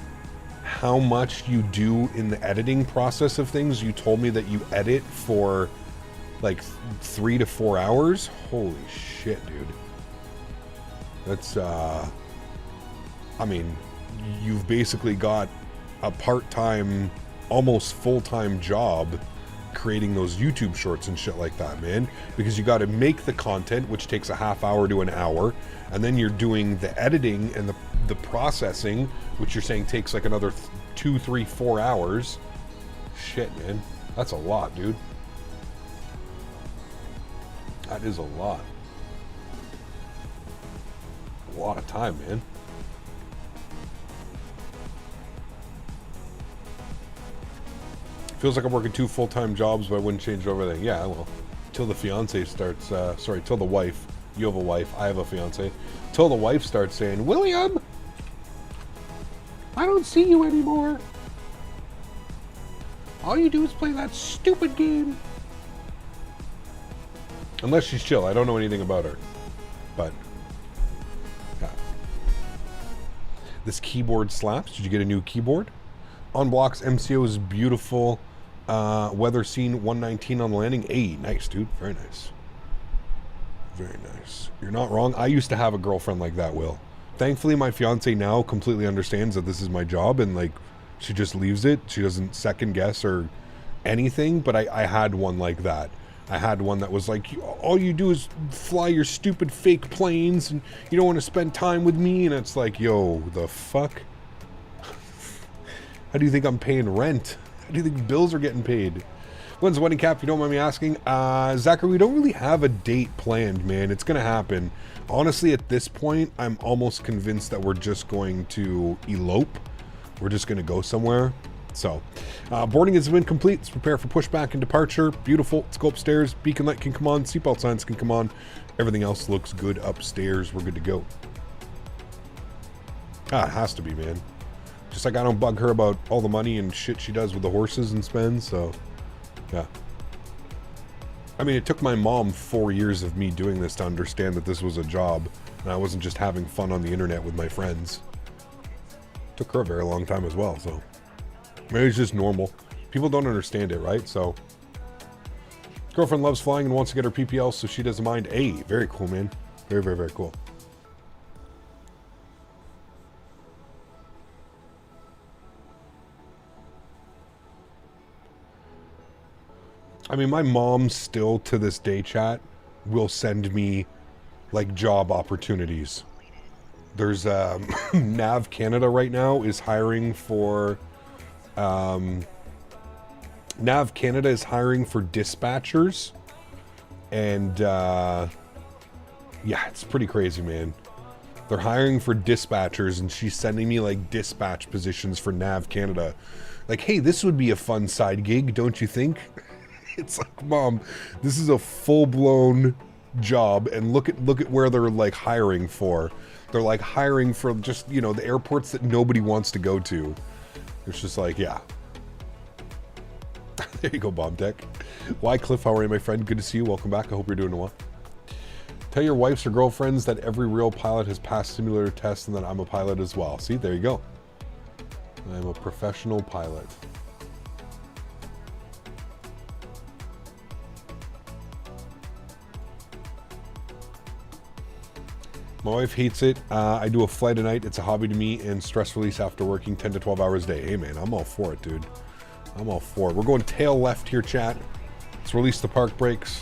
how much you do in the editing process of things. You told me that you edit for like 3 to 4 hours. Holy shit, dude. That's, I mean, you've basically got a part-time, almost full-time job creating those YouTube shorts and shit like that, man. Because you got to make the content, which takes a half hour to an hour, and then you're doing the editing and the processing, which you're saying takes like another 2, 3, 4 hours. Shit, man. That's a lot, dude. That is a lot. A lot of time, man. Feels like I'm working 2 full-time jobs, but I wouldn't change everything. Yeah, well, till the fiance starts, sorry, till the wife, you have a wife, I have a fiance, till the wife starts saying, William, I don't see you anymore. All you do is play that stupid game. Unless she's chill, I don't know anything about her. But, yeah. This keyboard slaps. Did you get a new keyboard? On blocks, MCO is beautiful. Weather scene 119 on the landing. Hey, nice, dude. Very nice. Very nice. You're not wrong. I used to have a girlfriend like that, Will. Thankfully, my fiance now completely understands that this is my job, and like, she just leaves it. She doesn't second guess or anything, but I had one like that. I had one that was like, all you do is fly your stupid fake planes, and you don't want to spend time with me, and it's like, yo, the fuck? How do you think I'm paying rent? How do you think bills are getting paid? When's the wedding cap, if you don't mind me asking? Zachary, we don't really have a date planned, man. It's going to happen. Honestly, at this point, I'm almost convinced that we're just going to elope. We're just going to go somewhere. So, boarding has been complete. Let's prepare for pushback and departure. Beautiful. Let's go upstairs. Beacon light can come on. Seatbelt signs can come on. Everything else looks good upstairs. We're good to go. Ah, it has to be, man. Just like I don't bug her about all the money and shit she does with the horses and spends, so, yeah. I mean, it took my mom 4 years of me doing this to understand that this was a job, and I wasn't just having fun on the internet with my friends. Took her a very long time as well, so. Maybe it's just normal. People don't understand it, right? So, girlfriend loves flying and wants to get her PPL, so she doesn't mind. Hey, very cool, man. Very, very, very cool. I mean, my mom still, to this day, chat, will send me, like, job opportunities. There's, Nav Canada right now is hiring for, Nav Canada is hiring for dispatchers. And, yeah, it's pretty crazy, man. They're hiring for dispatchers, and she's sending me, like, dispatch positions for Nav Canada. Like, hey, this would be a fun side gig, don't you think? It's like, Mom, this is a full-blown job, and look at where they're like hiring for. They're like hiring for just, you know, the airports that nobody wants to go to. It's just like, yeah. There you go, Bomb Tech. Why, Cliff? How are you, my friend? Good to see you. Welcome back. I hope you're doing well. Tell your wives or girlfriends that every real pilot has passed simulator tests and that I'm a pilot as well. See, there you go. I'm a professional pilot. My wife hates it. I do a flight a night. It's a hobby to me and stress release after working 10 to 12 hours a day. Hey, man, I'm all for it, dude. I'm all for it. We're going tail left here, chat. Let's release the park brakes.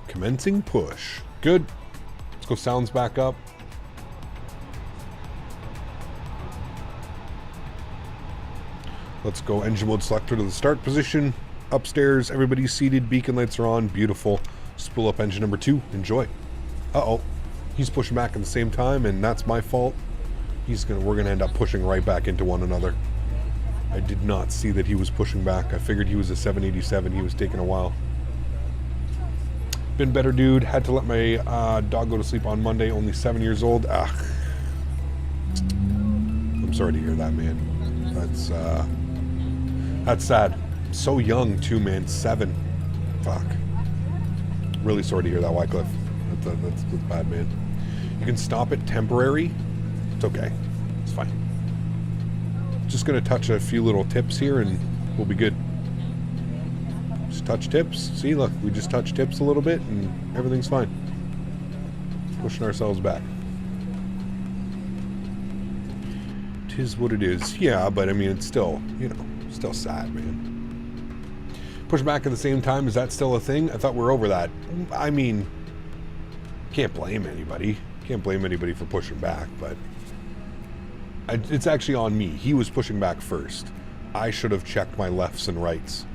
Commencing push. Good. Let's go sounds back up. Let's go engine mode selector to the start position. Upstairs, everybody's seated, beacon lights are on, beautiful. Spool up engine number 2, enjoy. Uh-oh, he's pushing back at the same time, and that's my fault. We're gonna end up pushing right back into one another. I did not see that he was pushing back. I figured he was a 787, he was taking a while. Been better, dude. Had to let my dog go to sleep on Monday, only 7 years old. I'm sorry to hear that, man. That's sad. So young too, man. 7. Fuck. Really sorry to hear that, Wycliffe. That's bad, man. You can stop it temporary. It's okay. It's fine. Just gonna touch a few little tips here and we'll be good. Just touch tips. See, look, we just touch tips a little bit and everything's fine. Pushing ourselves back. Tis what it is. Yeah, but I mean, it's still, you know, still sad, man. Push back at the same time, is that still a thing? I thought we're over that. I mean, can't blame anybody. Can't blame anybody for pushing back, but it's actually on me. He was pushing back first. I should have checked my lefts and rights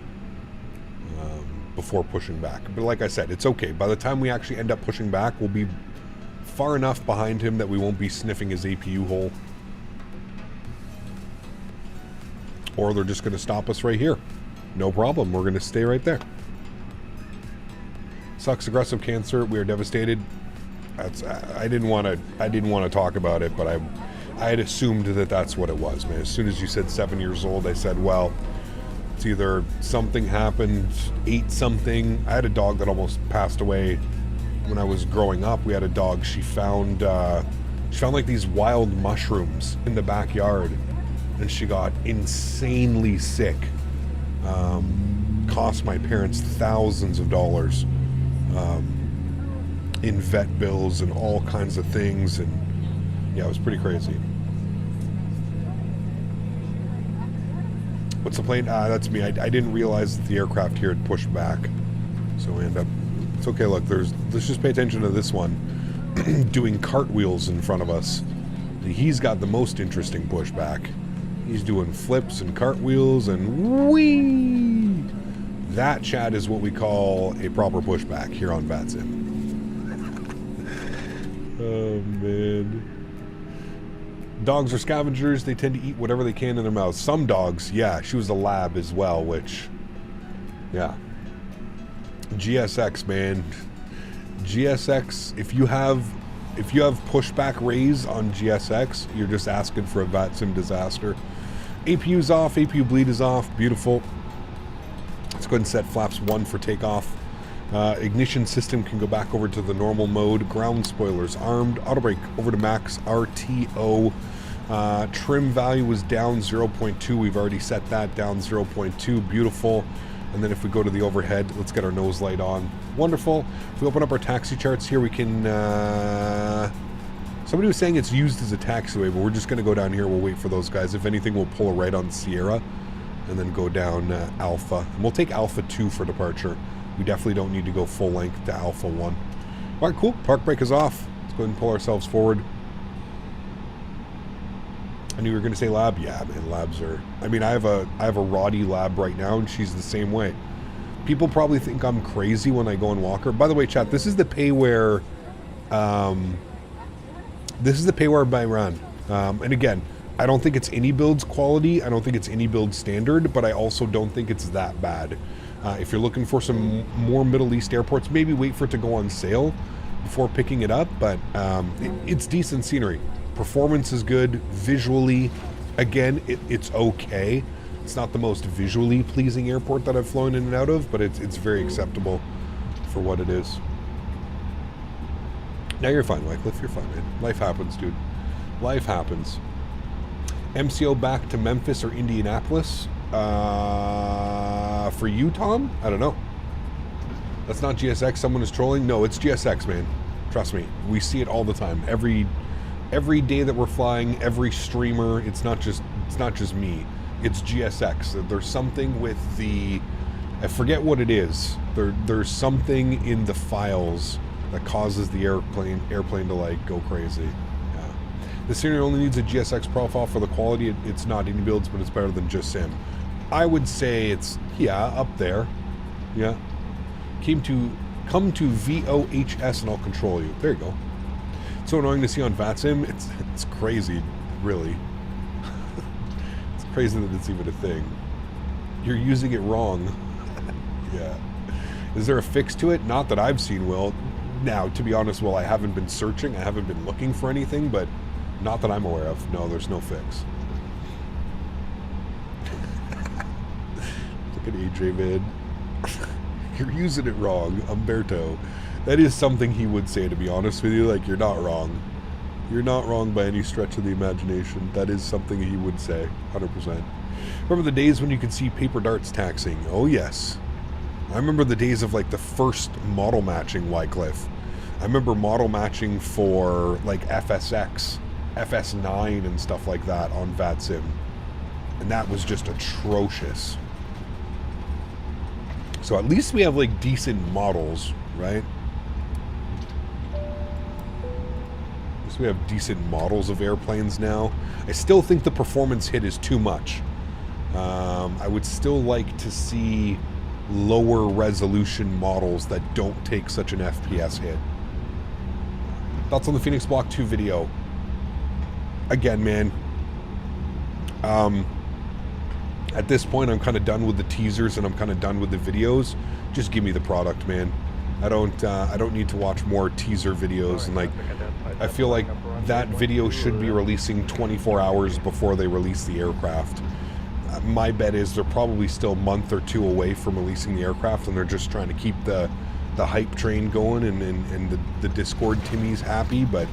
before pushing back. But like I said, it's okay. By the time we actually end up pushing back, we'll be far enough behind him that we won't be sniffing his APU hole. Or they're just going to stop us right here. No problem. We're going to stay right there. Sucks, aggressive cancer. We are devastated. I didn't want to talk about it, but I had assumed that that's what it was, man. As soon as you said 7 years old, I said, well, it's either something happened, ate something. I had a dog that almost passed away when I was growing up. We had a dog. She found like these wild mushrooms in the backyard, and she got insanely sick. Cost my parents thousands of dollars in vet bills and all kinds of things, and yeah, it was pretty crazy. What's the plane? That's me. I didn't realize that the aircraft here had pushed back, so we end up. It's okay. Look, let's just pay attention to this one doing cartwheels in front of us. He's got the most interesting pushback. He's doing flips and cartwheels and whee! That, Chad, is what we call a proper pushback here on VATSIM. Oh, man. Dogs are scavengers. They tend to eat whatever they can in their mouths. Some dogs, yeah. She was a lab as well, which, yeah. GSX, man. GSX, if you have pushback raise on GSX, you're just asking for a VATSIM disaster. APU's off, APU bleed is off, beautiful. Let's go ahead and set flaps 1 for takeoff. Ignition system can go back over to the normal mode. Ground spoilers armed. Auto brake over to max RTO. Trim value was down 0.2. We've already set that down 0.2. Beautiful. And then if we go to the overhead, let's get our nose light on. Wonderful. If we open up our taxi charts here, we can... Somebody was saying it's used as a taxiway, but we're just going to go down here. We'll wait for those guys. If anything, we'll pull a right on Sierra and then go down Alpha. And we'll take Alpha 2 for departure. We definitely don't need to go full length to Alpha 1. All right, cool. Park brake is off. Let's go ahead and pull ourselves forward. I knew you were going to say lab. Yeah, man, labs are... I mean, I have a Roddy lab right now, and she's the same way. People probably think I'm crazy when I go and walk her. By the way, chat, this is the pay where... This is the pay where I run. And again, I don't think it's iniBuilds quality. I don't think it's iniBuilds standard, but I also don't think it's that bad. If you're looking for some more Middle East airports, maybe wait for it to go on sale before picking it up, but it's decent scenery. Performance is good. Visually, again, it's okay. It's not the most visually pleasing airport that I've flown in and out of, but it's very acceptable for what it is. Now you're fine, Wycliffe. You're fine, man. Life happens, dude. Life happens. MCO back to Memphis or Indianapolis. For you, Tom? I don't know. That's not GSX. Someone is trolling. No, it's GSX, man. Trust me. We see it all the time. Every day that we're flying, every streamer. It's not just me. It's GSX. There's something with the... I forget what it is. There's something in the files that causes the airplane to like go crazy. Yeah. The scenery only needs a GSX profile for the quality. It's not iniBuilds, but it's better than just sim. I would say it's, yeah, up there. Yeah. Come to VOHS and I'll control you. There you go. It's so annoying to see on VATSIM. It's crazy, really. It's crazy that it's even a thing. You're using it wrong. Yeah. Is there a fix to it? Not that I've seen, Will. Now, to be honest, Will, I haven't been searching. I haven't been looking for anything, but not that I'm aware of. No, there's no fix. Look at AJ, man. You're using it wrong, Umberto. That is something he would say, to be honest with you. Like, you're not wrong. You're not wrong by any stretch of the imagination. That is something he would say, 100%. Remember the days when you could see paper darts taxing? Oh, yes. I remember the days of, like, the first model matching, Wycliffe. I remember model matching for, like, FSX, FS9 and stuff like that on VATSIM. And that was just atrocious. So at least we have, like, decent models, right? At least we have decent models of airplanes now. I still think the performance hit is too much. I would still like to see lower resolution models that don't take such an FPS hit. Thoughts on the Phoenix Block 2 video? Again, man. At this point, I'm kind of done with the teasers and I'm kind of done with the videos. Just give me the product, man. I don't need to watch more teaser videos. And like, I feel like that video should be releasing 24 hours before they release the aircraft. My bet is they're probably still a month or two away from releasing the aircraft, and they're just trying to keep the hype train going and the Discord Timmies happy. But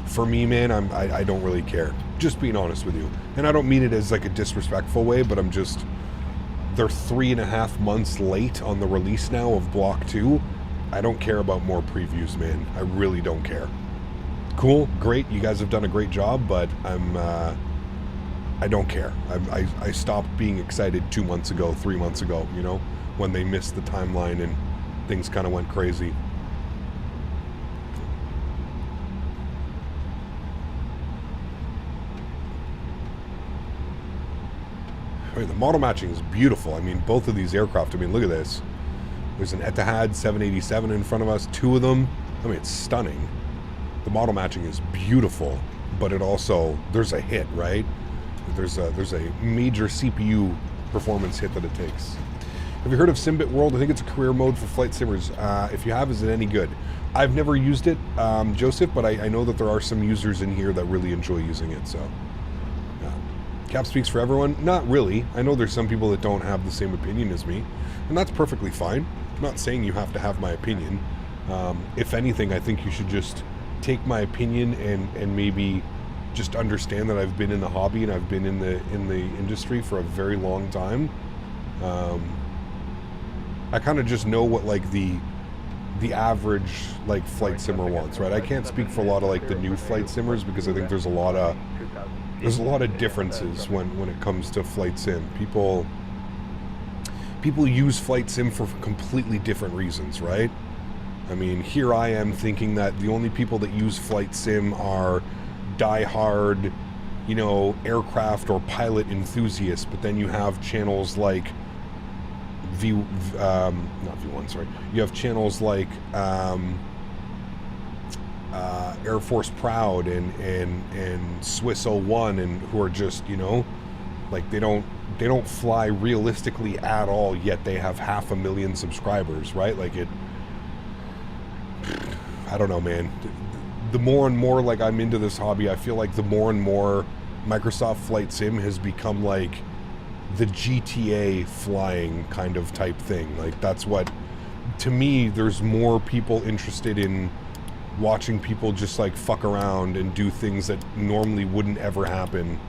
for me, man, I don't really care. Just being honest with you. And I don't mean it as like a disrespectful way, but I'm just, they're 3.5 months late on the release now of Block 2. I don't care about more previews, man. I really don't care. Cool, great, you guys have done a great job, but I don't care. I stopped being excited 2 months ago, 3 months ago, you know, when they missed the timeline and things kind of went crazy. I mean, the model matching is beautiful. I mean, both of these aircraft, I mean, look at this. There's an Etihad 787 in front of us, 2 of them. I mean, it's stunning. The model matching is beautiful, but it also, there's a hit, right? There's a major CPU performance hit that it takes. Have you heard of Simbit World? I think it's a career mode for flight simmers. If you have, is it any good? I've never used it, Joseph, but I know that there are some users in here that really enjoy using it, so. Cap speaks for everyone? Not really. I know there's some people that don't have the same opinion as me, and that's perfectly fine. I'm not saying you have to have my opinion. If anything, I think you should just take my opinion and maybe just understand that I've been in the hobby and I've been in the industry for a very long time. I kind of just know what like the average like flight simmer wants, right? I can't speak for a lot of like the new flight simmers because I think there's a lot of differences when it comes to flight sim. People use flight sim for completely different reasons, right? I mean, here I am thinking that the only people that use flight sim are die-hard, you know, aircraft or pilot enthusiasts, but then you have channels like not V1, sorry. You have channels like Air Force Proud and Swiss 01 and who are just, you know, like they don't fly realistically at all, yet they have 500,000 subscribers, right? Like it, I don't know, man. The more and more like I'm into this hobby, I feel like the more and more Microsoft Flight Sim has become like the GTA flying kind of type thing. Like that's what, to me, there's more people interested in watching people just like fuck around and do things that normally wouldn't ever happen,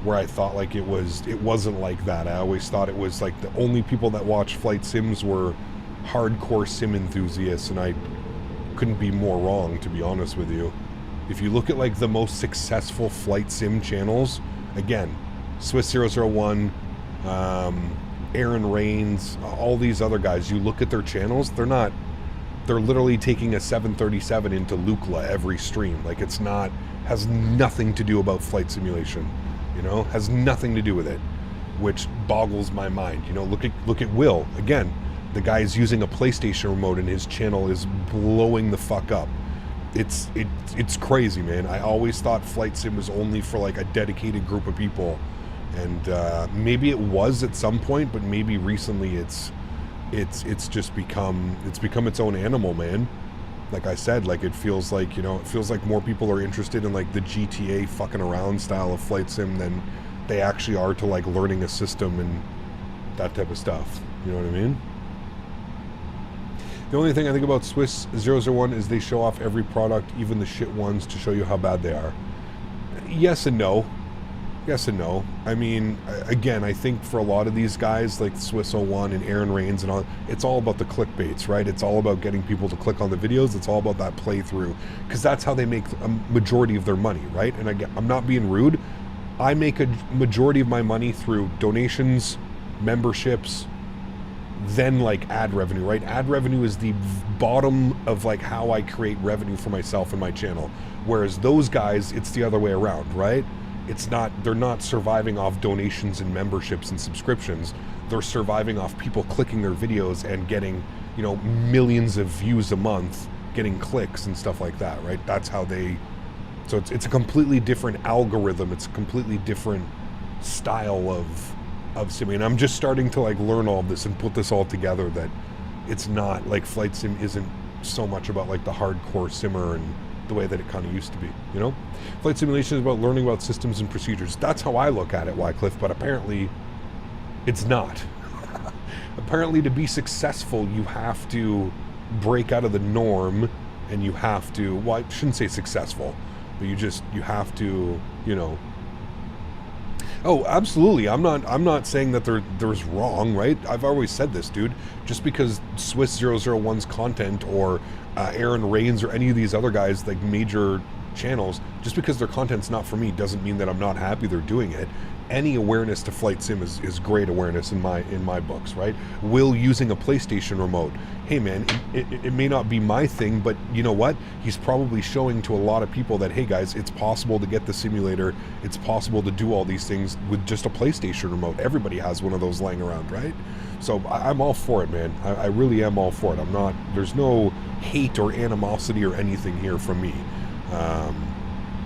where I thought like it wasn't like that. I always thought it was like the only people that watch flight sims were hardcore sim enthusiasts, and I couldn't be more wrong, to be honest with you. If you look at like the most successful flight sim channels, again, Swiss 001, Aaron Rains, all these other guys, you look at their channels, they're not they're literally taking a 737 into Lukla every stream. Like, it's not, has nothing to do about flight simulation, you know, has nothing to do with it, which boggles my mind. You know, look at Will again. The guy's using a PlayStation remote and his channel is blowing the fuck up. It's crazy, man. I always thought flight sim was only for like a dedicated group of people, and maybe it was at some point, but maybe recently it's just become its own animal, man. Like I said, like it feels like, you know, it feels like more people are interested in like the GTA fucking around style of flight sim than they actually are to like learning a system and that type of stuff. You know what I mean? The only thing I think about Swiss 001 is they show off every product, even the shit ones, to show you how bad they are. Yes and no. Yes and no. I mean, again, I think for a lot of these guys, like Swiss 01 and Aaron Reigns and all, it's all about the clickbaits, right? It's all about getting people to click on the videos. It's all about that playthrough, because that's how they make a majority of their money, right? And again, I'm not being rude. I make a majority of my money through donations, memberships, then like ad revenue, right? Ad revenue is the bottom of like how I create revenue for myself and my channel. Whereas those guys, it's the other way around, right? It's not, they're not surviving off donations and memberships and subscriptions. They're surviving off people clicking their videos and getting, you know, millions of views a month, getting clicks and stuff like that, right? That's how they, so it's a completely different algorithm. It's a completely different style of sim. And I'm just starting to like learn all of this and put this all together, that it's not like flight sim isn't so much about like the hardcore simmer and the way that it kind of used to be, you know? Flight simulation is about learning about systems and procedures. That's how I look at it, Wycliffe, but apparently it's not. Apparently to be successful, you have to break out of the norm, and you have to, well, I shouldn't say successful, but you have to, you know. Oh, absolutely. I'm not saying that there's wrong, right? I've always said this, dude. Just because Swiss 001's content or Aaron Reigns or any of these other guys, like major channels, just because their content's not for me doesn't mean that I'm not happy they're doing it. Any awareness to flight sim is great awareness in my books, right? Will using a PlayStation remote, hey man, it may not be my thing, but you know what? He's probably showing to a lot of people that, hey guys, it's possible to get the simulator, it's possible to do all these things with just a PlayStation remote. Everybody has one of those laying around, right? So I'm all for it, man. I really am all for it. There's no hate or animosity or anything here from me.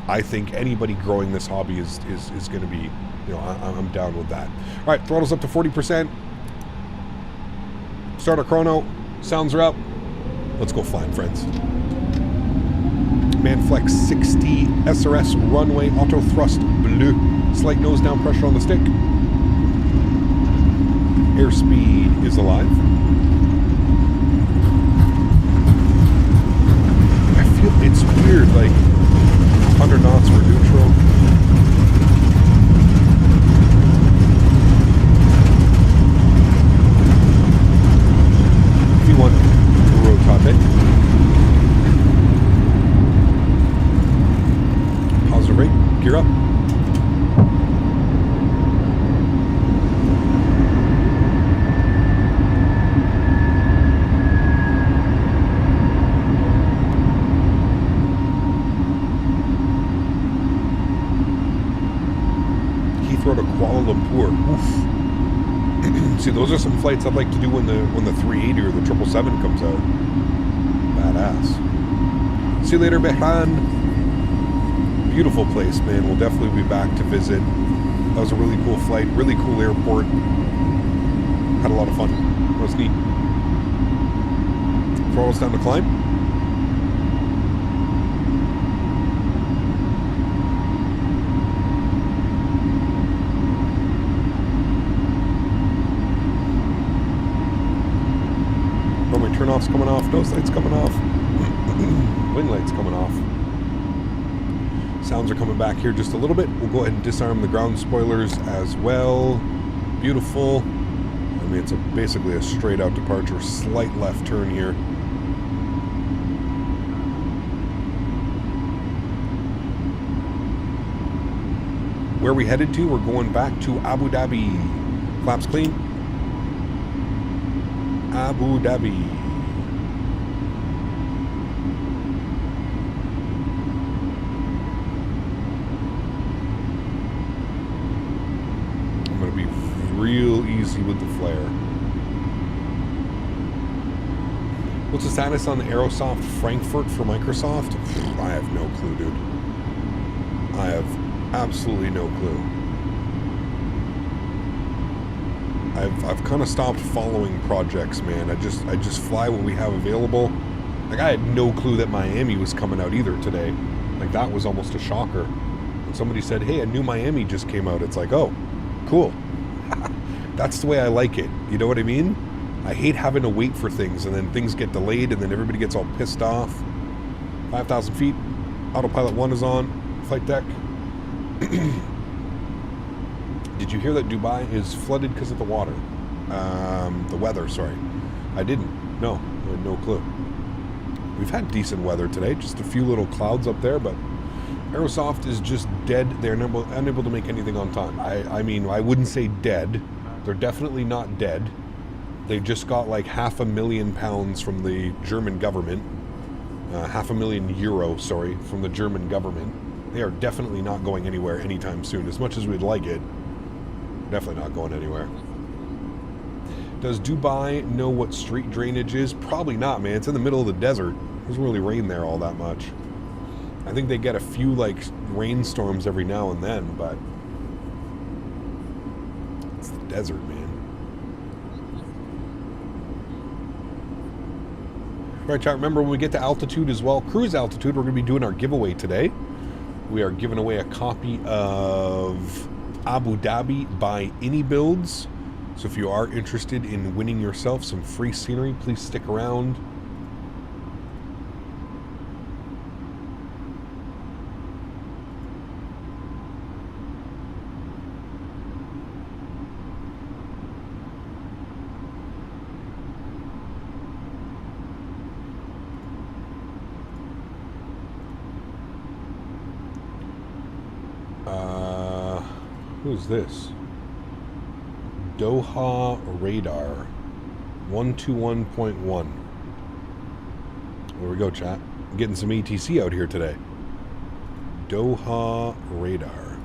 I think anybody growing this hobby is going to be, you know, I'm down with that. All right, throttle's up to 40%. Start our chrono. Sounds are up. Let's go flying, friends. Manflex 60 SRS runway auto thrust blue. Slight nose down pressure on the stick. Airspeed is alive. I feel it's weird, like 100 knots for neutral. V1 rotate. Positive rate. Gear up. Heathrow to Kuala Lumpur. Oof. See, those are some flights I'd like to do when the 380 or the 777 comes out. Badass. See you later, Behran. Beautiful place, man. We'll definitely be back to visit. That was a really cool flight, really cool airport. Had a lot of fun. That was neat. Throttle's down to climb. Turn-off's coming off, nose light's coming off, wing light's coming off. Sounds are coming back here just a little bit. We'll go ahead and disarm the ground spoilers as well. Beautiful. I mean, it's basically a straight out departure, slight left turn here. Where are we headed to? We're going back to Abu Dhabi. Flaps clean. Abu Dhabi. real easy with the flare. What's the status on the Aerosoft Frankfurt for Microsoft? I have no clue, dude. I have absolutely no clue. I've kind of stopped following projects, man. I just fly what we have available. Like, I had no clue that Miami was coming out either today. Like, that was almost a shocker. When somebody said, hey, a new Miami just came out, it's like, oh, cool. That's the way I like it. You know what I mean? I hate having to wait for things, and then things get delayed, and then everybody gets all pissed off. 5,000 feet. Autopilot 1 is on. Flight deck. Did you hear that Dubai is flooded because of the water? The weather, sorry. I didn't. No. I had no clue. We've had decent weather today. Just a few little clouds up there, but Aerosoft is just dead. They're unable to make anything on time. I mean, I wouldn't say dead. They're definitely not dead. They just got like £500,000 from the German government. €500,000, sorry, from the German government. They are definitely not going anywhere anytime soon. As much as we'd like it, definitely not going anywhere. Does Dubai know what street drainage is? Probably not, man. It's in the middle of the desert. It doesn't really rain there all that much. I think they get a few like rainstorms every now and then, but it's the desert, man. All right, chat, remember when we get to altitude as well, cruise altitude, we're going to be doing our giveaway today. We are giving away a copy of Abu Dhabi by iniBuilds. So if you are interested in winning yourself some free scenery, please stick around. Who's this? Doha Radar 121.1. There we go, chat. I'm getting some ATC out here today. Doha Radar.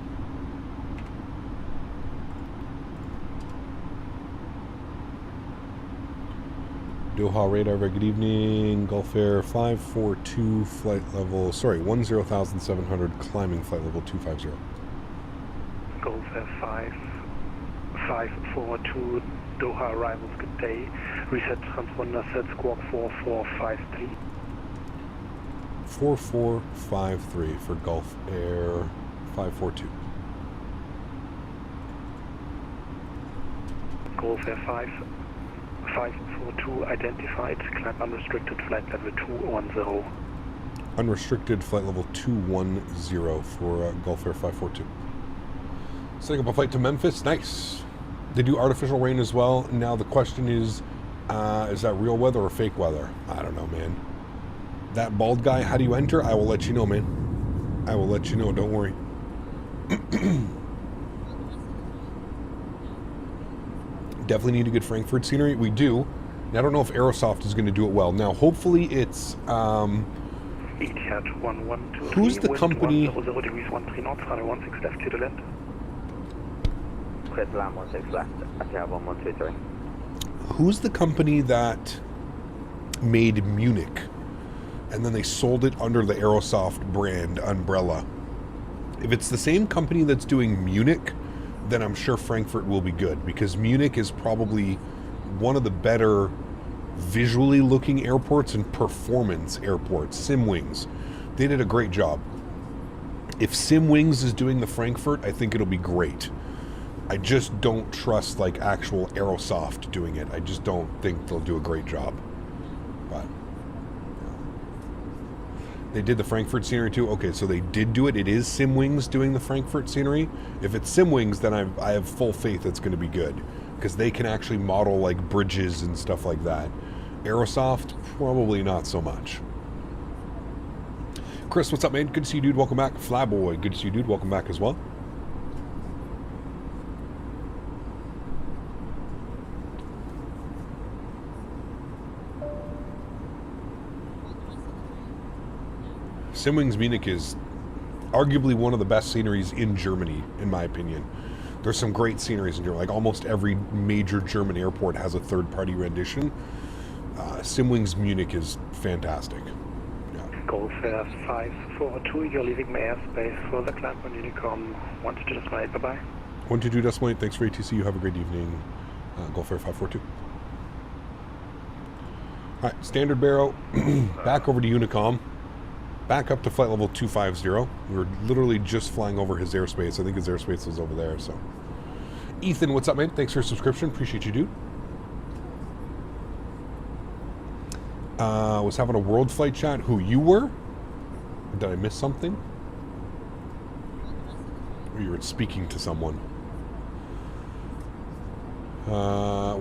Doha Radar, very good evening. Gulf Air 542 flight level, sorry, 10,700 climbing flight level 250. Gulf Air 542 Doha arrivals, good day. Reset transponder set squawk 4453. 4453 for Gulf Air 542. Gulf Air 542 identified, climb unrestricted flight level 210. Unrestricted flight level 210 for Gulf Air 542. Setting up a flight to Memphis, nice. They do artificial rain as well. Now the question is that real weather or fake weather? I don't know, man. That bald guy, how do you enter? I will let you know, man. I will let you know, don't worry. Definitely need a good Frankfurt scenery. We do. And I don't know if Aerosoft is going to do it well. Now, hopefully it's... who's the company... Who's the company that made Munich and then they sold it under the Aerosoft brand umbrella? If it's the same company that's doing Munich, then I'm sure Frankfurt will be good, because Munich is probably one of the better visually looking airports and performance airports. Simwings, they did a great job. If Simwings is doing the Frankfurt, I think it'll be great. I just don't trust like actual Aerosoft doing it. I just don't think they'll do a great job. But they did the Frankfurt scenery too. Okay, so they did do it. It is Simwings doing the Frankfurt scenery. If it's Simwings, then I have full faith it's going to be good, because they can actually model like bridges and stuff like that. Aerosoft, probably not so much. Chris, what's up, man? Good to see you, dude. Welcome back. Flyboy, good to see you, dude. Welcome back as well. Simwings Munich is arguably one of the best sceneries in Germany, in my opinion. There's some great sceneries in here. Like almost every major German airport has a third-party rendition. Simwings Munich is fantastic. Golf Air 542, you're leaving my airspace for the climb on Unicom 122.8, bye-bye. 122.8, thanks for ATC, you have a great evening. Golf Air 542. Alright, standard barrow, back over to Unicom, back up to flight level 250. We were literally just flying over his airspace. I think his airspace is over there, so. Ethan, what's up, man? Thanks for your subscription, appreciate you, dude. Was having a world flight chat. Who, you were? Or did I miss something? Or you were speaking to someone?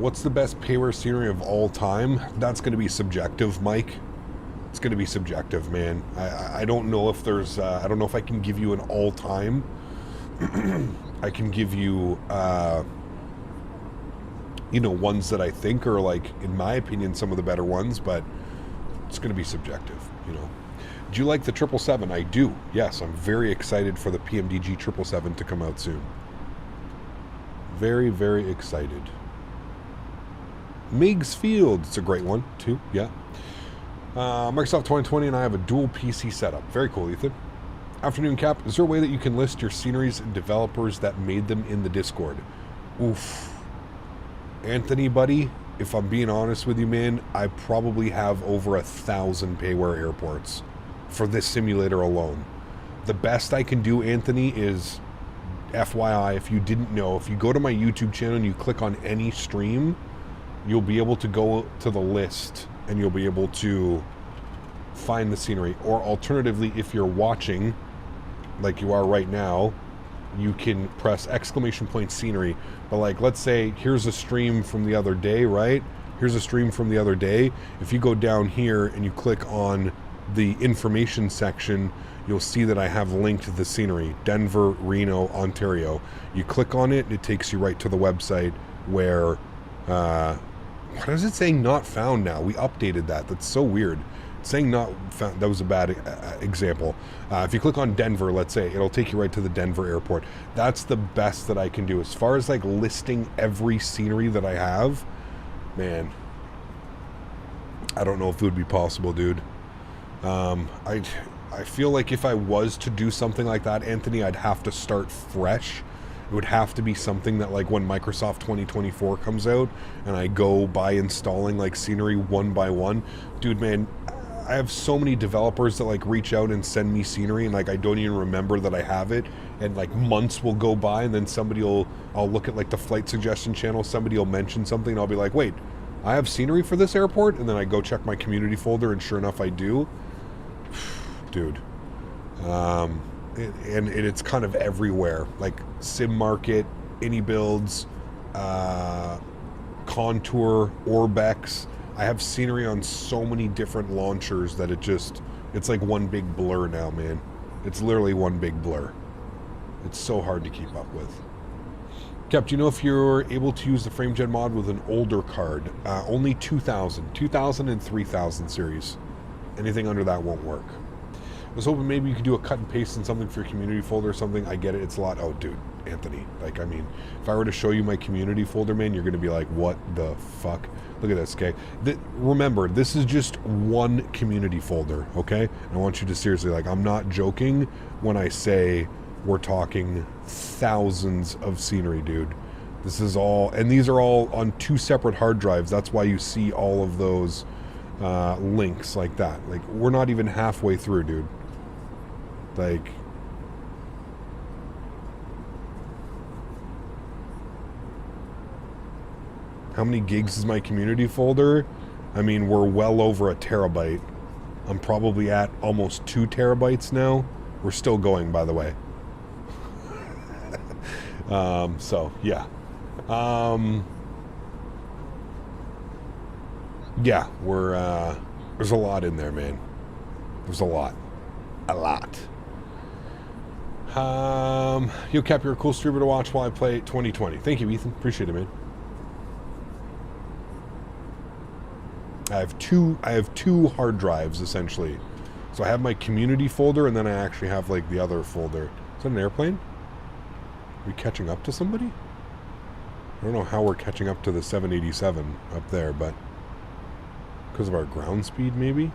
What's the best payware scenery of all time? That's going to be subjective, Mike. It's going to be subjective, man. I don't know if there's... I don't know if I can give you an all-time. I can give you... you know, ones that I think are, like, in my opinion, some of the better ones, but it's going to be subjective, you know. Do you like the 777? I do. Yes, I'm very excited for the PMDG 777 to come out soon. Very, very excited. Meigs Field, it's a great one, too, yeah. Microsoft 2020 and I have a dual PC setup. Very cool, Ethan. Afternoon, Cap. Is there a way that you can list your sceneries and developers that made them in the Discord? Oof. Anthony, buddy, if I'm being honest with you, man, I probably have over 1,000 payware airports for this simulator alone. The best I can do, Anthony, is, FYI, if you didn't know, if you go to my YouTube channel and you click on any stream, you'll be able to go to the list and you'll be able to find the scenery. Or alternatively, if you're watching, like you are right now, you can press ! scenery. But like, let's say here's a stream from the other day, right? Here's a stream from the other day. If you go down here and you click on the information section, you'll see that I have linked the scenery, Denver, Reno, Ontario. You click on it, it takes you right to the website where, why does it say not found now? We updated that. That's so weird. Saying not found, that was a bad example. If you click on Denver, let's say, it'll take you right to the Denver airport. That's the best that I can do. As far as like listing every scenery that I have, man, I don't know if it would be possible, dude. I feel like if I was to do something like that, Anthony, I'd have to start fresh. It would have to be something that, like, when Microsoft 2024 comes out and I go by installing like scenery one by one, dude, man, I have so many developers that like reach out and send me scenery and like I don't even remember that I have it, and like months will go by and then I'll look at like the flight suggestion channel, somebody will mention something and I'll be like, wait, I have scenery for this airport? And then I go check my community folder and sure enough I do. Dude. And it's kind of everywhere, like Sim Market, iniBuilds, Contour, Orbex. I have scenery on so many different launchers that it's like one big blur now, man. It's literally one big blur. It's so hard to keep up with. Cap, do you know if you're able to use the FrameGen mod with an older card? Only 2000 and 3000 series. Anything under that won't work. I was hoping maybe you could do a cut and paste in something for your community folder or something. I get it, it's a lot. Oh, dude, Anthony. Like, I mean, if I were to show you my community folder, man, you're going to be like, what the fuck? Look at this, okay? Remember, this is just one community folder, okay? And I want you to seriously, like, I'm not joking when I say we're talking thousands of scenery, dude. This is all, and these are all on 2 separate hard drives. That's why you see all of those links like that. Like, we're not even halfway through, dude. Like, how many gigs is my community folder? I mean, we're well over 1 terabyte. I'm probably at almost 2 terabytes now. We're still going, by the way. So, yeah. Yeah, there's a lot in there, man. There's a lot. A lot. Yo, Cap, you're a cool streamer to watch while I play 2020. Thank you, Ethan. Appreciate it, man. I have two hard drives, essentially. So I have my community folder, and then I actually have, like, the other folder. Is that an airplane? we catching up to somebody? I don't know how we're catching up to the 787 up there, but because of our ground speed, maybe?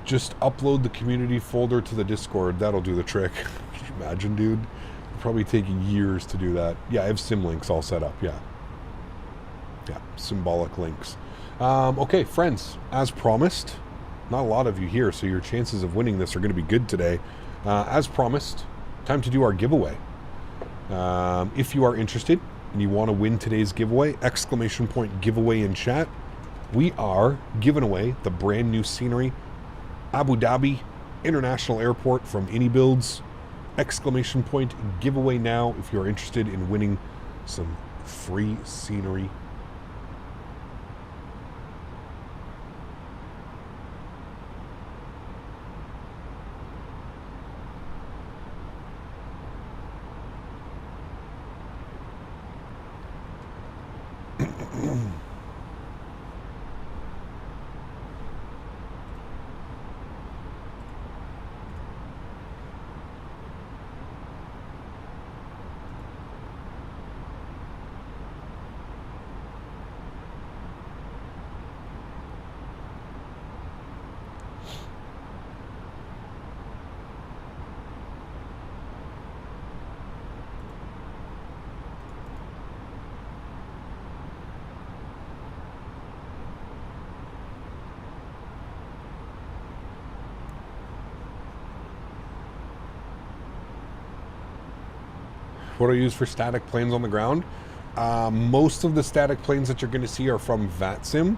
Just upload the community folder to the Discord. That'll do the trick. Can you imagine, dude? It'll probably take years to do that. Yeah, I have sim links all set up. Yeah. Yeah, symbolic links. Okay, friends, as promised, not a lot of you here, so your chances of winning this are going to be good today. As promised, time to do our giveaway. If you are interested and you want to win today's giveaway, exclamation point giveaway in chat. We are giving away the brand new scenery, Abu Dhabi International Airport from iniBuilds. Exclamation point giveaway now if you're interested in winning some free scenery. What do I use for static planes on the ground? Most of the static planes that you're going to see are from VATSIM.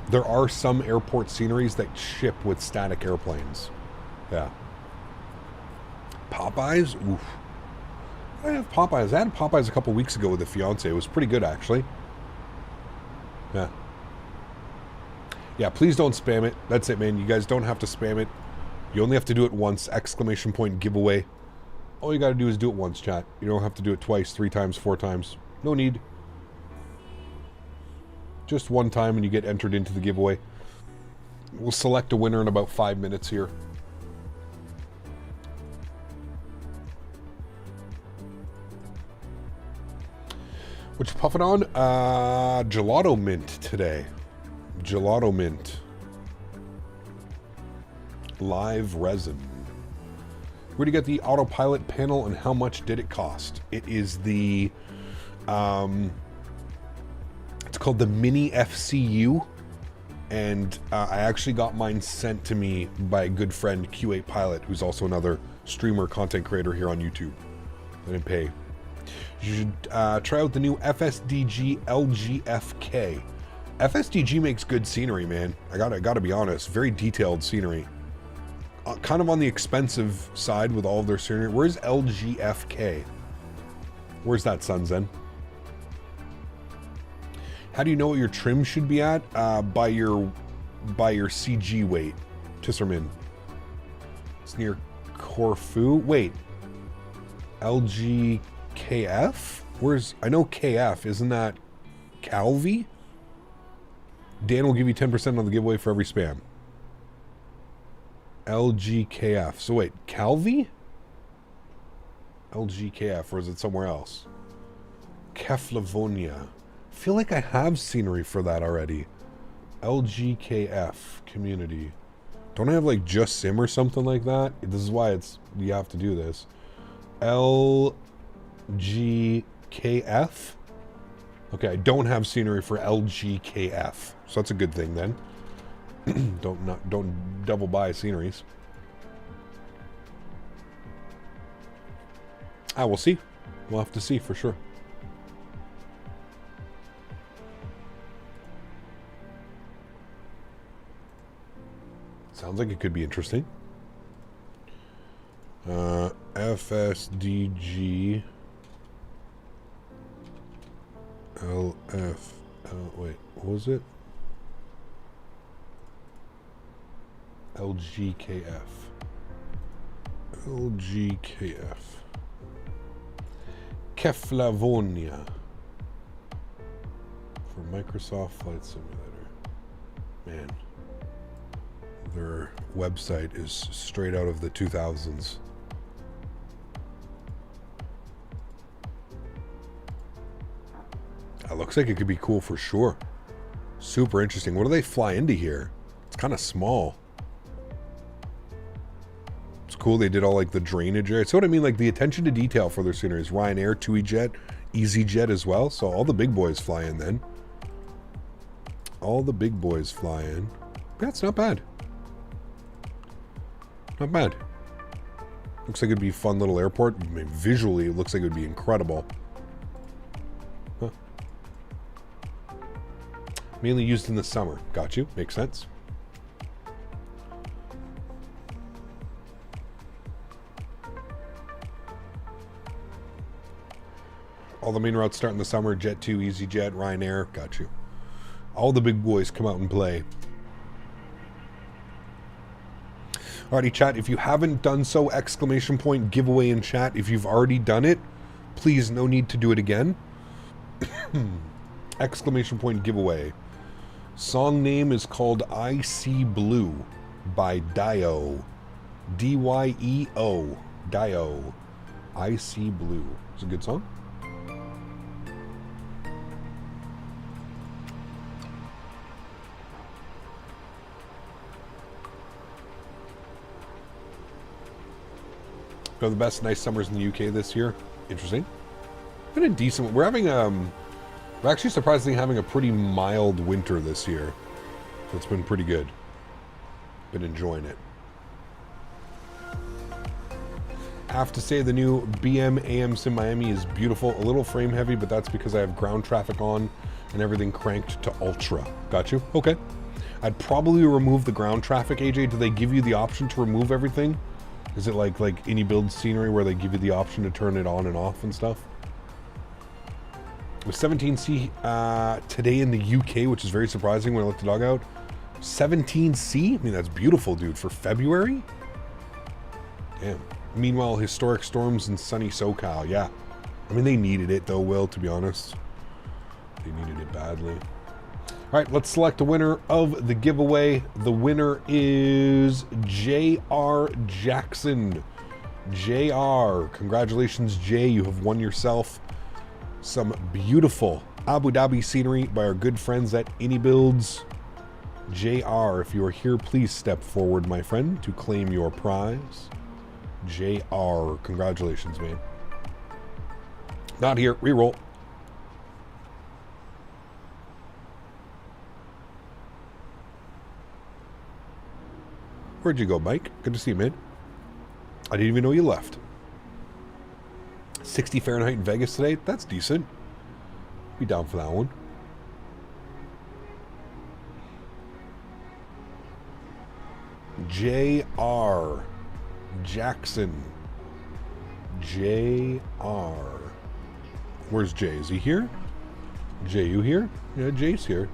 There are some airport sceneries that ship with static airplanes. Yeah. Popeyes? Oof. I have Popeyes. I had Popeyes a couple weeks ago with a fiance. It was pretty good, actually. Yeah. Yeah, please don't spam it. That's it, man. You guys don't have to spam it. You only have to do it once. Exclamation point giveaway. All you got to do is do it once, chat. You don't have to do it twice, 3 times, 4 times. No need. Just one time and you get entered into the giveaway. We'll select a winner in about 5 minutes here. What you puffing on? Gelato mint today. Gelato mint. Live resin. Where do you get the autopilot panel and how much did it cost? It is the, it's called the Mini FCU. And I actually got mine sent to me by a good friend, Q8 Pilot, who's also another streamer, content creator here on YouTube. I didn't pay. You should try out the new FSDG LGFK. FSDG makes good scenery, man. I gotta be honest. Very detailed scenery. Kind of on the expensive side with all of their scenery. Where's LGFK? Where's that, Sunzen? How do you know what your trim should be at? By your CG weight. Tisserman. It's near Corfu. Wait. LGKF? Where's... I know KF. Isn't that Calvi? Dan will give you 10% on the giveaway for every spam. LGKF. So wait, Calvi? LGKF, or is it somewhere else? Keflavonia. I feel like I have scenery for that already. LGKF community. Don't I have like Just Sim or something like that? This is why it's you have to do this. LGKF. Okay, I don't have scenery for LGKF, so that's a good thing then. Don't double buy sceneries. We'll see. We'll have to see for sure. Sounds like it could be interesting. FSDG LF. Wait, what was it? LGKF. LGKF. Keflavonia. For Microsoft Flight Simulator. Man. Their website is straight out of the 2000s. That looks like it could be cool for sure. Super interesting. What do they fly into here? It's kind of small. It's cool they did all like the drainage area. So what I mean, like the attention to detail for their scenery is Ryanair, TUI Jet, EasyJet as well. So all the big boys fly in then. All the big boys fly in. That's not bad. Not bad. Looks like it'd be a fun little airport. I mean, visually, it looks like it would be incredible. Huh. Mainly used in the summer. Got you. Makes sense. All the main routes start in the summer. Jet2, EasyJet, Ryanair. Got you. All the big boys come out and play. Alrighty, chat. If you haven't done so, exclamation point giveaway in chat. If you've already done it, please, no need to do it again. Exclamation point giveaway. Song name is called I See Blue by Dio. D-Y-E-O. Dio. I See Blue. It's a good song. One of the best nice summers in the UK this year. Interesting. Been a decent one. We're having we're actually surprisingly having a pretty mild winter this year. So it's been pretty good. Been enjoying it. I have to say the new BM AM Sim Miami is beautiful. A little frame heavy, but that's because I have ground traffic on and everything cranked to ultra. Got you? Okay. I'd probably remove the ground traffic, AJ. Do they give you the option to remove everything? Is it like iniBuilds scenery where they give you the option to turn it on and off and stuff? With 17C today in the UK, which is very surprising when I looked the dog out. 17C? I mean, that's beautiful, dude. For February? Damn. Meanwhile, historic storms in sunny SoCal. Yeah. I mean, they needed it, though, Will, to be honest. They needed it badly. All right, let's select a winner of the giveaway. The winner is J.R. Jackson. J.R. Congratulations, Jay. You have won yourself some beautiful Abu Dhabi scenery by our good friends at iniBuilds. J.R., if you are here, please step forward, my friend, to claim your prize. J.R., congratulations, man. Not here. Reroll. Where'd you go, Mike? Good to see you, man. I didn't even know you left. 60 Fahrenheit in Vegas today? That's decent. Be down for that one. J.R. Jackson. J.R. Where's Jay? Is he here? Jay, you here? Yeah, Jay's here.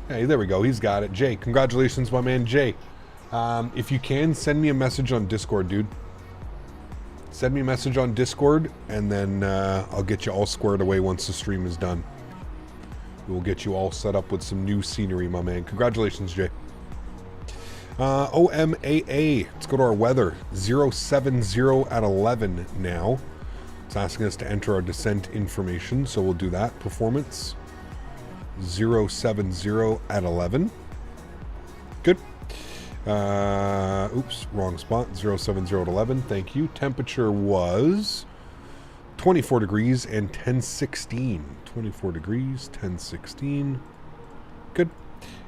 Hey, there we go. He's got it. Jay, congratulations, my man, Jay. If you can, send me a message on Discord, dude. Send me a message on Discord, and then I'll get you all squared away once the stream is done. We'll get you all set up with some new scenery, my man. Congratulations, Jay. OMAA. Let's go to our weather. 070 at 11 now. It's asking us to enter our descent information, so we'll do that. Performance. 070 at 11. Good. Oops, wrong spot. 070 at 11. Thank you. Temperature was 24 degrees and 1016. 24 degrees, 1016. Good.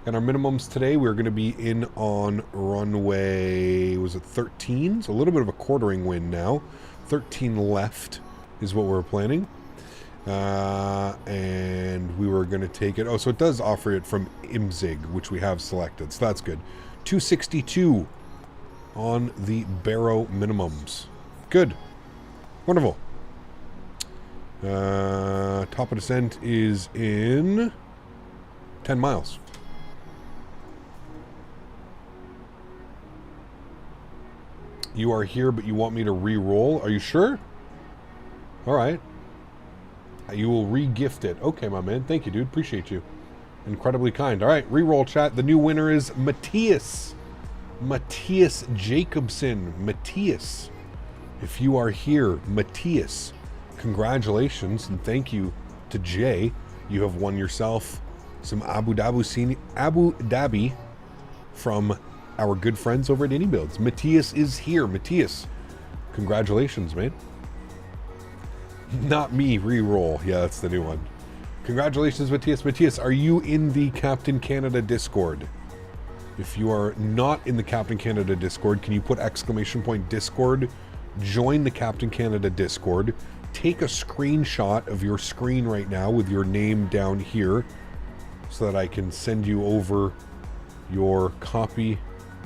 And our minimums today, we're going to be in on runway, was it 13? So a little bit of a quartering wind now. 13 left is what we're planning. And we were going to take it. Oh, so it does offer it from IMZIG, which we have selected. So that's good. 262 on the Barrow minimums. Good. Wonderful. Top of descent is in 10 miles. You are here, but you want me to re-roll. Are you sure? All right. You will re-gift it. Okay, my man. Thank you, dude. Appreciate you. Incredibly kind. All right, re-roll chat. The new winner is Matthias. Matthias Jacobson. Matthias, if you are here, Matthias, congratulations and thank you to Jay. You have won yourself some Abu Dhabi from our good friends over at iniBuilds. Matthias is here. Matthias, congratulations, man. Not me, re-roll. Yeah, that's the new one. Congratulations, Matthias. Matthias, are you in the Captain Canada Discord? If you are not in the Captain Canada Discord, can you put !Discord? Join the Captain Canada Discord. Take a screenshot of your screen right now with your name down here so that I can send you over your copy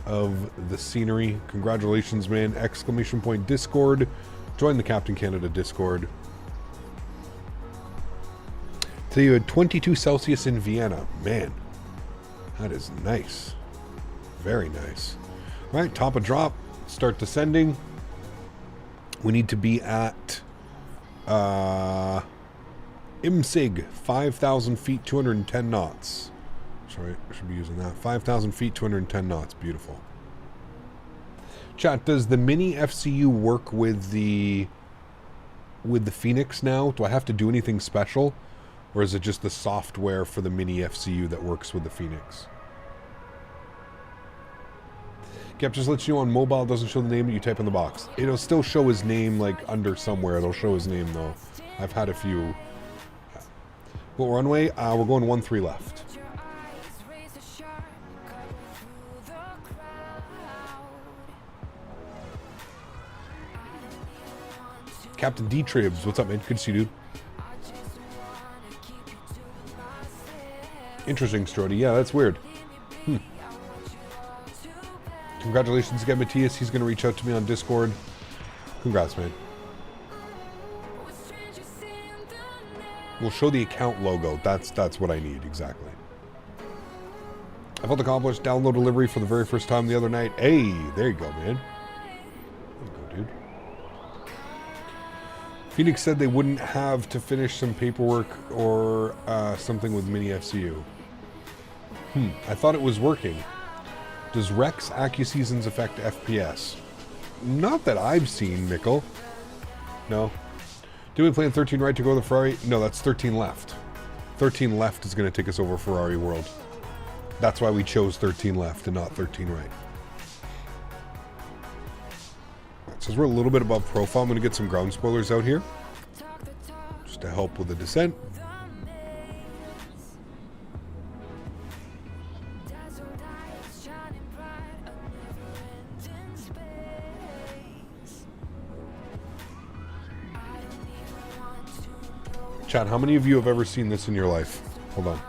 of the scenery. Congratulations, man. !Discord. Join the Captain Canada Discord. So you had 22 Celsius in Vienna. Man, that is nice. Very nice. All right, top of drop. Start descending. We need to be at IMSIG, 5,000 feet, 210 knots. Sorry, I should be using that. 5,000 feet, 210 knots. Beautiful. Chat, does the mini FCU work with the Phoenix now? Do I have to do anything special? Or is it just the software for the mini FCU that works with the Phoenix? Cap just lets you know on mobile, doesn't show the name that you type in the box. It'll still show his name like under somewhere. It'll show his name though. I've had a few. What runway? We're going 1-3 left. Captain D-Tribs, what's up, man? Good to see you, dude. Interesting, Strody. Yeah, that's weird. Congratulations again, Matthias. He's going to reach out to me on Discord. Congrats, man. We'll show the account logo. That's what I need, exactly. I felt accomplished. Download delivery for the very first time the other night. Hey, there you go, man. There you go, dude. Phoenix said they wouldn't have to finish some paperwork or something with mini FCU. I thought it was working. Does Rex AccuSeasons affect FPS? Not that I've seen, Mikkel. No. Do we plan 13 right to go to the Ferrari? No, that's 13 left. 13 left is going to take us over Ferrari World. That's why we chose 13 left and not 13 right. Alright, since we're a little bit above profile, I'm going to get some ground spoilers out here. Just to help with the descent. Chat, how many of you have ever seen this in your life? Hold on.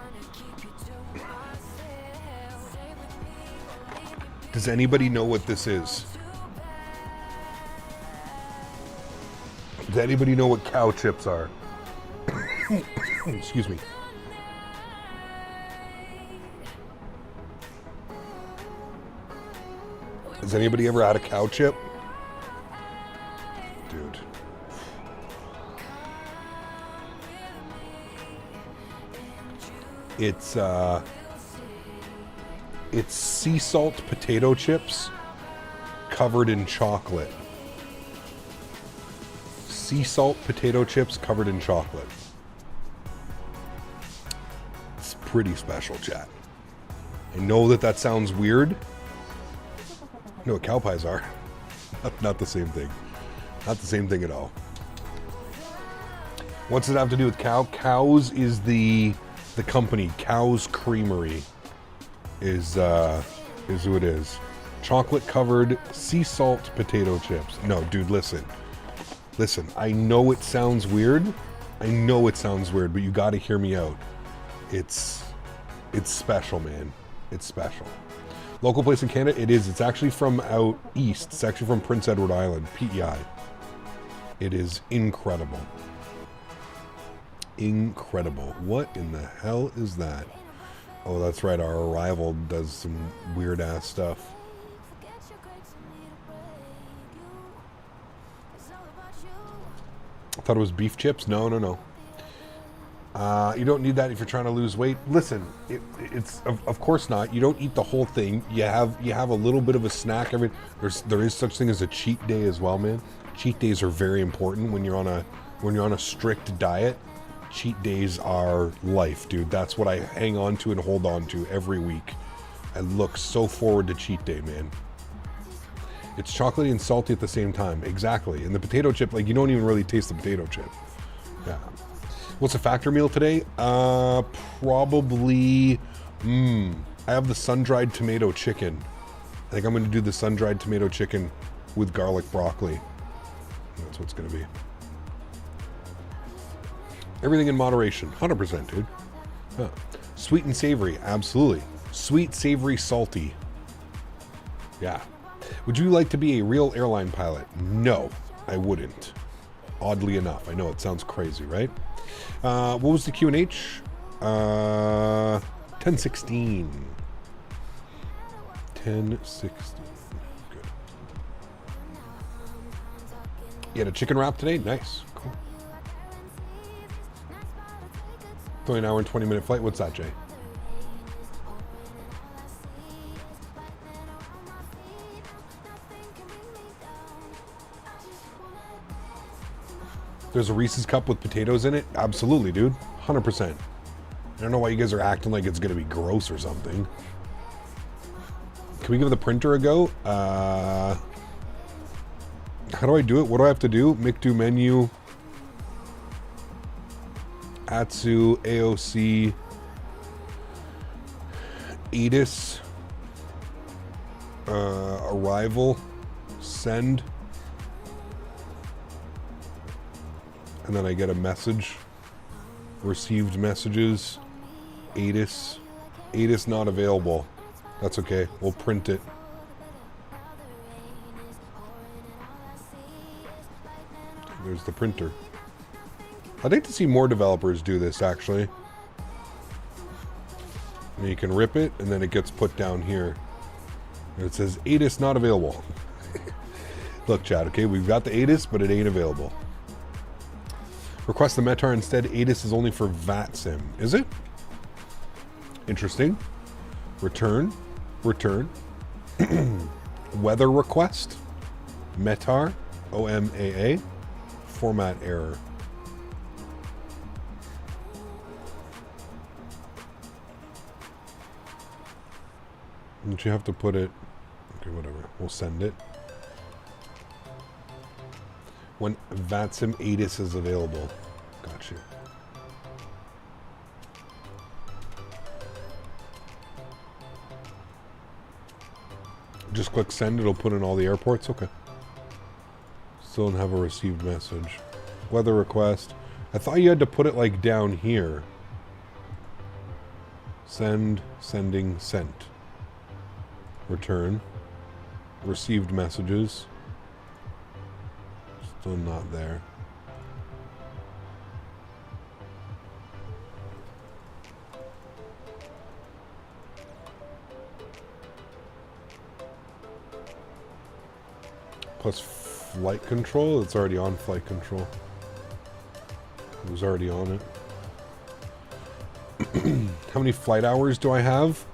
Does anybody know what this is? Does anybody know what cow chips are? Excuse me. Has anybody ever had a cow chip? Dude. It's sea salt potato chips covered in chocolate. Sea salt potato chips covered in chocolate. It's pretty special, chat. I know that sounds weird. You know what cow pies are. Not the same thing. Not the same thing at all. What's it have to do with cow? Cows is the company. Cow's Creamery is who it is. Chocolate covered sea salt potato chips. No, dude, listen. I know it sounds weird. But you got to hear me out. It's special, man. It's special. Local place in Canada? It is. It's actually from out east. It's actually from Prince Edward Island, PEI. It is incredible. Incredible. What in the hell is that? Oh, that's right. Our arrival does some weird ass stuff. I thought it was beef chips. No. You don't need that if you're trying to lose weight. Listen, it's of course not. You don't eat the whole thing. You have a little bit of a snack. There is such thing as a cheat day as well, man. Cheat days are very important when you're on a strict diet. Cheat days are life, dude. That's what I hang on to and hold on to every week. I look so forward to cheat day, man. It's chocolatey and salty at the same time. Exactly. And the potato chip, like, you don't even really taste the potato chip. Yeah. What's a factor meal today? Probably, I have the sun-dried tomato chicken. I think I'm going to do the sun-dried tomato chicken with garlic broccoli. That's what it's going to be. Everything in moderation. 100%, dude. Huh. Sweet and savory. Absolutely. Sweet, savory, salty. Yeah. Would you like to be a real airline pilot? No, I wouldn't. Oddly enough. I know it sounds crazy, right? What was the QNH? 1016. 1016. Good. You had a chicken wrap today? Nice. Cool. 20 hour and 20-minute flight. What's that, Jay? There's a Reese's cup with potatoes in it? Absolutely, dude. 100%. I don't know why you guys are acting like it's going to be gross or something. Can we give the printer a go? How do I do it? What do I have to do? McDo menu. Atsu, AOC. Edis. Arrival. Send. And then I get a message. Received messages. ATIS. ATIS not available. That's okay. We'll print it. There's the printer. I'd like to see more developers do this, actually. And you can rip it, and then it gets put down here. And it says ATIS not available. Look, Chad, okay? We've got the ATIS, but it ain't available. Request the Metar instead. ATIS is only for VATSIM. Is it? Interesting. Return. Return. Weather request. Metar. OMAA. Format error. Don't you have to put it... Okay, whatever. We'll send it. When VATSIM ATIS is available. Got you. Just click send, it'll put in all the airports. Okay. Still don't have a received message. Weather request. I thought you had to put it like down here. Send, sending, sent. Return. Received messages. Still not there. Plus flight control. It's already on flight control. It was already on it. How many flight hours do I have?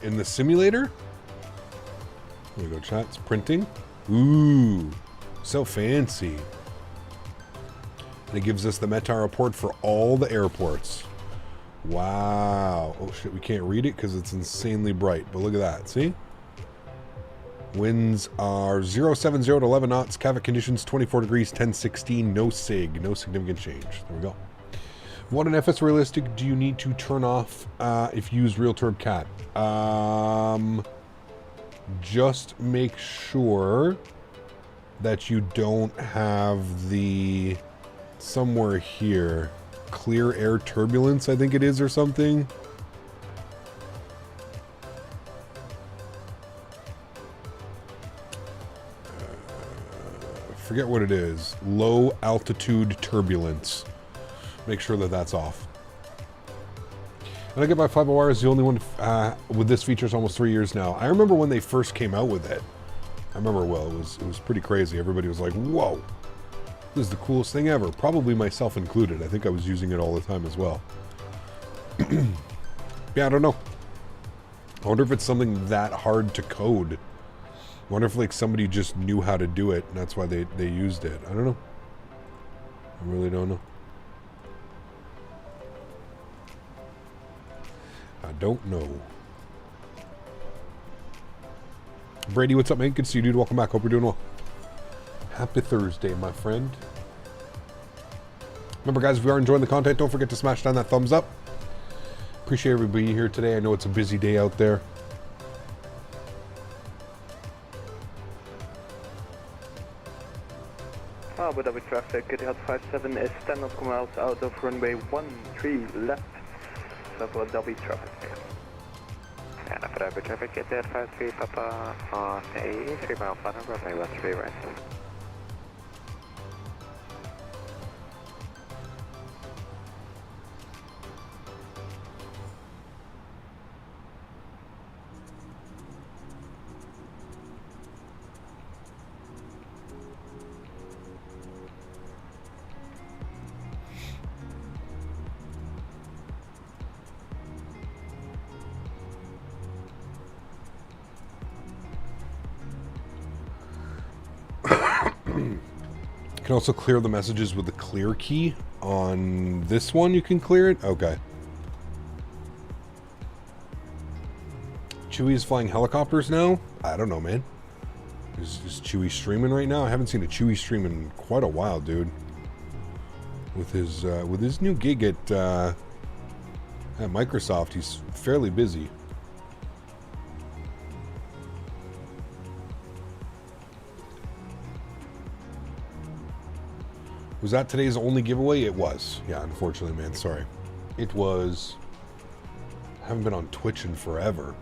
In the simulator? There we go, chat. It's printing. Ooh, so fancy. And it gives us the Metar report for all the airports. Wow. Oh shit, we can't read it because it's insanely bright. But look at that. See? Winds are 070 to 11 knots. Cavit conditions 24 degrees, 1016. No SIG. No significant change. There we go. What an FS realistic do you need to turn off if you use RealTurb Cat? Just make sure that you don't have the... somewhere here. Clear air turbulence, I think it is, or something. Forget what it is. Low altitude turbulence. Make sure that that's off. And I get my fly-by-wire is the only one with this feature. It's almost 3 years now. I remember when they first came out with it. I remember well. It was pretty crazy. Everybody was like, whoa, this is the coolest thing ever. Probably myself included. I think I was using it all the time as well. Yeah, I don't know. I wonder if it's something that hard to code. I wonder if like somebody just knew how to do it and that's why they used it. I don't know. I really don't know. I don't know. Brady, what's up, man? Good to see you, dude. Welcome back. Hope you're doing well. Happy Thursday, my friend. Remember, guys, if you are enjoying the content, don't forget to smash down that thumbs up. Appreciate everybody here today. I know it's a busy day out there. Abu Dhabi traffic, Etihad 57 is 10 nautical miles out of runway 13 left. Abu Dhabi traffic. And Abu Dhabi traffic, Etihad 53 Papa on a 3 mile final, runway 13 right. You can also clear the messages with the clear key. On this one, you can clear it? Okay. Chewie is flying helicopters now? I don't know, man. Is Chewie streaming right now? I haven't seen a Chewie stream in quite a while, dude. With his new gig at Microsoft, he's fairly busy. Was that today's only giveaway? It was. Yeah, unfortunately, man. Sorry. It was. I haven't been on Twitch in forever.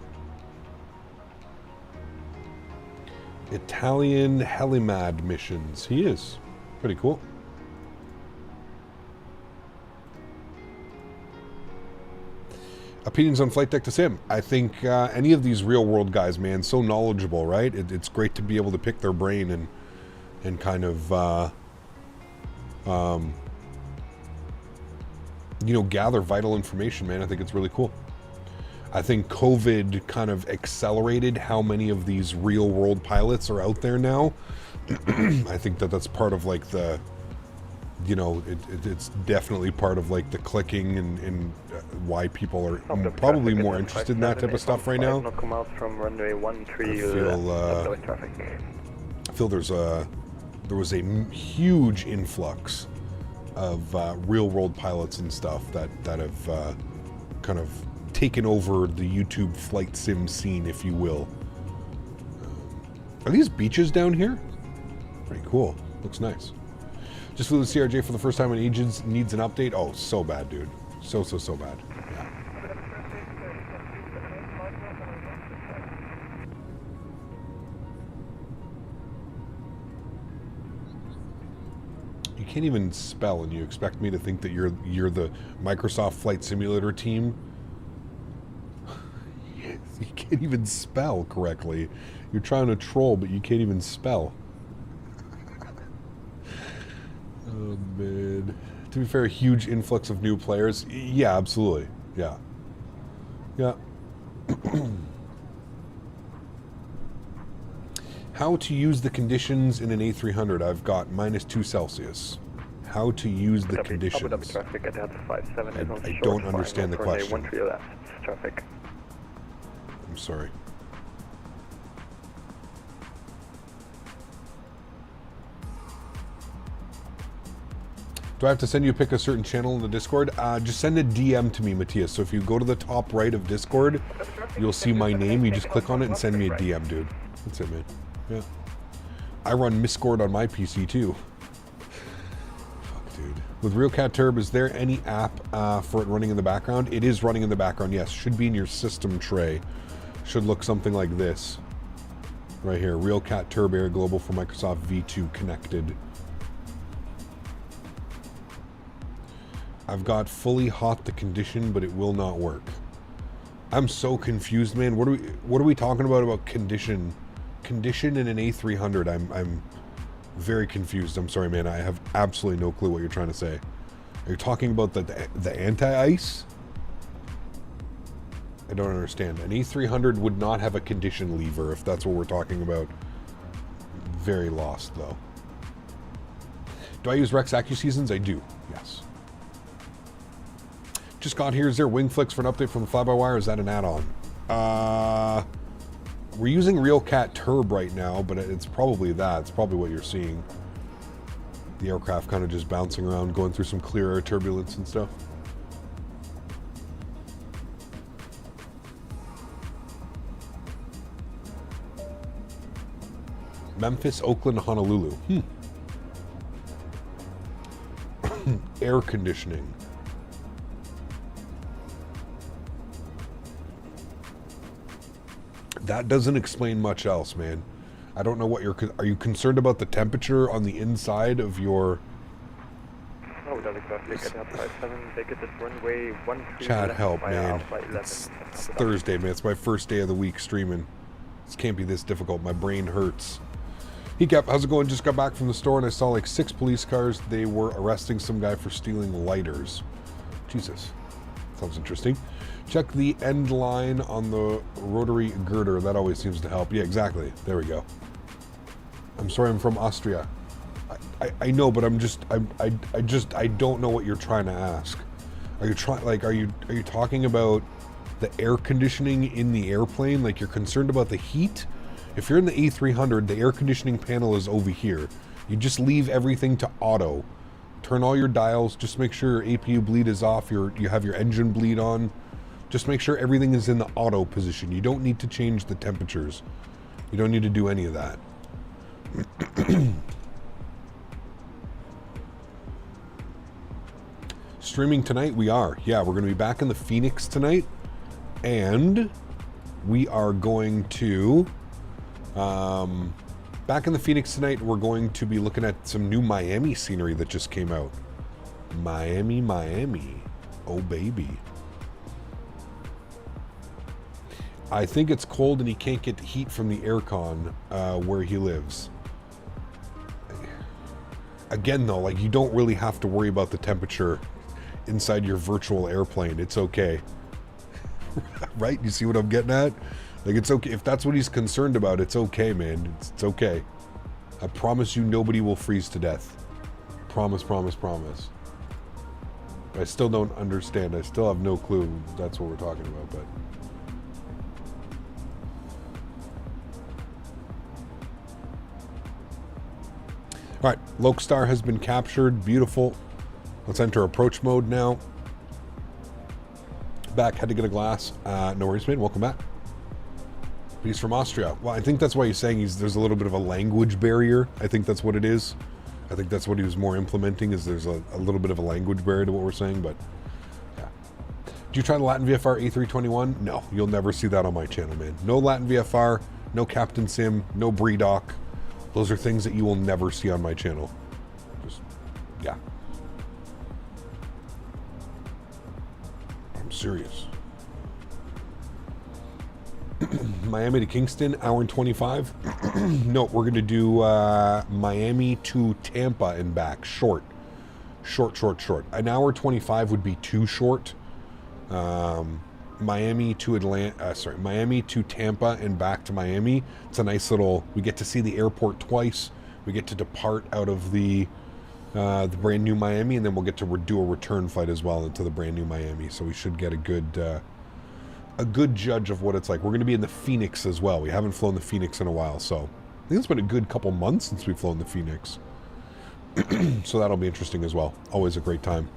Italian Helimad missions. He is. Pretty cool. Opinions on flight deck to sim. I think any of these real world guys, man, so knowledgeable, right? It's great to be able to pick their brain and kind of you know, gather vital information, man. I think it's really cool. I think COVID kind of accelerated how many of these real world pilots are out there now. I think that's part of like the, you know, it's definitely part of like the clicking and why people are probably more interested in that type of stuff right now. From runway 13 I feel there was a huge influx of real world pilots and stuff that have kind of taken over the YouTube flight sim scene, if you will. Are these beaches down here? Pretty cool. Looks nice. Just flew the CRJ for the first time in ages. Needs an update. Oh, so bad, dude. So bad. Yeah. You can't even spell, and you expect me to think that you're the Microsoft Flight Simulator team? You can't even spell correctly. You're trying to troll, but you can't even spell. Oh, man. To be fair, a huge influx of new players. Yeah, absolutely. Yeah. Yeah. How to use the conditions in an A300. I've got -2 Celsius. How to use the conditions. I don't understand the question. I'm sorry. Do I have to send you a pic of a certain channel in the Discord? Just send a DM to me, Matthias. So if you go to the top right of Discord, you'll see my name. You just click on it and send me a DM, dude. That's it, man. Yeah. I run Miscord on my PC too. Fuck, dude. With RealCat Turb, is there any app for it running in the background? It is running in the background, yes. Should be in your system tray. Should look something like this. Right here. RealCat Turb Air Global for Microsoft V2 connected. I've got fully hot the condition, but it will not work. I'm so confused, man. What are we talking about condition condition in an A300? I'm very confused. I'm sorry, man. I have absolutely no clue what you're trying to say. Are you talking about the anti-ice? I don't understand. An A300 would not have a condition lever if that's what we're talking about. Very lost, though. Do I use Rex AccuSeasons? I do, yes. Just got here. Is there wing flicks for an update from the fly-by-wire? Is that an add-on? We're using RealCat Turb right now, but it's probably that. It's probably what you're seeing. The aircraft kind of just bouncing around, going through some clear air turbulence and stuff. Memphis, Oakland, Honolulu. Air conditioning. That doesn't explain much else, man. I don't know what you're... Are you concerned about the temperature on the inside of your... No, that's exactly at 57, take it at runway 13. Chad, help, man. It's Thursday, man. It's my first day of the week streaming. This can't be this difficult. My brain hurts. He kept, how's it going? Just got back from the store and I saw like 6 police cars. They were arresting some guy for stealing lighters. Jesus. Sounds interesting. Check the end line on the rotary girder. That always seems to help. Yeah, exactly. There we go. I'm sorry, I'm from Austria. I know, but I don't know what you're trying to ask. Are you talking about the air conditioning in the airplane? Like you're concerned about the heat? If you're in the A300, the air conditioning panel is over here. You just leave everything to auto. Turn all your dials. Just make sure your APU bleed is off. You have your engine bleed on. Just make sure everything is in the auto position. You don't need to change the temperatures. You don't need to do any of that. Streaming tonight, we are. Yeah, we're going to be back in the Phoenix tonight. And we are going to... back in the Phoenix tonight, we're going to be looking at some new Miami scenery that just came out. Miami. Oh, baby. I think it's cold and he can't get heat from the aircon where he lives. Again, though, like you don't really have to worry about the temperature inside your virtual airplane. It's okay. Right? You see what I'm getting at? Like, it's okay. If that's what he's concerned about, it's okay, man. It's okay. I promise you nobody will freeze to death. Promise, promise, promise. I still don't understand. I still have no clue that's what we're talking about, but... Alright, Lokestar has been captured. Beautiful. Let's enter approach mode now. Back, had to get a glass. No worries, man. Welcome back. He's from Austria. Well, I think that's why he's saying there's a little bit of a language barrier. I think that's what it is. I think that's what he was more implementing, is there's a little bit of a language barrier to what we're saying, but yeah. Do you try the Latin VFR A321? No, you'll never see that on my channel, man. No Latin VFR, no Captain Sim, no Breedoc. Those are things that you will never see on my channel. Just, yeah. I'm serious. Miami to Kingston, hour and 25. No, we're going to do Miami to Tampa and back. Short. An hour 25 would be too short. Miami to Miami to Tampa and back to Miami. It's a nice little, we get to see the airport twice. We get to depart out of the brand new Miami, and then we'll get to do a return flight as well into the brand new Miami. So we should get a good judge of what it's like. We're going to be in the Phoenix as well. We haven't flown the Phoenix in a while, so I think it's been a good couple months since we've flown the Phoenix. So that'll be interesting as well. Always a great time.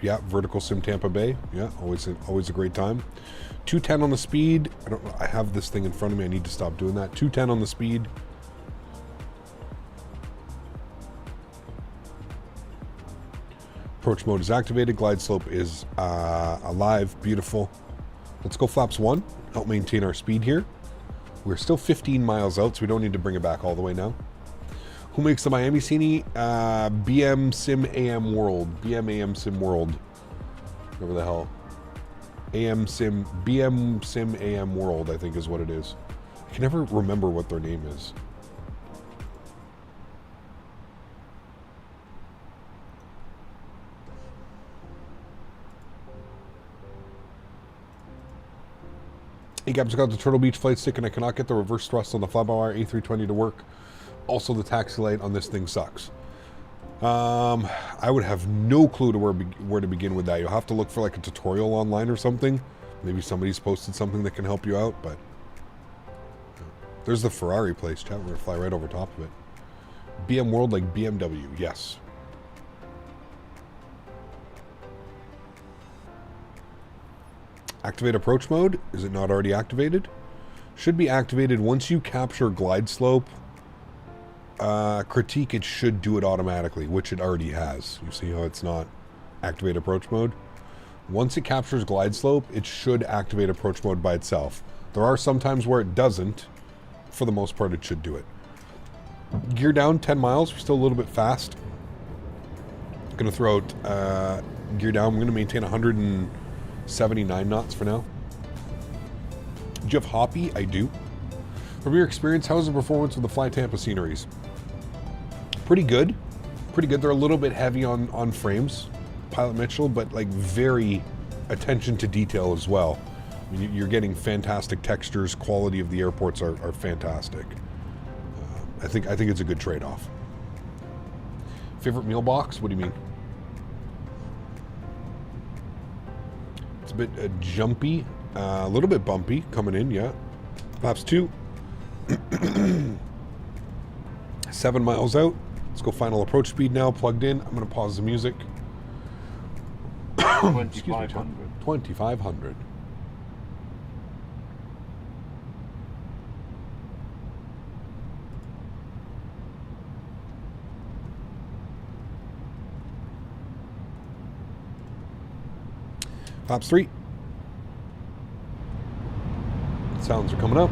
Yeah, vertical sim Tampa Bay. Yeah, always a great time. 210 on the speed. I don't know. I have this thing in front of me. I need to stop doing that. 210 on the speed. Approach mode is activated. Glide slope is alive. Beautiful. Let's go flaps 1. Help maintain our speed here. We're still 15 miles out, so we don't need to bring it back all the way now. Who makes the Miami Cine? BM Sim AM World. BM AM Sim World. Whatever the hell. BM Sim AM World, I think is what it is. I can never remember what their name is. Hey Gabs, I got the Turtle Beach flight stick and I cannot get the reverse thrust on the fly-by-wire A320 to work. Also, the taxi light on this thing sucks. I would have no clue to where to begin with that. You'll have to look for like a tutorial online or something. Maybe somebody's posted something that can help you out, but... There's the Ferrari place, chat. We're going to fly right over top of it. BM World like BMW, yes. Activate approach mode. Is it not already activated? Should be activated once you capture glide slope. Critique, it should do it automatically, which it already has. You see how it's not activate approach mode? Once it captures glide slope, it should activate approach mode by itself. There are some times where it doesn't. For the most part, it should do it. Gear down 10 miles. We're still a little bit fast. I'm going to throw out gear down. I'm going to maintain 179 knots for now. Do you have Hoppy? I do. From your experience, how's the performance of the Fly Tampa sceneries? Pretty good. Pretty good. They're a little bit heavy on frames, Pilot Mitchell, but like very attention to detail as well. I mean, you're getting fantastic textures. Quality of the airports are fantastic. I think it's a good trade-off. Favorite meal box? What do you mean? It's a bit jumpy, a little bit bumpy coming in, yeah. Flaps 2. 7 miles out. Let's go final approach speed now. Plugged in. I'm going to pause the music. 2,500. 2,500. Flaps 3. Sounds are coming up.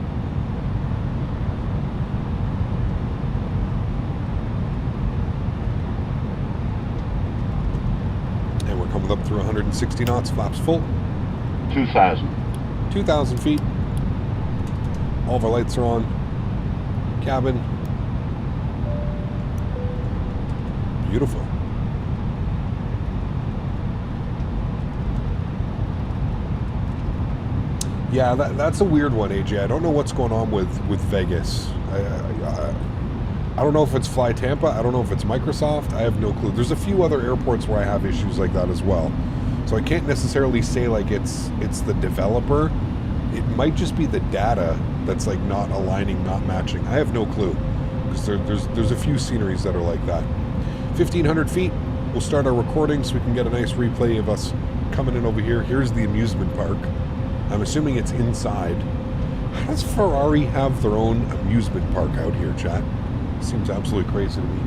And we're coming up through 160 knots, flaps full. 2,000. 2,000 feet. All of our lights are on. Cabin. Beautiful. Yeah, that's a weird one, AJ. I don't know what's going on with Vegas. I don't know if it's Fly Tampa. I don't know if it's Microsoft. I have no clue. There's a few other airports where I have issues like that as well. So I can't necessarily say like it's the developer. It might just be the data that's like not aligning, not matching. I have no clue because there's a few sceneries that are like that. 1,500 feet. We'll start our recording so we can get a nice replay of us coming in over here. Here's the amusement park. I'm assuming it's inside. How does Ferrari have their own amusement park out here, chat? Seems absolutely crazy to me.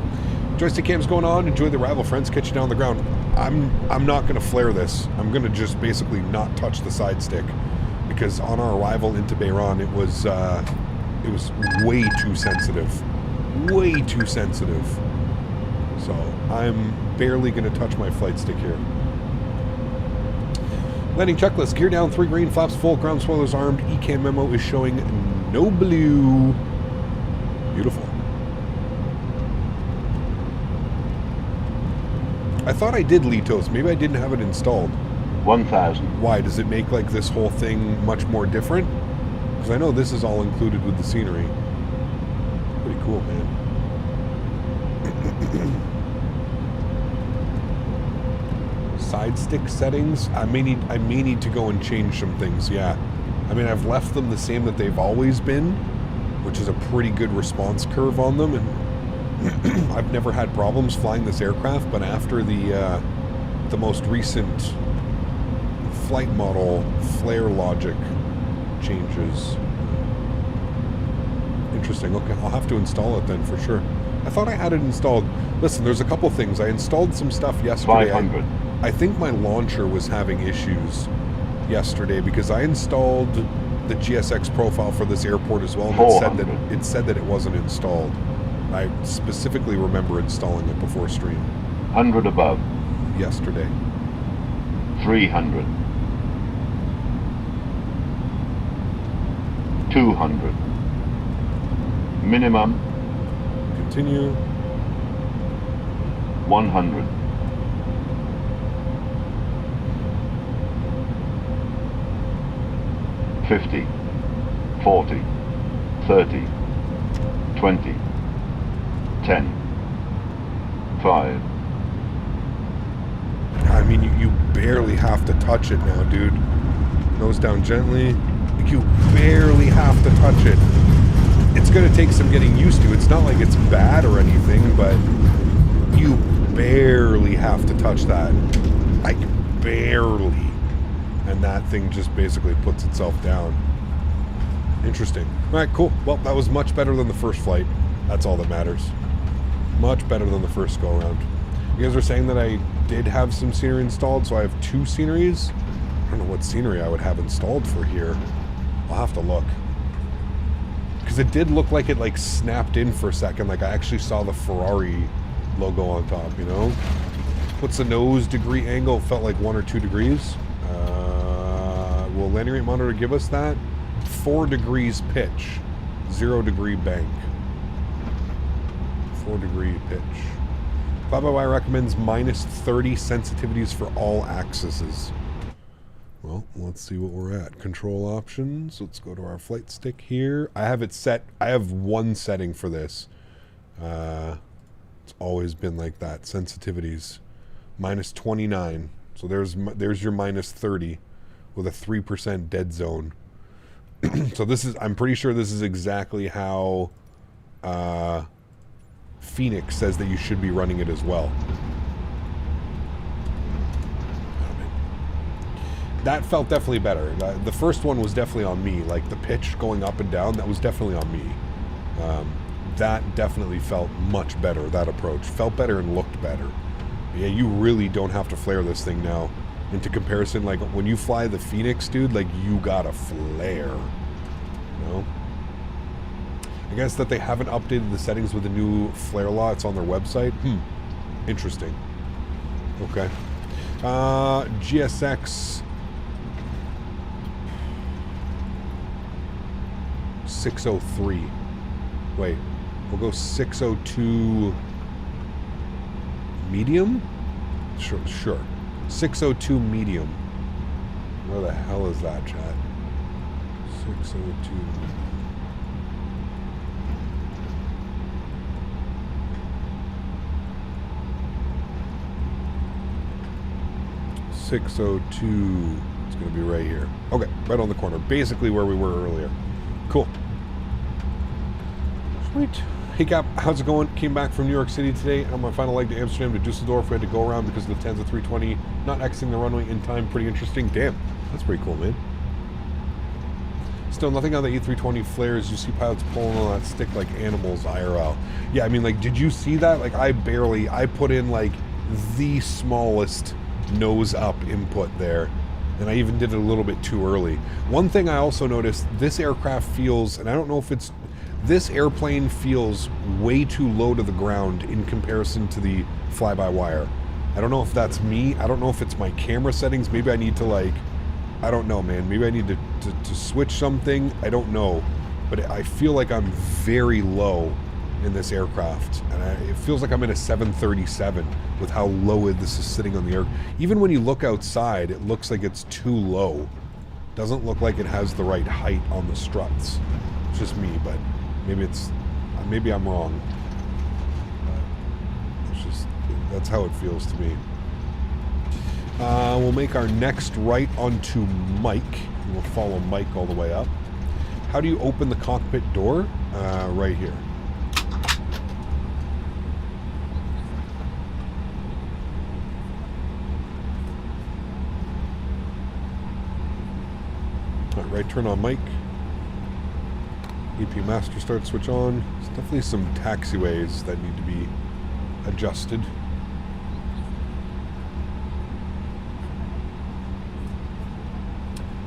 Joystick cam's going on. Enjoy the arrival, friends. Catch you down the ground. I'm not going to flare this. I'm going to just basically not touch the side stick because on our arrival into Bahrain, it was way too sensitive. Way too sensitive. So I'm barely going to touch my flight stick here. Landing checklist. Gear down 3 green, flaps full, ground spoilers armed. ECAM memo is showing no blue. Beautiful. I thought I did Litos. Maybe I didn't have it installed. 1,000. Why? Does it make like this whole thing much more different? Because I know this is all included with the scenery. Pretty cool, man. Side stick settings. I may need to go and change some things. Yeah, I mean I've left them the same that they've always been, which is a pretty good response curve on them, and I've never had problems flying this aircraft. But after the most recent flight model flare logic changes, interesting. Okay, I'll have to install it then for sure. I thought I had it installed. Listen, there's a couple things. I installed some stuff yesterday. 500. I think my launcher was having issues yesterday because I installed the GSX profile for this airport as well, and it said that it wasn't installed. I specifically remember installing it before stream 100 above. yesterday. 300. 200. Minimum. Continue. 100. 50. 40. 30. 20. 10. 5. I mean, you barely have to touch it now, dude. Nose down gently. You barely have to touch it. It's going to take some getting used to. It's not like it's bad or anything, but you barely have to touch that. Like, barely. And that thing just basically puts itself down. Interesting. All right, cool. Well, that was much better than the first flight. That's all that matters. Much better than the first go-around. You guys were saying that I did have some scenery installed, so I have 2 sceneries. I don't know what scenery I would have installed for here. I'll have to look. Because it did look like it like snapped in for a second. Like I actually saw the Ferrari logo on top, you know? What's the nose degree angle? It felt like 1 or 2 degrees. Will landing rate monitor give us that? 4 degrees pitch. 0 degree bank. 4 degree pitch. Fly-by-wire recommends minus 30 sensitivities for all axes. Well, let's see what we're at. Control options. Let's go to our flight stick here. I have it set. I have 1 setting for this. It's always been like that. Sensitivities. Minus 29. So there's your minus 30 with a 3% dead zone. So this is, I'm pretty sure this is exactly how Phoenix says that you should be running it as well. That felt definitely better. The first one was definitely on me. Like the pitch going up and down, that was definitely on me. That definitely felt much better, that approach. Felt better and looked better. Yeah, you really don't have to flare this thing now. Into comparison, like when you fly the Phoenix, dude, like you gotta flare. You know? I guess that they haven't updated the settings with the new flare law. It's on their website. Interesting. Okay. GSX 603. Wait, we'll go 602 medium? Sure. 602 medium. Where the hell is that, chat? 602 medium. It's going to be right here. Okay, right on the corner. Basically where we were earlier. Cool. Sweet. Hey Cap, how's it going? Came back from New York City today on my final leg to Amsterdam to Dusseldorf. We had to go around because the Lufthansa 320 not exiting the runway in time. Pretty interesting. Damn, that's pretty cool, man. Still nothing on the A320 flares. You see pilots pulling on that stick like animals IRL. Yeah, I mean, like, did you see that? Like, I put in like the smallest nose up input there, and I even did it a little bit too early. One thing I also noticed, this aircraft feels, and I don't know if it's, this airplane feels way too low to the ground in comparison to the fly-by-wire. I don't know if that's me. I don't know if it's my camera settings. Maybe I need to, like, I don't know, man. Maybe I need to switch something. I don't know. But I feel like I'm very low in this aircraft. And it feels like I'm in a 737 with how low this is sitting on the air. Even when you look outside, it looks like it's too low. Doesn't look like it has the right height on the struts. It's just me, but maybe I'm wrong. It's just, that's how it feels to me. We'll make our next right onto Mike. We'll follow Mike all the way up. How do you open the cockpit door? Right here. All right, right turn on Mike. EP master start switch on. There's definitely some taxiways that need to be adjusted.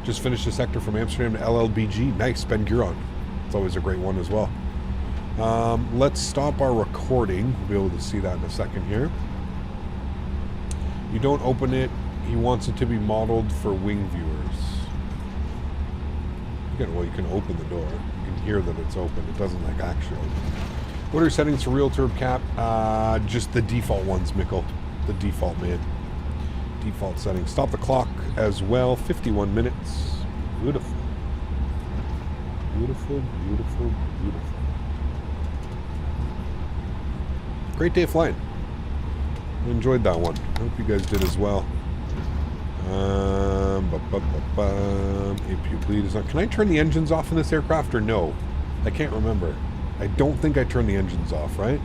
Just finished a sector from Amsterdam to LLBG. Nice, Ben Gurion. It's always a great one as well. Let's stop our recording. We'll be able to see that in a second here. You don't open it. He wants it to be modeled for wing viewers. Well, you can open the door. You can hear that it's open. It doesn't like actually open. What are your settings for real turb cap? Just the default ones, Mikkel. The default, man. Default settings. Stop the clock as well. 51 minutes. Beautiful. Beautiful, beautiful, beautiful. Great day of flying. I enjoyed that one. I hope you guys did as well. If you please. Can I turn the engines off in this aircraft or no? I can't remember. I don't think I turned the engines off, right?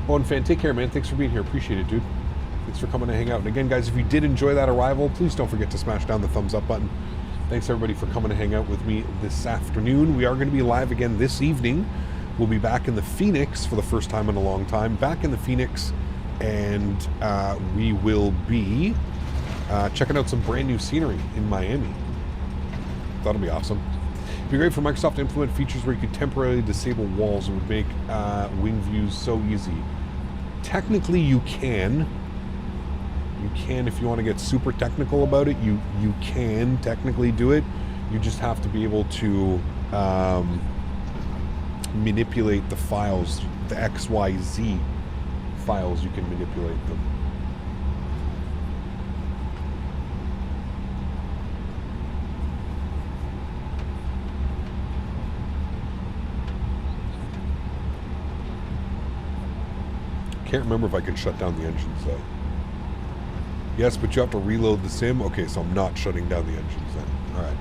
Oh, and Fan, take care, man. Thanks for being here. Appreciate it, dude. Thanks for coming to hang out. And again, guys, if you did enjoy that arrival, please don't forget to smash down the thumbs up button. Thanks, everybody, for coming to hang out with me this afternoon. We are going to be live again this evening. We'll be back in the Phoenix for the first time in a long time. Back in the Phoenix, and we will be checking out some brand new scenery in Miami. That'll be awesome. It'd be great for Microsoft to implement features where you could temporarily disable walls. It would make wing views so easy. Technically, you can. You can, if you want to get super technical about it, you can technically do it. You just have to be able to manipulate the files, the XYZ files. You can manipulate them. Can't remember if I can shut down the engines though. Yes, but you have to reload the sim. Okay, so I'm not shutting down the engines then. All right.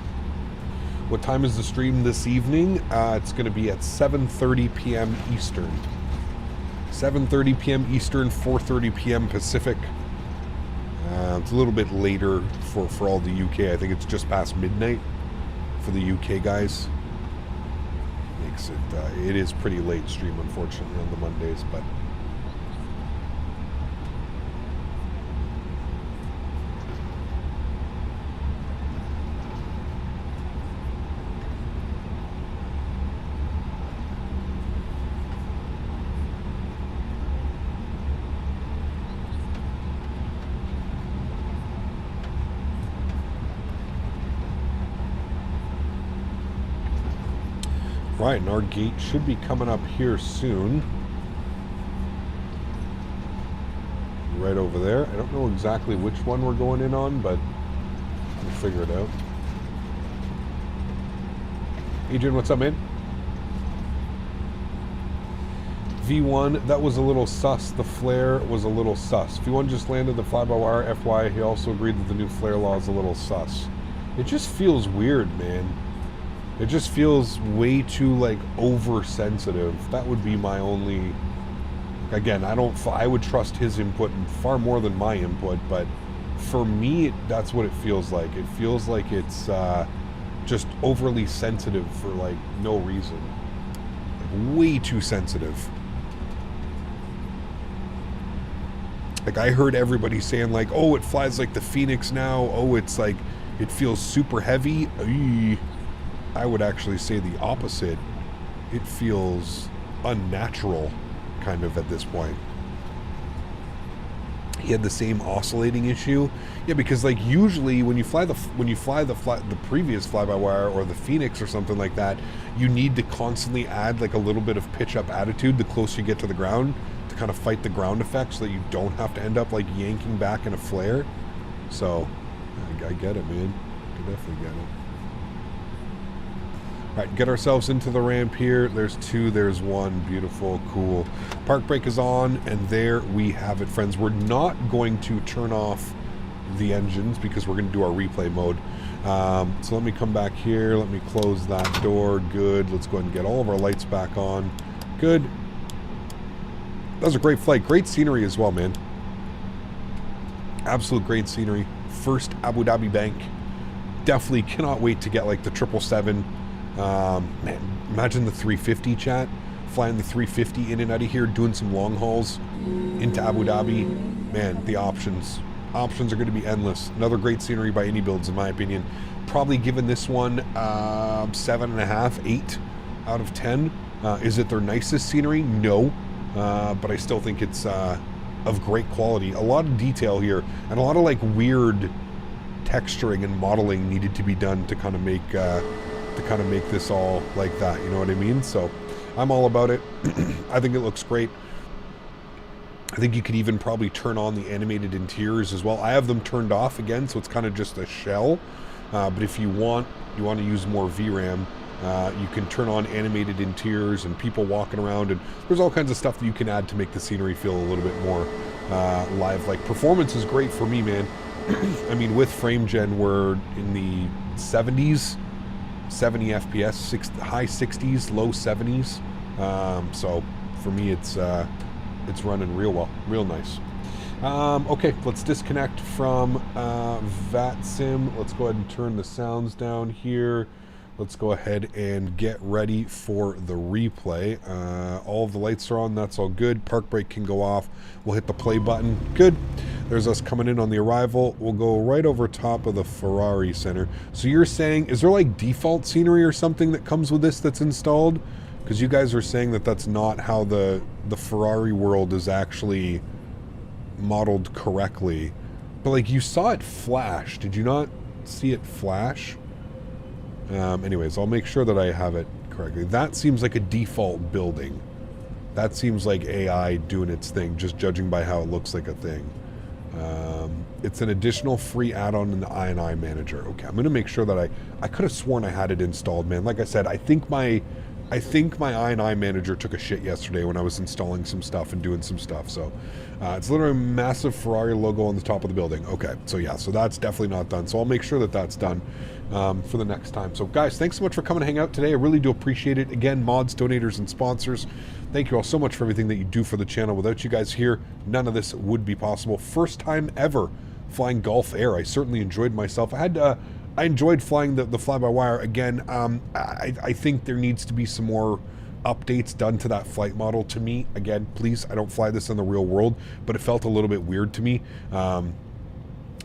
What time is the stream this evening? It's going to be at 7:30 p.m. Eastern. 7:30 p.m. Eastern, 4:30 p.m. Pacific. It's a little bit later for all the UK. I think it's just past midnight for the UK guys. Makes it. It is pretty late stream, unfortunately, on the Mondays, but. Right, and our gate should be coming up here soon. Right over there. I don't know exactly which one we're going in on, but we'll figure it out. Adrian, what's up, man? V1, that was a little sus. The flare was a little sus. V1 just landed the fly-by-wire. FY, he also agreed that the new flare law is a little sus. It just feels weird, man. It just feels way too, like, oversensitive. That would be my only... Again, I would trust his input far more than my input, but for me, that's what it feels like. It feels like it's just overly sensitive for, like, no reason. Like, way too sensitive. Like, I heard everybody saying, like, oh, it flies like the Phoenix now. Oh, it's like, it feels super heavy. Eee. I would actually say the opposite. It feels unnatural, kind of, at this point. He had the same oscillating issue. Yeah, because like usually when you fly the previous fly-by-wire or the Phoenix or something like that, you need to constantly add like a little bit of pitch up attitude the closer you get to the ground to kind of fight the ground effect, so that you don't have to end up like yanking back in a flare. So I get it, man. I definitely get it. Alright, get ourselves into the ramp here. There's two, there's one. Beautiful, cool. Park brake is on, and there we have it, friends. We're not going to turn off the engines because we're going to do our replay mode. So let me come back here. Let me close that door. Good. Let's go ahead and get all of our lights back on. Good. That was a great flight. Great scenery as well, man. Absolute great scenery. First Abu Dhabi bank. Definitely cannot wait to get like the 777. Man, imagine the 350, chat. Flying the 350 in and out of here, doing some long hauls into Abu Dhabi. Man, the options are going to be endless. Another great scenery by iniBuilds, in my opinion. Probably giving this one 7.5, 8 out of 10. Is it their nicest scenery? No. But I still think it's of great quality. A lot of detail here, and a lot of like weird texturing and modeling needed to be done to kind of make this all like that. You know what I mean? So I'm all about it. I think it looks great. I think you could even probably turn on the animated interiors as well. I have them turned off again, so it's kind of just a shell. But if you want to use more VRAM, you can turn on animated interiors and people walking around, and there's all kinds of stuff that you can add to make the scenery feel a little bit more live-like. Performance is great for me, man. I mean, with frame gen, we're in the 70s, 70 FPS, high 60s, low 70s. So for me, it's running real well, real nice. Okay, let's disconnect from VATSIM. Let's go ahead and turn the sounds down here. Let's go ahead and get ready for the replay. All of the lights are on, that's all good. Park brake can go off. We'll hit the play button. Good. There's us coming in on the arrival. We'll go right over top of the Ferrari Center. So you're saying, is there like default scenery or something that comes with this that's installed? Because you guys are saying that that's not how the Ferrari world is actually modeled correctly. But like, you saw it flash. Did you not see it flash? Anyways, I'll make sure that I have it correctly. That seems like a default building. That seems like AI doing its thing, just judging by how it looks like a thing. It's an additional free add-on in the I manager. Okay, I'm going to make sure that I could have sworn I had it installed, man. Like I said, I think my I manager took a shit yesterday when I was installing some stuff and doing some stuff. So it's literally a massive Ferrari logo on the top of the building. Okay, so yeah, so that's definitely not done. So I'll make sure that that's done for the next time. So guys, thanks so much for coming to hang out today. I really do appreciate it. Again, mods, donators, and sponsors, thank you all so much for everything that you do for the channel. Without you guys here, none of this would be possible. First time ever flying Gulf Air. I certainly enjoyed myself. I enjoyed flying the fly-by-wire. Again, I think there needs to be some more updates done to that flight model. To me, again, please, I don't fly this in the real world, but it felt a little bit weird to me.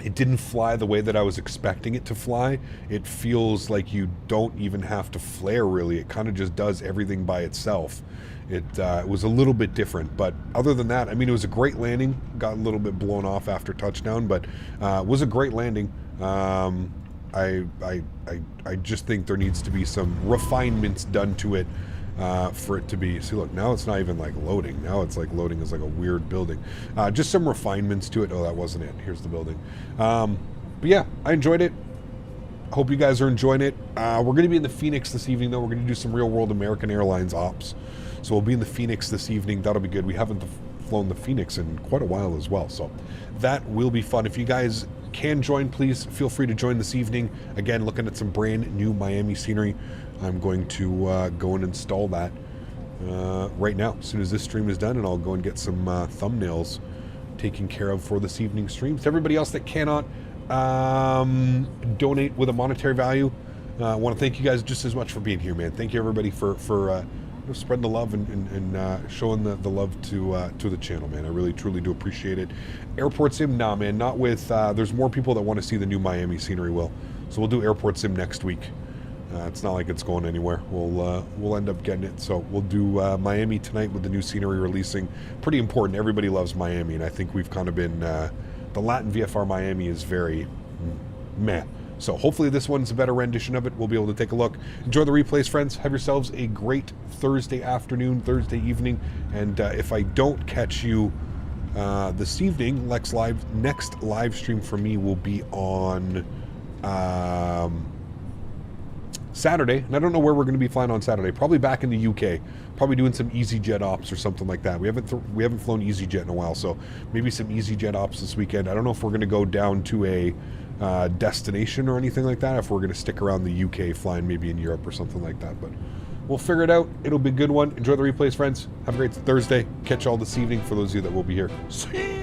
It didn't fly the way that I was expecting it to fly. It feels like you don't even have to flare, really. It kind of just does everything by itself. It was a little bit different, but other than that, I mean, it was a great landing. Got a little bit blown off after touchdown, but it was a great landing. I just think there needs to be some refinements done to it for it to be. See, look, now it's not even like loading. Now it's like loading is like a weird building. Just some refinements to it. Oh, that wasn't it. Here's the building. But yeah, I enjoyed it. Hope you guys are enjoying it. We're going to be in the Phoenix this evening, though. We're going to do some real-world American Airlines ops. So we'll be in the Phoenix this evening. That'll be good. We haven't flown the Phoenix in quite a while as well. So that will be fun. If you guys can join, please feel free to join this evening. Again, looking at some brand new Miami scenery. I'm going to go and install that right now as soon as this stream is done, and I'll go and get some thumbnails taken care of for this evening's stream. To everybody else that cannot donate with a monetary value, I want to thank you guys just as much for being here, man. Thank you everybody for spreading the love and showing the love to the channel, man. I really truly do appreciate it. Airport sim, nah, man, not with. There's more people that want to see the new Miami scenery, so we'll do airport sim next week. It's not like it's going anywhere. We'll end up getting it. So we'll do Miami tonight with the new scenery releasing. Pretty important. Everybody loves Miami, and I think we've kind of been the Latin VFR Miami is very meh. So hopefully this one's a better rendition of it. We'll be able to take a look. Enjoy the replays, friends. Have yourselves a great Thursday afternoon, Thursday evening. And if I don't catch you this evening, next live stream for me will be on Saturday. And I don't know where we're going to be flying on Saturday. Probably back in the UK. Probably doing some EasyJet ops or something like that. We haven't flown EasyJet in a while, so maybe some EasyJet ops this weekend. I don't know if we're going to go down to a destination or anything like that, if we're going to stick around the UK, flying maybe in Europe or something like that, but we'll figure it out. It'll be a good one. Enjoy the replays, friends. Have a great Thursday. Catch you all this evening for those of you that will be here. See you.